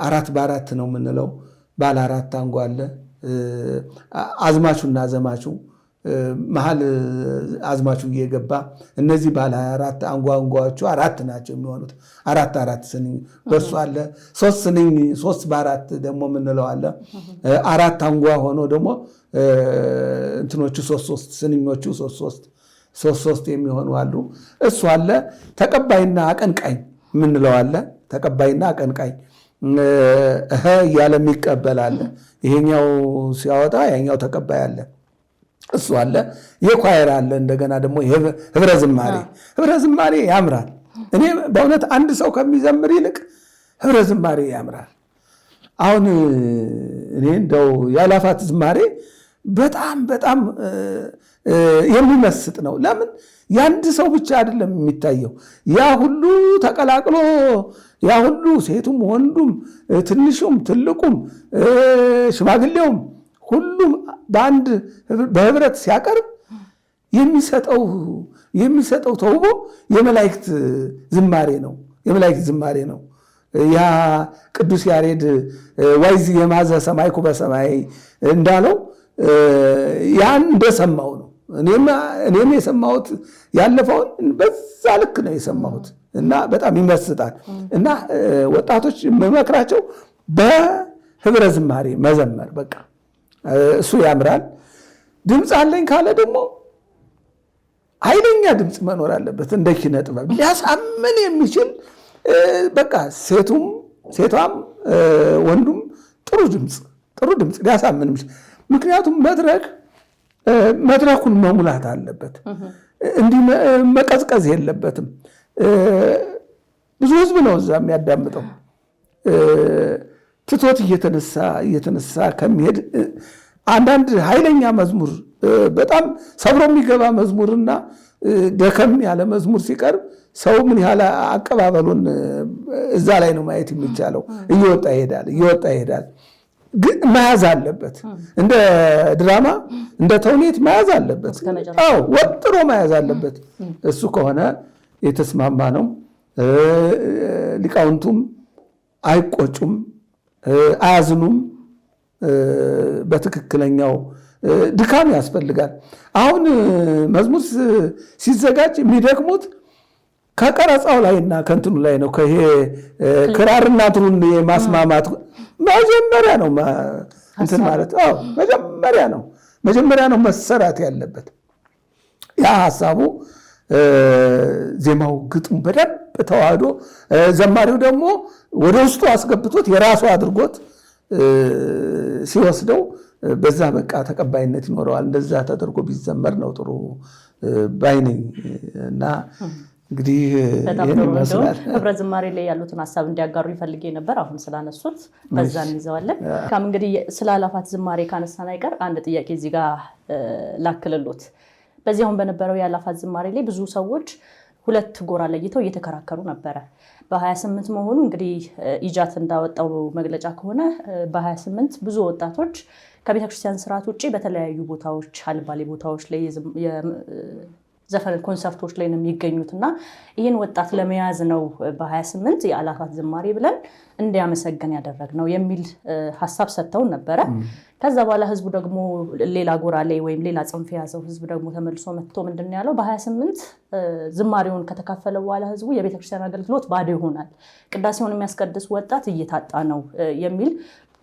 4x4 ነው የምንለው። ባለ አራት አንጓ አለ። አዝማቹና ዘማቹ መሀል አዝማቹ እየገባ እነዚህ ባለ አራት አንጓዎቹ አራት ናቸው የሚሆኑት። 4x4 ስንኝ በሱ አለ። 3 ስንኝ 3x4 ደግሞ የምንለው አለ። 4 አንጓ ሆኖ ደግሞ እንትኖቹ 3 ስንኞቹ 3 የሚሆኑ አሉ። እሱ አለ። ተቀባይና አቀንቃኝ የምንለው አለ። ተቀባይና አቀንቃኝ እያለ የሚቀበል አለ። ይሄኛው ሲያወጣ ያኛው ተቀባይ አለ። እሱ አለ። የኳየር አለ። እንደገና ደግሞ ህብረ ዝማሬ ያምራል። እኔ በእውነት አንድ ሰው ከሚዘምር ይልቅ ህብረ ዝማሬ ያምራል። አሁን እኔ እንደው ያላፋት ዝማሬ በጣም የሚመስጥ ነው። ለምን ያንድ ሰው ብቻ አይደለም የሚታየው፣ ያ ሁሉ ተቀላቅሎ ያ ሁሉ ሴቱም ወንዱም ትንሹም ትልቁም ሽማግሌውም ሁሉም በአንድ በህብረት ሲያቀርብ የሚሰጠው ተውቦ የመላእክት ዝማሬ ነው። ያ ቅዱስ ያሬድ ዋይዝ የማዘ ሰማይኩ በሰማይ እንዳለው ያን እንደሰማው ነው። እኔም የሰማሁት ያለፈውን በዛ ልክ ነው የሰማሁት እና በጣም ይመስጣል። እና ወጣቶች መመክራቸው በህብረ ዝማሬ መዘመር በቃ እሱ ያምራል። ድምፅ አለኝ ካለ ደግሞ ኃይለኛ ድምፅ መኖር አለበት። እንደ ኪነ ጥበብ ሊያሳምን የሚችል በቃ ሴቷም ወንዱም ጥሩ ድምፅ ሊያሳምን የሚችል። ምክንያቱም መድረኩን መሙላት አለበት። እንዲህ መቀዝቀዝ የለበትም። ብዙ ህዝብ ነው እዛ የሚያዳምጠው። ትቶት እየተነሳ ከሚሄድ አንዳንድ ኃይለኛ መዝሙር በጣም ሰብሮ የሚገባ መዝሙርና ደከም ያለ መዝሙር ሲቀርብ ሰው ምን ያህል አቀባበሉን እዛ ላይ ነው ማየት የሚቻለው። እየወጣ ይሄዳል። ግን መያዝ አለበት። እንደ ድራማ እንደ ተውኔት መያዝ አለበት። ወጥሮ መያዝ አለበት። እሱ ከሆነ የተስማማ ነው። ሊቃውንቱም አይቆጩም፣ አያዝኑም። በትክክለኛው ድካም ያስፈልጋል። አሁን መዝሙር ሲዘጋጅ የሚደክሙት ከቀረጻው ላይና ከእንትኑ ላይ ነው። ከይሄ ክራርና ትሩን የማስማማት መጀመሪያ ነው እንትን ማለት መጀመሪያ ነው መሰራት ያለበት። ያ ሐሳቡ ዜማው ግጥሙ በደንብ ተዋህዶ ዘማሪው ደግሞ ወደ ውስጡ አስገብቶት የራሱ አድርጎት ሲወስደው በዛ በቃ ተቀባይነት ይኖረዋል። እንደዛ ተደርጎ ቢዘመር ነው ጥሩ ባይነኝ እና እንግዲህ ይሄን ይመስላል። ህብረ ዝማሬ ላይ ያሉትን ሐሳብ እንዲያጋሩ ይፈልጌ ነበር። አሁን ስላነሱት በዛ እንይዘዋለን። እንግዲህ ስለ አላፋት ዝማሬ ካነሳን አይቀር አንድ ጥያቄ እዚህ ጋር ላክልሎት። በዚህ አሁን በነበረው የአላፋት ዝማሬ ላይ ብዙ ሰዎች ሁለት ጎራ ለይተው እየተከራከሩ ነበረ። በ28 መሆኑ እንግዲህ ኢጃት እንዳወጣው መግለጫ ከሆነ በ28 ብዙ ወጣቶች ከቤተክርስቲያን ስርዓት ውጪ በተለያዩ ቦታዎች አልባሌ ቦታዎች ላይ ዘፈን ኮንሰርቶች ላይ ነው የሚገኙትና ይህን ወጣት ለመያዝ ነው በ28 የአላፋት ዝማሬ ብለን እንዲያመሰገን ያደረግነው የሚል ሐሳብ ሰጥተውን ነበረ። ከዛ በኋላ ህዝቡ ደግሞ ሌላ ጎራ ላይ ወይም ሌላ ጽንፍ የያዘው ህዝብ ደግሞ ተመልሶ መጥቶ ምንድን ነው ያለው? በ28 ዝማሬውን ከተካፈለ በኋላ ህዝቡ የቤተክርስቲያን አገልግሎት ባዶ ይሆናል፣ ቅዳሴውን የሚያስቀድስ ወጣት እየታጣ ነው የሚል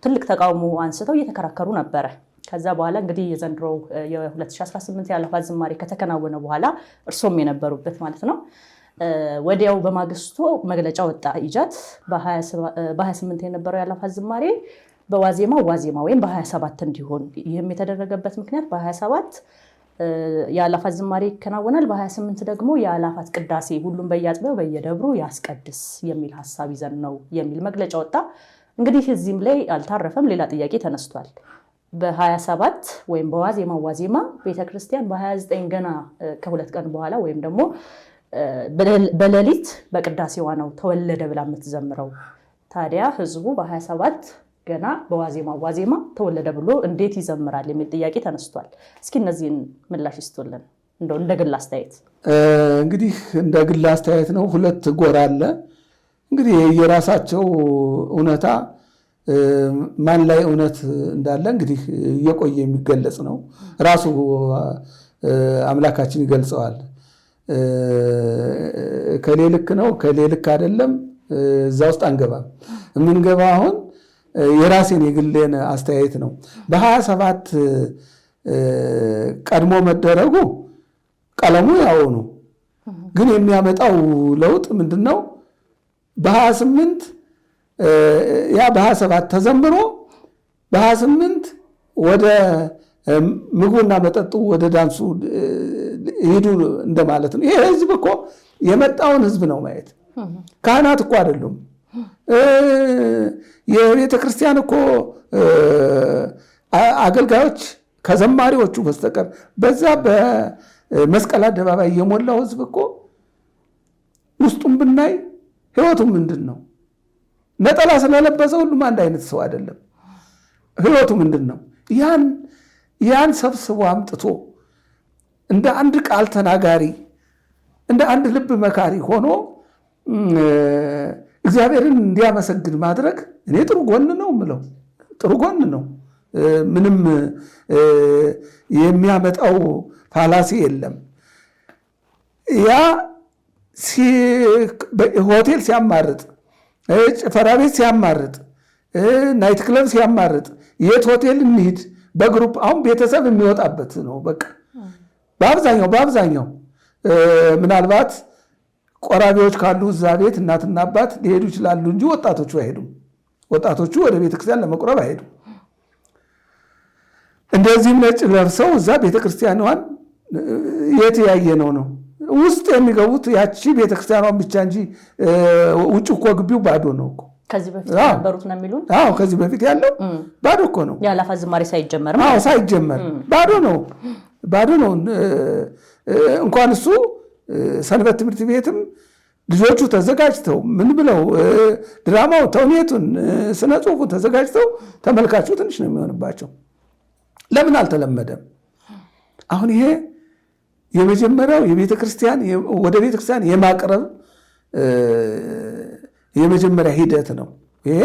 ትልቅ ተቃውሞ አንስተው እየተከራከሩ ነበረ። ከዛ በኋላ እንግዲህ የዘንድሮው የ2018 የአላፋት ዝማሬ ከተከናወነ በኋላ እርሶም የነበሩበት ማለት ነው፣ ወዲያው በማግስቱ መግለጫ ወጣ ኢጃት በ28 የነበረው የአላፋት ዝማሬ በዋዜማ ወይም በ27 እንዲሆን። ይህም የተደረገበት ምክንያት በ27 የአላፋት ዝማሬ ይከናወናል፣ በ28 ደግሞ የአላፋት ቅዳሴ ሁሉም በየአጥቢያው በየደብሩ ያስቀድስ የሚል ሐሳብ ይዘን ነው የሚል መግለጫ ወጣ። እንግዲህ እዚህም ላይ አልታረፈም፣ ሌላ ጥያቄ ተነስቷል። በ27 ወይም በዋዜማ ቤተክርስቲያን በ29 ገና ከሁለት ቀን በኋላ ወይም ደግሞ በሌሊት በቅዳሴዋ ነው ተወለደ ብላ የምትዘምረው። ታዲያ ህዝቡ በ27 ገና በዋዜማ ተወለደ ብሎ እንዴት ይዘምራል የሚል ጥያቄ ተነስቷል። እስኪ እነዚህን ምላሽ ይስጡልን እንደው እንደ ግል አስተያየት። እንግዲህ እንደ ግል አስተያየት ነው። ሁለት ጎራ አለ። እንግዲህ የራሳቸው እውነታ ማን ላይ እውነት እንዳለ እንግዲህ እየቆየ የሚገለጽ ነው። ራሱ አምላካችን ይገልጸዋል። ከሌ ልክ ነው ከሌ ልክ አይደለም፣ እዛ ውስጥ አንገባም። የምንገባ አሁን የራሴን የግሌን አስተያየት ነው። በ27 ቀድሞ መደረጉ ቀለሙ ያው ነው፣ ግን የሚያመጣው ለውጥ ምንድነው? በ28 ያ በ27 ተዘምሮ በ28 ወደ ምግቡና መጠጡ ወደ ዳንሱ ሂዱ እንደማለት ነው። ይሄ ህዝብ እኮ የመጣውን ህዝብ ነው ማየት። ካህናት እኮ አይደሉም። የቤተ ክርስቲያን እኮ አገልጋዮች ከዘማሪዎቹ በስተቀር በዛ በመስቀል አደባባይ የሞላው ህዝብ እኮ ውስጡም ብናይ ህይወቱ ምንድን ነው? ነጠላ ስለለበሰ ሁሉም አንድ አይነት ሰው አይደለም። ህይወቱ ምንድን ነው? ያን ሰብስቦ አምጥቶ እንደ አንድ ቃል ተናጋሪ እንደ አንድ ልብ መካሪ ሆኖ እግዚአብሔርን እንዲያመሰግን ማድረግ እኔ ጥሩ ጎን ነው የምለው። ጥሩ ጎን ነው። ምንም የሚያመጣው ፋላሲ የለም። ያ ሆቴል ሲያማርጥ፣ ጭፈራ ቤት ሲያማርጥ፣ ናይት ክለብ ሲያማርጥ፣ የት ሆቴል እንሂድ በግሩፕ አሁን ቤተሰብ የሚወጣበት ነው። በቃ በአብዛኛው ምናልባት ቆራቢዎች ካሉ እዛ ቤት እናትና አባት ሊሄዱ ይችላሉ እንጂ ወጣቶቹ አይሄዱም። ወጣቶቹ ወደ ቤተክርስቲያን ለመቁረብ አይሄዱም። እንደዚህም ነጭ ለብሰው እዛ ቤተክርስቲያኗን የት ያየነው ነው? ውስጥ የሚገቡት ያቺ ቤተክርስቲያኗን ብቻ እንጂ ውጭ እኮ ግቢው ባዶ ነው እኮ። ከዚህ በፊት ነበሩት ነው የሚሉን? አዎ ከዚህ በፊት ያለው ባዶ እኮ ነው። የአእላፋት ዝማሬ ሳይጀመር ሳይጀመር ባዶ ነው። እንኳን እሱ ሰንበት ትምህርት ቤትም ልጆቹ ተዘጋጅተው ምን ብለው ድራማው፣ ተውኔቱን፣ ስነ ጽሁፉን ተዘጋጅተው ተመልካቹ ትንሽ ነው የሚሆንባቸው። ለምን አልተለመደም? አሁን ይሄ የመጀመሪያው ወደ ቤተክርስቲያን የማቅረብ የመጀመሪያ ሂደት ነው። ይሄ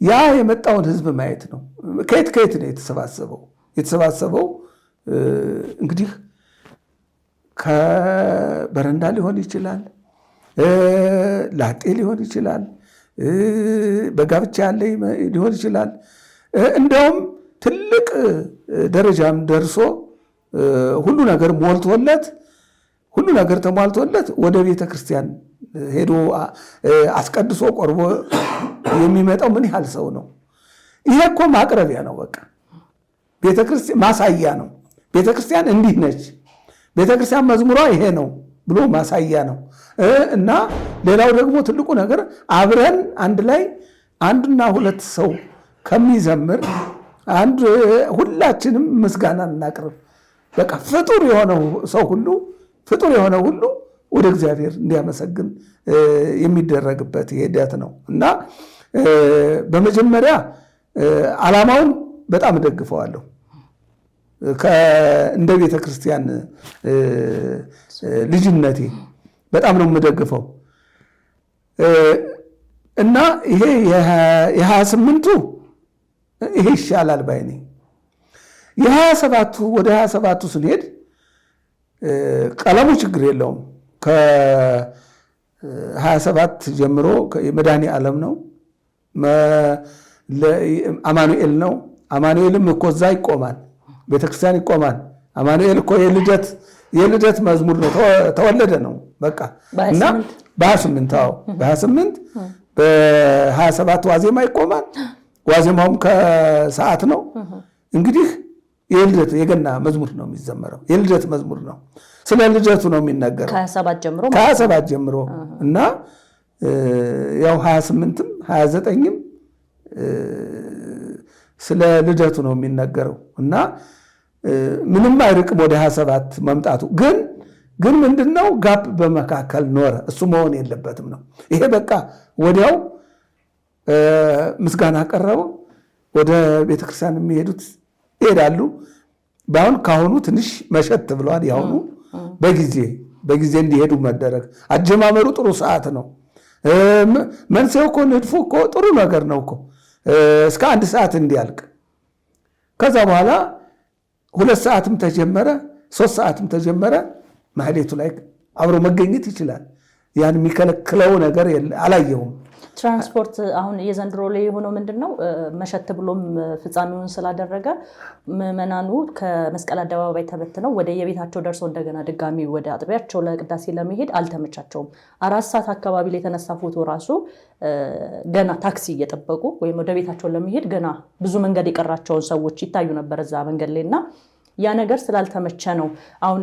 ያ የመጣውን ህዝብ ማየት ነው። ከየት ነው የተሰባሰበው? እንግዲህ ከበረንዳ ሊሆን ይችላል፣ ላጤ ሊሆን ይችላል፣ በጋብቻ ያለ ሊሆን ይችላል። እንደውም ትልቅ ደረጃም ደርሶ ሁሉ ነገር ተሟልቶለት ወደ ቤተ ክርስቲያን ሄዶ አስቀድሶ ቆርቦ የሚመጣው ምን ያህል ሰው ነው? ይሄ እኮ ማቅረቢያ ነው። በቃ ቤተክርስቲያን ማሳያ ነው። ቤተክርስቲያን እንዲህ ነች፣ ቤተክርስቲያን መዝሙሯ ይሄ ነው ብሎ ማሳያ ነው። እና ሌላው ደግሞ ትልቁ ነገር አብረን አንድ ላይ አንድና ሁለት ሰው ከሚዘምር ሁላችንም ምስጋና እናቅርብ። በቃ ፍጡር የሆነ ሁሉ ወደ እግዚአብሔር እንዲያመሰግን የሚደረግበት ሂደት ነው እና በመጀመሪያ ዓላማውን በጣም እደግፈዋለሁ። እንደ ቤተ ክርስቲያን ልጅነቴ በጣም ነው የምደግፈው እና ይሄ የ28ቱ ይሄ ይሻላል ባይ ነኝ። የ27ቱ ወደ 27ቱ ስንሄድ ቀለሙ ችግር የለውም። ከ27 ጀምሮ የመድኃኔ ዓለም ነው፣ አማኑኤል ነው። አማኑኤልም እኮ እዛ ይቆማል፣ ቤተክርስቲያን ይቆማል። አማኑኤል እኮ የልደት መዝሙር ነው፣ ተወለደ ነው በቃ። እና በ28 በ27 ዋዜማ ይቆማል። ዋዜማውም ከሰዓት ነው። እንግዲህ የገና መዝሙር ነው የሚዘመረው፣ የልደት መዝሙር ነው። ስለ ልደቱ ነው የሚነገረው ከ27 ጀምሮ እና ያው 28ም 29ም ስለ ልደቱ ነው የሚነገረው እና ምንም አይርቅም ወደ 27 መምጣቱ። ግን ምንድነው ጋፕ በመካከል ኖረ። እሱ መሆን የለበትም ነው። ይሄ በቃ ወዲያው ምስጋና ቀረበ፣ ወደ ቤተክርስቲያን የሚሄዱት ይሄዳሉ። በአሁን ካሁኑ ትንሽ መሸት ብለዋል። ያሁኑ በጊዜ እንዲሄዱ መደረግ። አጀማመሩ ጥሩ ሰዓት ነው። መንስኤው እኮ ንድፉ እኮ ጥሩ ነገር ነው እኮ እስከ 1 ሰዓት እንዲያልቅ። ከዛ በኋላ 2 ሰዓትም ተጀመረ 3 ሰዓትም ተጀመረ። ማህሌቱ ላይ አብሮ መገኘት ይችላል። ያን የሚከለክለው ነገር አላየሁም። ትራንስፖርት አሁን የዘንድሮ ላይ የሆነው ምንድነው? መሸት ብሎም ፍጻሜውን ስላደረገ ምዕመናኑ ከመስቀል አደባባይ ተበትነው ወደ የቤታቸው ደርሰው እንደገና ድጋሚ ወደ አጥቢያቸው ለቅዳሴ ለመሄድ አልተመቻቸውም። 4 ሰዓት አካባቢ ላይ የተነሳ ፎቶ ራሱ ገና ታክሲ እየጠበቁ ወይም ወደ ቤታቸው ለመሄድ ገና ብዙ መንገድ የቀራቸውን ሰዎች ይታዩ ነበር እዛ መንገድ ላይና ያ ነገር ስላልተመቸ ነው አሁን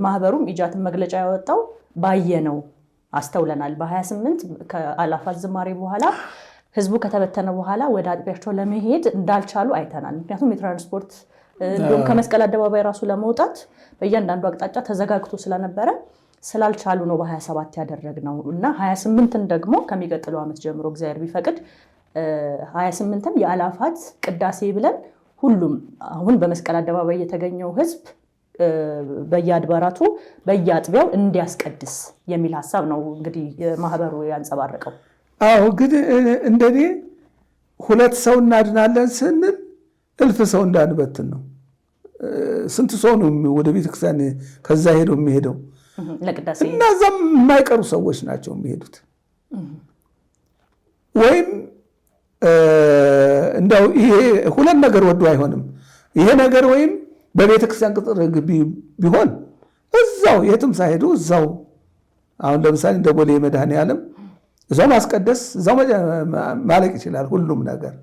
ማህበሩም ኢጃትን መግለጫ ያወጣው ባየነው አስተውለናል። በ28 ከአእላፋት ዝማሬ በኋላ ህዝቡ ከተበተነ በኋላ ወደ አጥቢያቸው ለመሄድ እንዳልቻሉ አይተናል። ምክንያቱም የትራንስፖርት እንደውም ከመስቀል አደባባይ ራሱ ለመውጣት በእያንዳንዱ አቅጣጫ ተዘጋግቶ ስለነበረ ስላልቻሉ ነው በ27 ያደረግነው እና 28ን ደግሞ ከሚቀጥለው ዓመት ጀምሮ እግዚአብሔር ቢፈቅድ 28ን የአእላፋት ቅዳሴ ብለን ሁሉም አሁን በመስቀል አደባባይ የተገኘው ህዝብ በየአድባራቱ በየአጥቢያው እንዲያስቀድስ የሚል ሐሳብ ነው እንግዲህ ማህበሩ ያንጸባረቀው። አዎ ግን እንደኔ 2 ሰው እናድናለን ስንል 1000 ሰው እንዳንበትን ነው። ስንት ሰው ነው ወደ ቤተክርስቲያን ከዛ ሄዶ የሚሄደው ለቅዳሴ? እነዛም የማይቀሩ ሰዎች ናቸው የሚሄዱት። ወይም እንደው ይሄ 2 ነገር ወዶ አይሆንም ይሄ ነገር። ወይም በቤተክርስቲያን ቅጥር ግቢ ቢሆን እዛው የትም ሳይሄዱ እዛው አሁን ለምሳሌ እንደ ቦሌ መድኃኔ ዓለም እዛው ማስቀደስ እዛው ማለቅ ይችላል ሁሉም ነገር።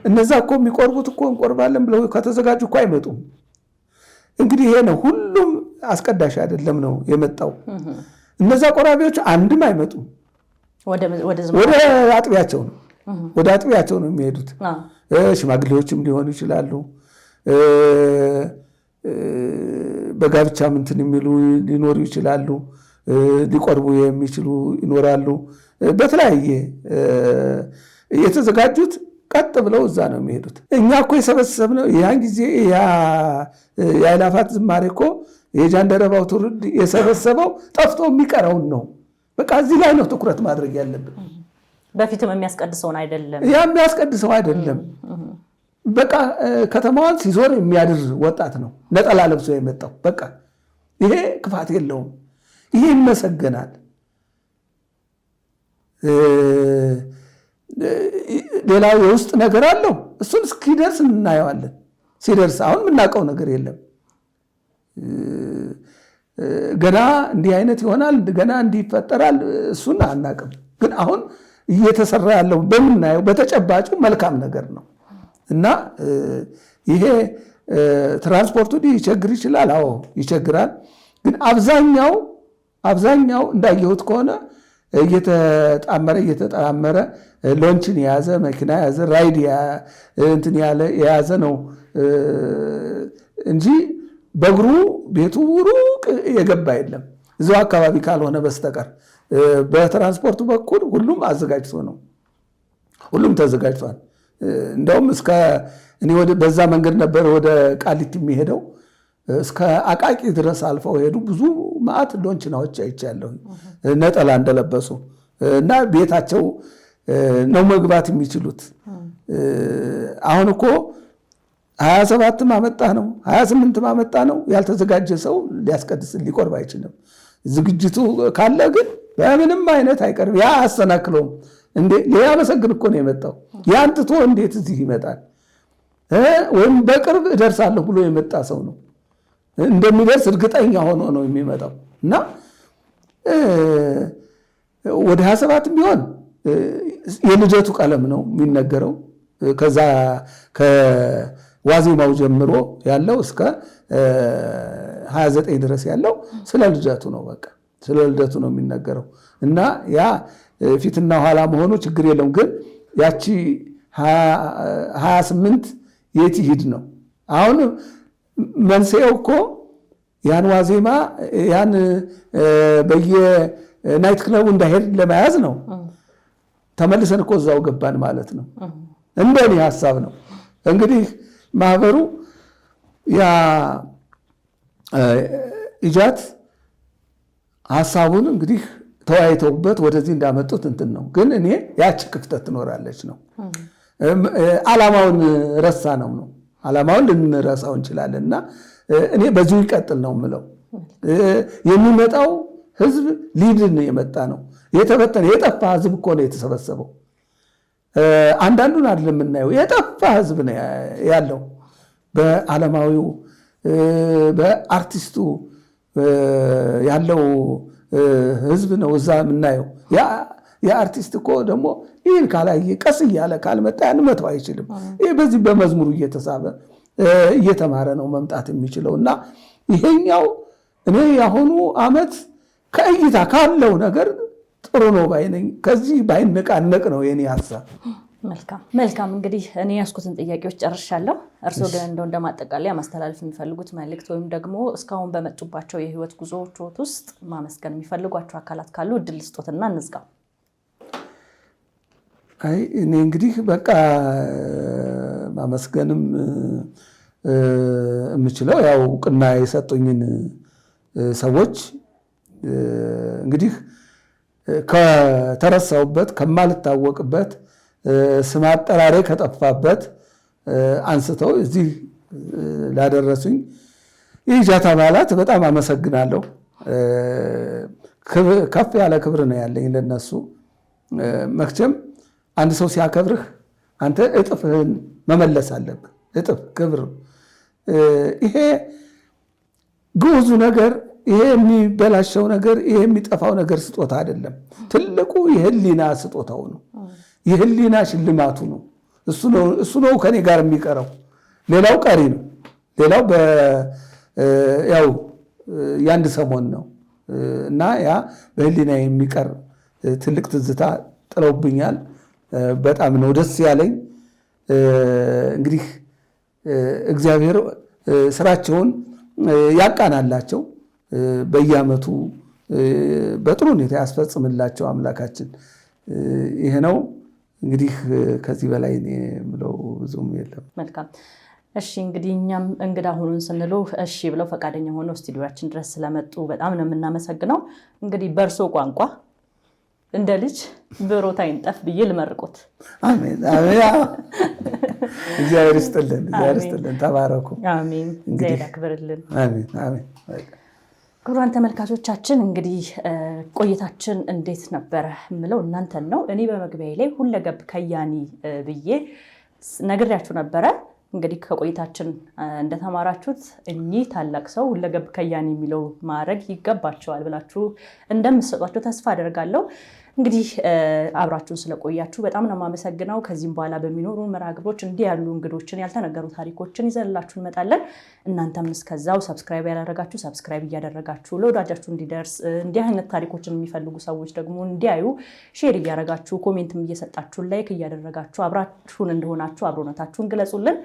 እነዛ እኮ የሚቆርቡት እኮ እንቆርባለን ብለው ከተዘጋጁ እኮ አይመጡም። እንግዲህ ይሄ ነው። ሁሉም አስቀዳሽ አይደለም ነው የመጣው። እነዛ ቆራቢዎች አንድም አይመጡም። ወደ አጥቢያቸው ነው የሚሄዱት። ሽማግሌዎችም ሊሆኑ ይችላሉ። በጋብቻ እንትን የሚሉ ሊኖሩ ይችላሉ። ሊቆርቡ የሚችሉ ይኖራሉ። በተለያየ የተዘጋጁት ቀጥ ብለው እዛ ነው የሚሄዱት። እኛ እኮ የሰበሰብነው ያን ጊዜ የአእላፋት ዝማሬ እኮ የጃንደረባው ትውልድ የሰበሰበው ጠፍቶ የሚቀረውን ነው። በቃ እዚህ ላይ ነው ትኩረት ማድረግ ያለብን። በፊትም የሚያስቀድሰውን አይደለም፣ የሚያስቀድሰው አይደለም። በቃ ከተማዋን ሲዞር የሚያድር ወጣት ነው ነጠላ ለብሶ የመጣው። በቃ ይሄ ክፋት የለውም። ይሄ ይመሰገናል። ሌላው የውስጥ ነገር አለው። እሱን እስኪደርስ እናየዋለን። ሲደርስ አሁን የምናውቀው ነገር የለም። ገና እንዲህ አይነት ይሆናል፣ ገና እንዲህ ይፈጠራል፣ እሱን አናውቅም። ግን አሁን እየተሰራ ያለው በምናየው በተጨባጩ መልካም ነገር ነው እና ይሄ ትራንስፖርቱ ይቸግር ይችላል። አዎ ይቸግራል። ግን አብዛኛው እንዳየሁት ከሆነ እየተጣመረ ሎንችን የያዘ መኪና የያዘ ራይድ እንትን የያዘ ነው እንጂ በእግሩ ቤቱ ሩቅ የገባ የለም እዛው አካባቢ ካልሆነ በስተቀር። በትራንስፖርቱ በኩል ሁሉም አዘጋጅቶ ነው፣ ሁሉም ተዘጋጅቷል። እንደውም እኔ በዛ መንገድ ነበር ወደ ቃሊቲ የሚሄደው። እስከ አቃቂ ድረስ አልፈው ሄዱ። ብዙ ማዕት ሎንችናዎች አይቻለሁ ነጠላ እንደለበሱ እና ቤታቸው ነው መግባት የሚችሉት። አሁን እኮ 27 አመጣ ነው 28 አመጣ ነው ያልተዘጋጀ ሰው ሊያስቀድስ ሊቆርብ አይችልም። ዝግጅቱ ካለ ግን በምንም አይነት አይቀርም። ያ አሰናክለውም እንዴ ሊያመሰግን እኮ ነው የመጣው። ያን ትቶ እንዴት እዚህ ይመጣል? ወይም በቅርብ እደርሳለሁ ብሎ የመጣ ሰው ነው። እንደሚደርስ እርግጠኛ ሆኖ ነው የሚመጣው እና ወደ 27 ቢሆን የልደቱ ቀለም ነው የሚነገረው። ከዛ ከዋዜማው ጀምሮ ያለው እስከ 29 ድረስ ያለው ስለ ልደቱ ነው። በቃ ስለ ልደቱ ነው የሚነገረው እና ያ ፊትና ኋላ መሆኑ ችግር የለውም። ግን ያቺ 28 የት ይሂድ ነው አሁን መንስኤው እኮ ያን ዋዜማ ያን በየናይት ክለቡ እንዳይሄድ ለመያዝ ነው። ተመልሰን እኮ እዛው ገባን ማለት ነው። እንደኔ ሐሳብ ነው እንግዲህ ማህበሩ ያ ኢጃት ሐሳቡን እንግዲህ ተወያይተውበት ወደዚህ እንዳመጡት እንትን ነው። ግን እኔ ያቺ ክፍተት ትኖራለች ነው። ዓላማውን ረሳ ነው ዓላማውን ልንረሳው እንችላለን እና እኔ በዚሁ ይቀጥል ነው የምለው። የሚመጣው ህዝብ ሊድን የመጣ ነው። የተበተነ የጠፋ ህዝብ እኮ ነው የተሰበሰበው። አንዳንዱን አይደለም የምናየው፣ የጠፋ ህዝብ ነው ያለው። በዓለማዊው በአርቲስቱ ያለው ህዝብ ነው እዛ የምናየው። የአርቲስት እኮ ደግሞ ይህን ካላየ ቀስ እያለ ካልመጣ ያን መተው አይችልም። ይህ በዚህ በመዝሙሩ እየተሳበ እየተማረ ነው መምጣት የሚችለው እና ይሄኛው እኔ የአሁኑ ዓመት ከእይታ ካለው ነገር ጥሩ ነው ባይነኝ። ከዚህ ባይነቃነቅ ነው የኔ ሐሳብ። መልካም እንግዲህ እኔ ያስኩትን ጥያቄዎች ጨርሻለሁ። እርስዎ ግን እንደ ማጠቃለያ ማስተላለፍ የሚፈልጉት መልእክት ወይም ደግሞ እስካሁን በመጡባቸው የህይወት ጉዞዎች ውስጥ ማመስገን የሚፈልጓቸው አካላት ካሉ እድል ስጦትና እንዝጋው። አይ እኔ እንግዲህ በቃ ማመስገንም የምችለው ያው እውቅና የሰጡኝን ሰዎች እንግዲህ ከተረሳውበት ከማልታወቅበት ስም አጠራሬ ከጠፋበት አንስተው እዚህ ላደረሱኝ የኢጃት አባላት በጣም አመሰግናለሁ። ከፍ ያለ ክብር ነው ያለኝ ለነሱ። መቼም አንድ ሰው ሲያከብርህ አንተ እጥፍህን መመለስ አለብህ። እጥፍ ክብር። ይሄ ግዑዙ ነገር፣ ይሄ የሚበላሸው ነገር፣ ይሄ የሚጠፋው ነገር ስጦታ አይደለም። ትልቁ የህሊና ስጦታው ነው። የህሊና ሽልማቱ ነው። እሱ ነው ከኔ ጋር የሚቀረው። ሌላው ቀሪ ነው። ሌላው ያው የአንድ ሰሞን ነው እና ያ በህሊና የሚቀር ትልቅ ትዝታ ጥለውብኛል። በጣም ነው ደስ ያለኝ። እንግዲህ እግዚአብሔር ስራቸውን ያቃናላቸው፣ በየዓመቱ በጥሩ ሁኔታ ያስፈጽምላቸው አምላካችን። ይሄ ነው እንግዲህ ከዚህ በላይ እኔ የምለው ብዙም የለም። መልካም። እሺ እንግዲህ እኛም እንግዳ ሆኑን ስንሉ እሺ ብለው ፈቃደኛ ሆነው ስቱዲዮአችን ድረስ ስለመጡ በጣም ነው የምናመሰግነው። እንግዲህ በእርሶ ቋንቋ እንደ ልጅ ብሮት አይንጠፍ ብዬ ልመርቆት። አሜን አሜን። እግዚአብሔር ይስጥልን፣ እግዚአብሔር ይስጥልን። ተባረኩ። አሜን። እግዚአብሔር ያክብርልን። አሜን አሜን። ክቡራን ተመልካቾቻችን እንግዲህ ቆይታችን እንዴት ነበረ የምለው እናንተን ነው። እኔ በመግቢያ ላይ ሁለገብ ከያኒ ብዬ ነግሬያችሁ ነበረ። እንግዲህ ከቆይታችን እንደተማራችሁት እኚህ ታላቅ ሰው ሁለገብ ከያኒ የሚለው ማዕረግ ይገባቸዋል ብላችሁ እንደምትሰጧቸው ተስፋ አደርጋለሁ። እንግዲህ አብራችሁን ስለቆያችሁ በጣም ነው የማመሰግነው። ከዚህም በኋላ በሚኖሩ መርሃ ግብሮች እንዲህ ያሉ እንግዶችን፣ ያልተነገሩ ታሪኮችን ይዘንላችሁ እንመጣለን። እናንተም እስከዛው ሰብስክራይብ ያላደረጋችሁ ሰብስክራይብ እያደረጋችሁ ለወዳጃችሁ እንዲደርስ፣ እንዲህ አይነት ታሪኮችን የሚፈልጉ ሰዎች ደግሞ እንዲያዩ ሼር እያደረጋችሁ ኮሜንትም እየሰጣችሁ ላይክ እያደረጋችሁ አብራችሁን እንደሆናችሁ አብሮነታችሁን ግለጹልን።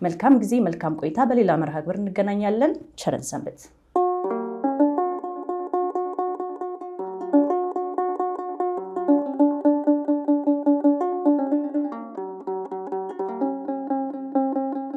መልካም ጊዜ፣ መልካም ቆይታ። በሌላ መርሃ ግብር እንገናኛለን። ቸርን ሰንብት።